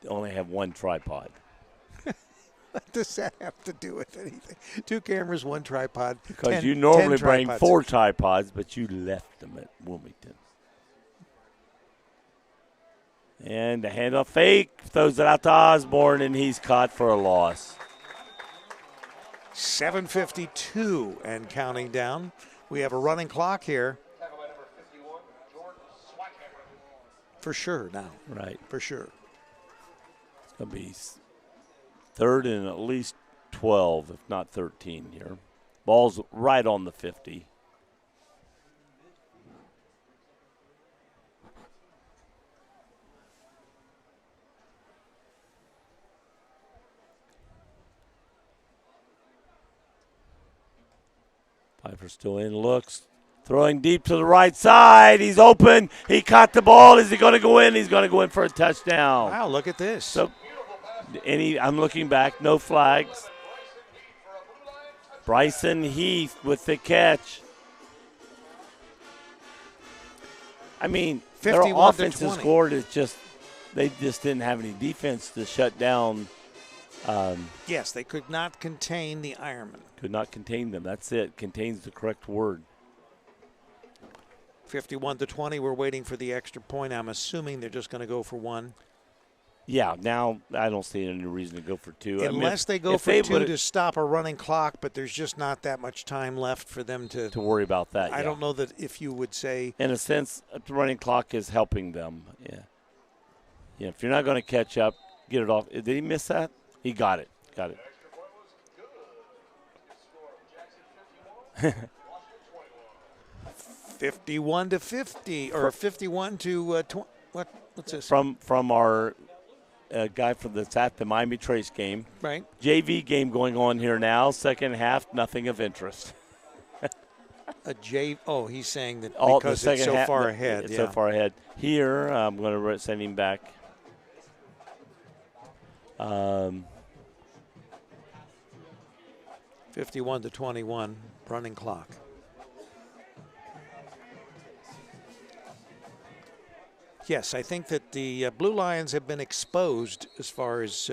only have one tripod. What does that have to do with anything? Two cameras, one tripod. Because 10 you normally 10 bring tripods. 4 tripods, but you left them at Wilmington. And the handoff fake, throws it out to Osborne, and he's caught for a loss. 7:52 and counting down. We have a running clock here. For sure now. Right. For sure. It's going to be third and at least 12, if not 13 here. Ball's right on the 50. Pfeiffer still in, looks. Throwing deep to the right side. He's open. He caught the ball. Is he going to go in? He's going to go in for a touchdown. Wow, look at this. So, I'm looking back. No flags. Bryson Heath with the catch. I mean, their 51 to offensive 20. scored. It's just they just didn't have any defense to shut down. Yes, they could not contain the Ironman. Could not contain them. That's it. Contains the correct word. 51 to 20. We're waiting for the extra point. I'm assuming they're just going to go for one. Yeah, now I don't see any reason to go for two. Unless they go for two to stop a running clock, but there's just not that much time left for them to worry about that. I don't know that if you would say. In a sense, the running clock is helping them. Yeah. Yeah, if you're not going to catch up, get it off. Did he miss that? He got it. Got it. 51 to 50, or 51 to 20. What's this? From our guy that's at the Miami Trace game. Right. JV game going on here now. Second half, nothing of interest. He's saying that All because the it's so far ahead. It's so far ahead. Here, I'm going to send him back. 51 to 21, running clock. Yes, I think that the Blue Lions have been exposed as far as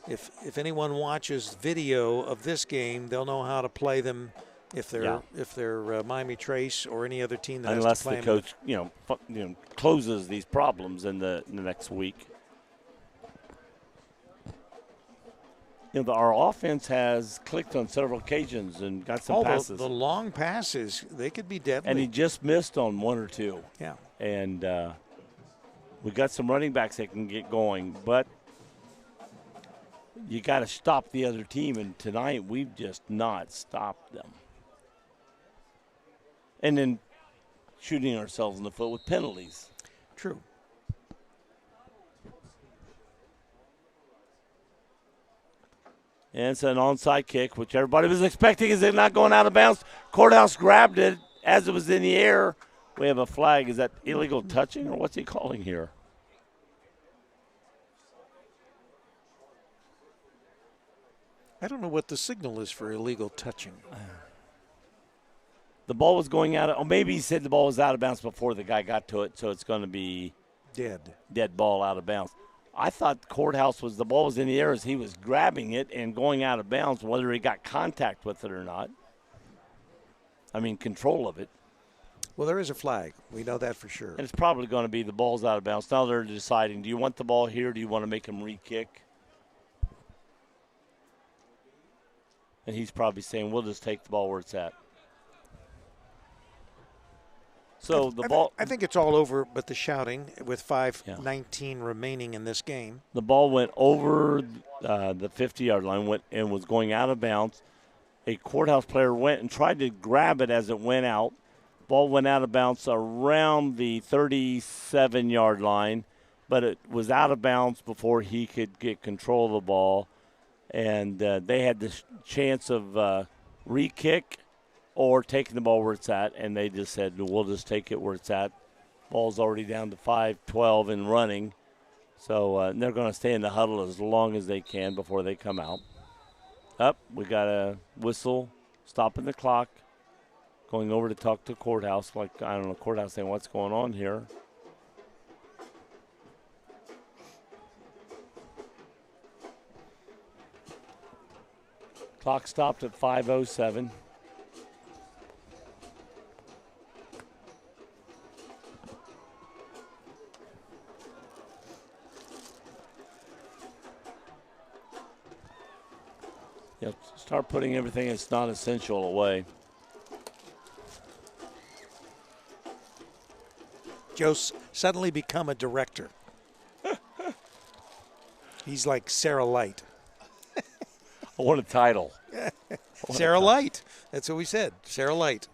if anyone watches video of this game, they'll know how to play them if they're Miami Trace or any other team that unless has to play the coach closes these problems in the next week. Our offense has clicked on several occasions and got some passes. The long passes, they could be deadly. And he just missed on one or two. Yeah. And we got some running backs that can get going, but you got to stop the other team. And tonight we've just not stopped them. And then shooting ourselves in the foot with penalties. True. And it's an onside kick, which everybody was expecting. Is it not going out of bounds? Courthouse grabbed it as it was in the air. We have a flag. Is that illegal touching, or what's he calling here? I don't know what the signal is for illegal touching. The ball was going out. Or maybe he said the ball was out of bounds before the guy got to it, so it's going to be dead ball out of bounds. I thought the ball was in the air as he was grabbing it and going out of bounds, whether he got contact with it or not. I mean, control of it. Well, there is a flag. We know that for sure. And it's probably going to be the ball's out of bounds. Now they're deciding, do you want the ball here or do you want to make him re-kick? And he's probably saying, we'll just take the ball where it's at. So the ball. I think it's all over, but the shouting with 5:19 remaining in this game. The ball went over the 50-yard line and was going out of bounds. A Courthouse player went and tried to grab it as it went out. Ball went out of bounds around the 37-yard line, but it was out of bounds before he could get control of the ball. And they had the chance of re-kick or taking the ball where it's at, and they just said, we'll just take it where it's at. Ball's already down to 5:12 and running. So they're going to stay in the huddle as long as they can before they come out. We got a whistle, stopping the clock, going over to talk to Courthouse. Courthouse saying, what's going on here? Clock stopped at 5:07. Start putting everything that's not essential away. Joe's suddenly become a director. He's like Sarah Light. I want a title. Sarah Light. That's what we said. Sarah Light.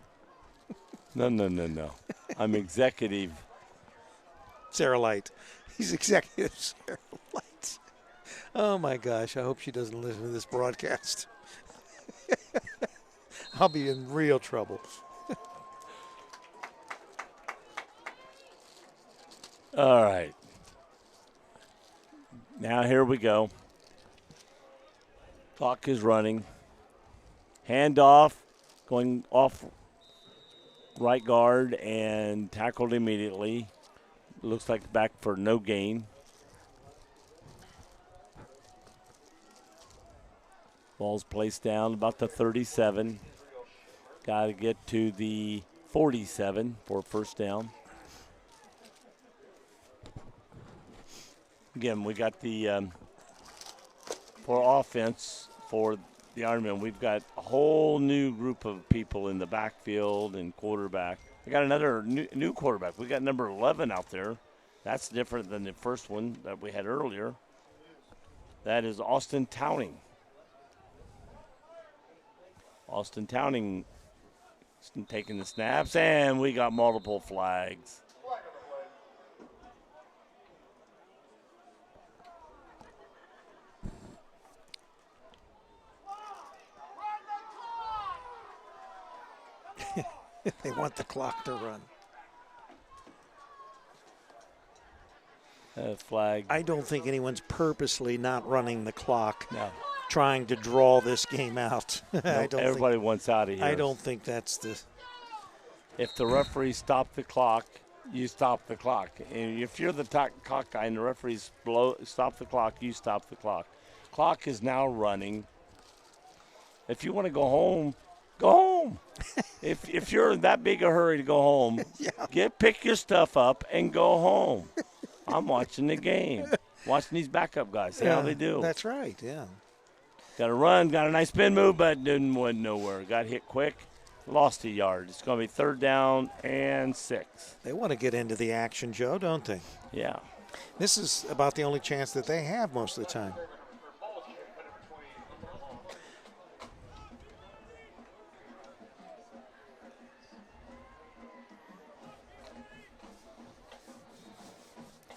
No. I'm executive. Sarah Light. He's executive Sarah Light. Oh, my gosh. I hope she doesn't listen to this broadcast. I'll be in real trouble. All right. Now here we go. Clock is running. Handoff, going off right guard and tackled immediately. Looks like back for no gain. Ball's placed down about the 37. Got to get to the 47 for first down. Again, we got the for offense for the Ironmen, we've got a whole new group of people in the backfield and quarterback. We got another new quarterback. We got number 11 out there. That's different than the first one that we had earlier. That is Austin Towning. Austin Towning taking the snaps, and we got multiple flags. They want the clock to run. Flag. I don't think anyone's purposely not running the clock, No. trying to draw this game out. Everybody wants out of here. I don't think that's the. If the referee stopped the clock, you stop the clock. And if you're the clock guy and the referees stop the clock, you stop the clock. Clock is now running. If you want to go home, go home. if you're in that big a hurry to go home, pick your stuff up and go home. I'm watching the game. Watching these backup guys, see how they do. That's right, yeah. Got to run, got a nice spin move, but went nowhere. Got hit quick, lost a yard. It's going to be 3rd down and 6. They want to get into the action, Joe, don't they? Yeah. This is about the only chance that they have most of the time.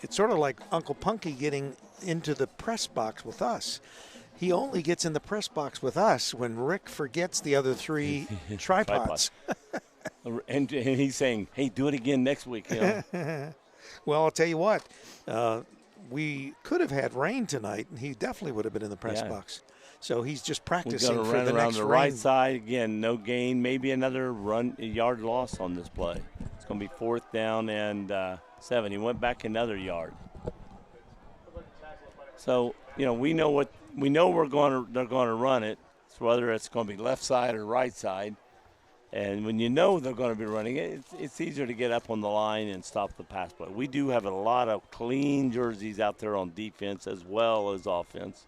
It's sort of like Uncle Punky getting into the press box with us. He only gets in the press box with us when Rick forgets the other 3 tripods. And he's saying, hey, do it again next week. You know? Well, I'll tell you what. We could have had rain tonight, and he definitely would have been in the press box. So he's just practicing We're for run the around next the rain. right side. Again, no gain. Maybe another yard loss on this play. It's going to be 4th down and 7. He went back another yard. So, we know they're going to run it. So whether it's going to be left side or right side. And when you know they're going to be running it, it's easier to get up on the line and stop the pass play. We do have a lot of clean jerseys out there on defense as well as offense.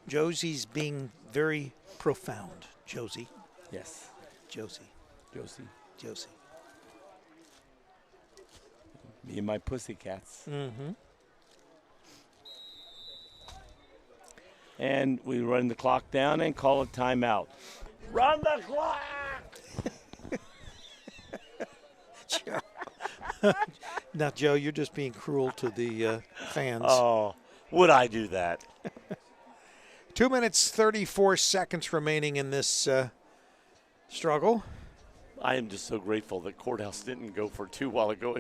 Josie's being very profound. Josie. Yes. Josie. Me and my pussycats. Mm-hmm. And we run the clock down and call a timeout. Run the clock! Now, Joe, you're just being cruel to the fans. Oh, would I do that? 2 minutes, 34 seconds remaining in this struggle. I am just so grateful that Courthouse didn't go for 2 while ago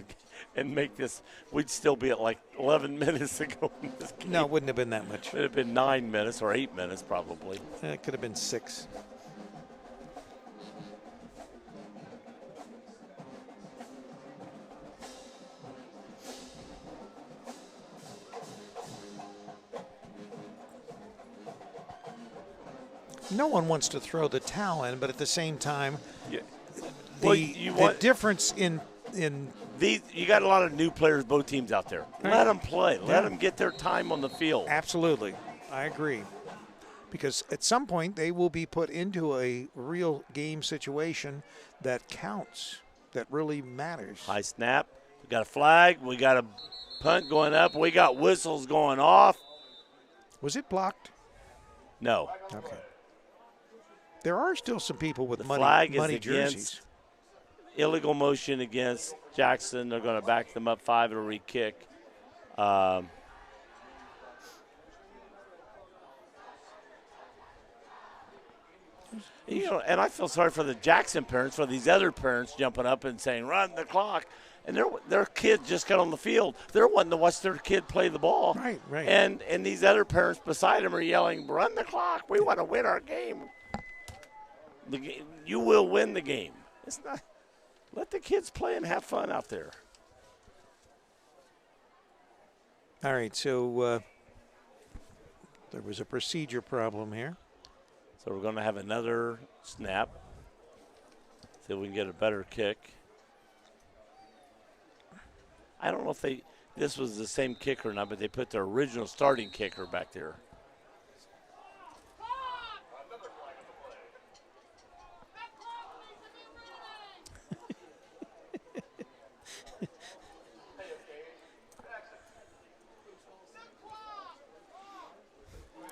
and make this. We'd still be at like 11 minutes ago in this game. No, it wouldn't have been that much. It would have been 9 minutes or 8 minutes probably. It could have been 6. No one wants to throw the towel in, but at the same time, the difference in these, you got a lot of new players, both teams out there. Let them play. Let them get their time on the field. Absolutely. I agree. Because at some point they will be put into a real game situation that counts, that really matters. High snap. We got a flag. We got a punt going up. We got whistles going off. Was it blocked? No. Okay. There are still some people with money jerseys. Illegal motion against Jackson. They're going to back them up 5 at a re-kick. And I feel sorry for the Jackson parents, for these other parents jumping up and saying, run the clock. And their kid just got on the field. They're wanting to watch their kid play the ball. Right. And these other parents beside them are yelling, run the clock. We want to win our game. You will win the game. It's not. Let the kids play and have fun out there. All right, so there was a procedure problem here. So we're going to have another snap. See if we can get a better kick. I don't know if this was the same kicker or not, but they put their original starting kicker back there.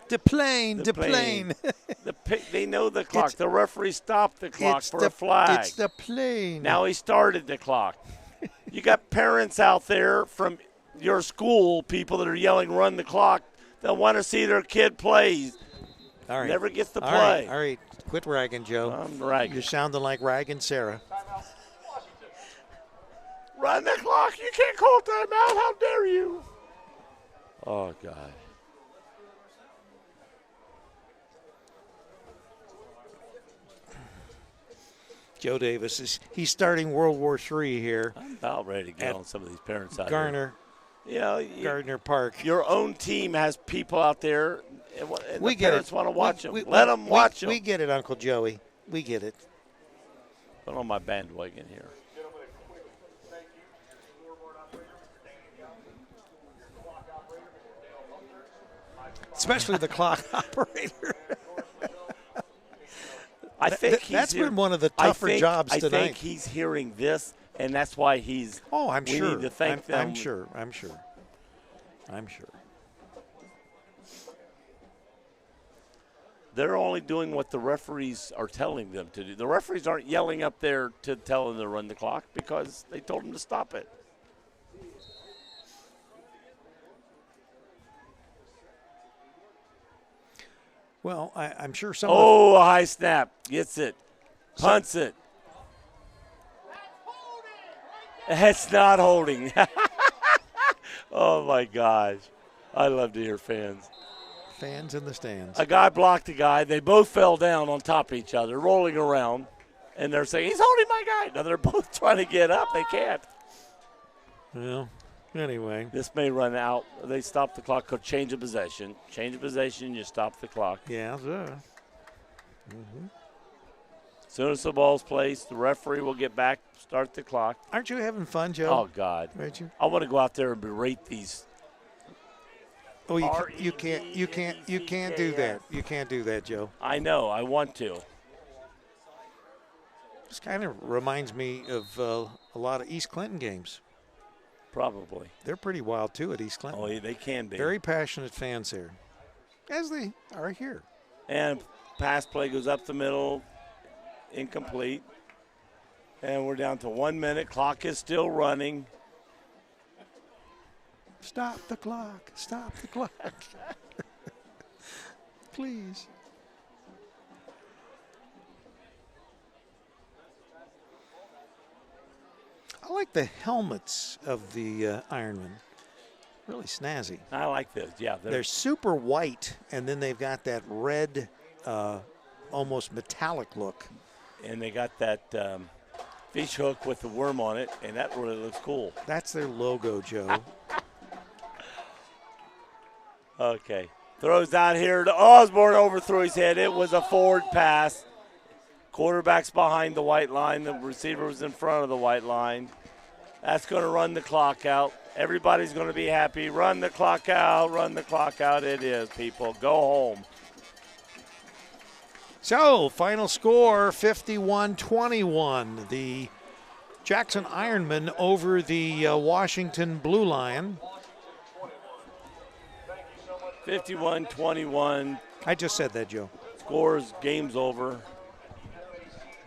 Deplane. They know the clock. The referee stopped the clock for a flag. It's the plane. Now he started the clock. You got parents out there from your school, people that are yelling, run the clock. They'll want to see their kid play. All right. Never gets to play. All right. Quit ragging, Joe. I'm ragging. You're sounding like ragging Sarah. Run the clock. You can't call timeout. How dare you? Oh, God. Joe Davis he's starting World War III here. I'm about ready to get on some of these parents out Gardner. here. Gardner Park. Your own team has people out there, and we the get parents it. want to watch them. Let them watch them. We get it, Uncle Joey. We get it. Put on my bandwagon here. Especially the clock operator. I think that's been one of the tougher jobs tonight. I think he's hearing this, and that's why he's. Oh, I'm sure. We need to thank them. I'm sure. They're only doing what the referees are telling them to do. The referees aren't yelling up there to tell them to run the clock because they told them to stop it. Well, I'm sure some. Oh, a high snap. Gets it. Punts it. That's not holding. Oh, my gosh. I love to hear fans. Fans in the stands. A guy blocked a guy. They both fell down on top of each other, rolling around. And they're saying, he's holding my guy. Now they're both trying to get up. They can't. Well, anyway. This may run out. They stop the clock. Could change of possession. Change of possession, you stop the clock. Yeah, sure. As soon as the ball's placed, the referee will get back, start the clock. Aren't you having fun, Joe? Oh, God. Aren't you? I want to go out there and berate these. Oh, you can't do that. You can't do that, Joe. I know. I want to. This kind of reminds me of a lot of East Clinton games. Probably. They're pretty wild, too, at East Clinton. Oh, yeah, they can be. Very passionate fans there, as they are here. And pass play goes up the middle, incomplete. And we're down to 1 minute. Clock is still running. Stop the clock. Stop the clock. Please. I like the helmets of the Ironmen. Really snazzy. I like this. Yeah. They're super white, and then they've got that red, almost metallic look. And they got that fish hook with the worm on it, and that really looks cool. That's their logo, Joe. Okay. Throws out here to Osborne, overthrew his head. It was a forward pass. Quarterback's behind the white line. The receiver was in front of the white line. That's going to run the clock out. Everybody's going to be happy. Run the clock out. Run the clock out. It is, people. Go home. So, final score, 51-21. The Jackson Ironmen over the Washington Blue Lion. 51-21. I just said that, Joe. Scores, game's over.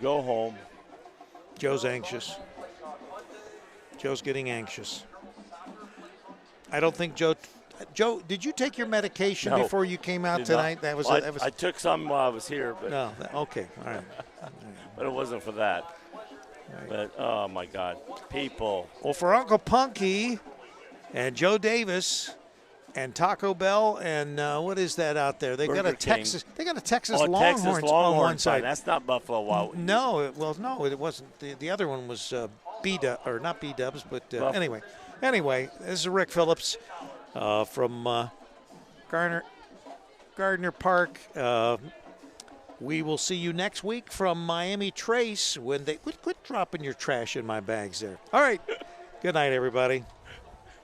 Go home. Joe's anxious. Joe's getting anxious. I don't think Joe, did you take your medication No, before you came out did tonight? not. That Well, was. I took some while I was here, but No. Okay. All right. but it wasn't for that. But oh my God, people! Well, for Uncle Punky and Joe Davis, and Taco Bell, and what is that out there? They got Burger a King. Texas. They got a Texas Oh, Longhorns Texas on Longhorn one side. That's not Buffalo Wild. No, it wasn't. The other one was B-Dub, or not B-Dubs, but anyway. Anyway, this is Rick Phillips from Gardner Park. We will see you next week from Miami Trace when they quit dropping your trash in my bags there. All right. Good night, everybody.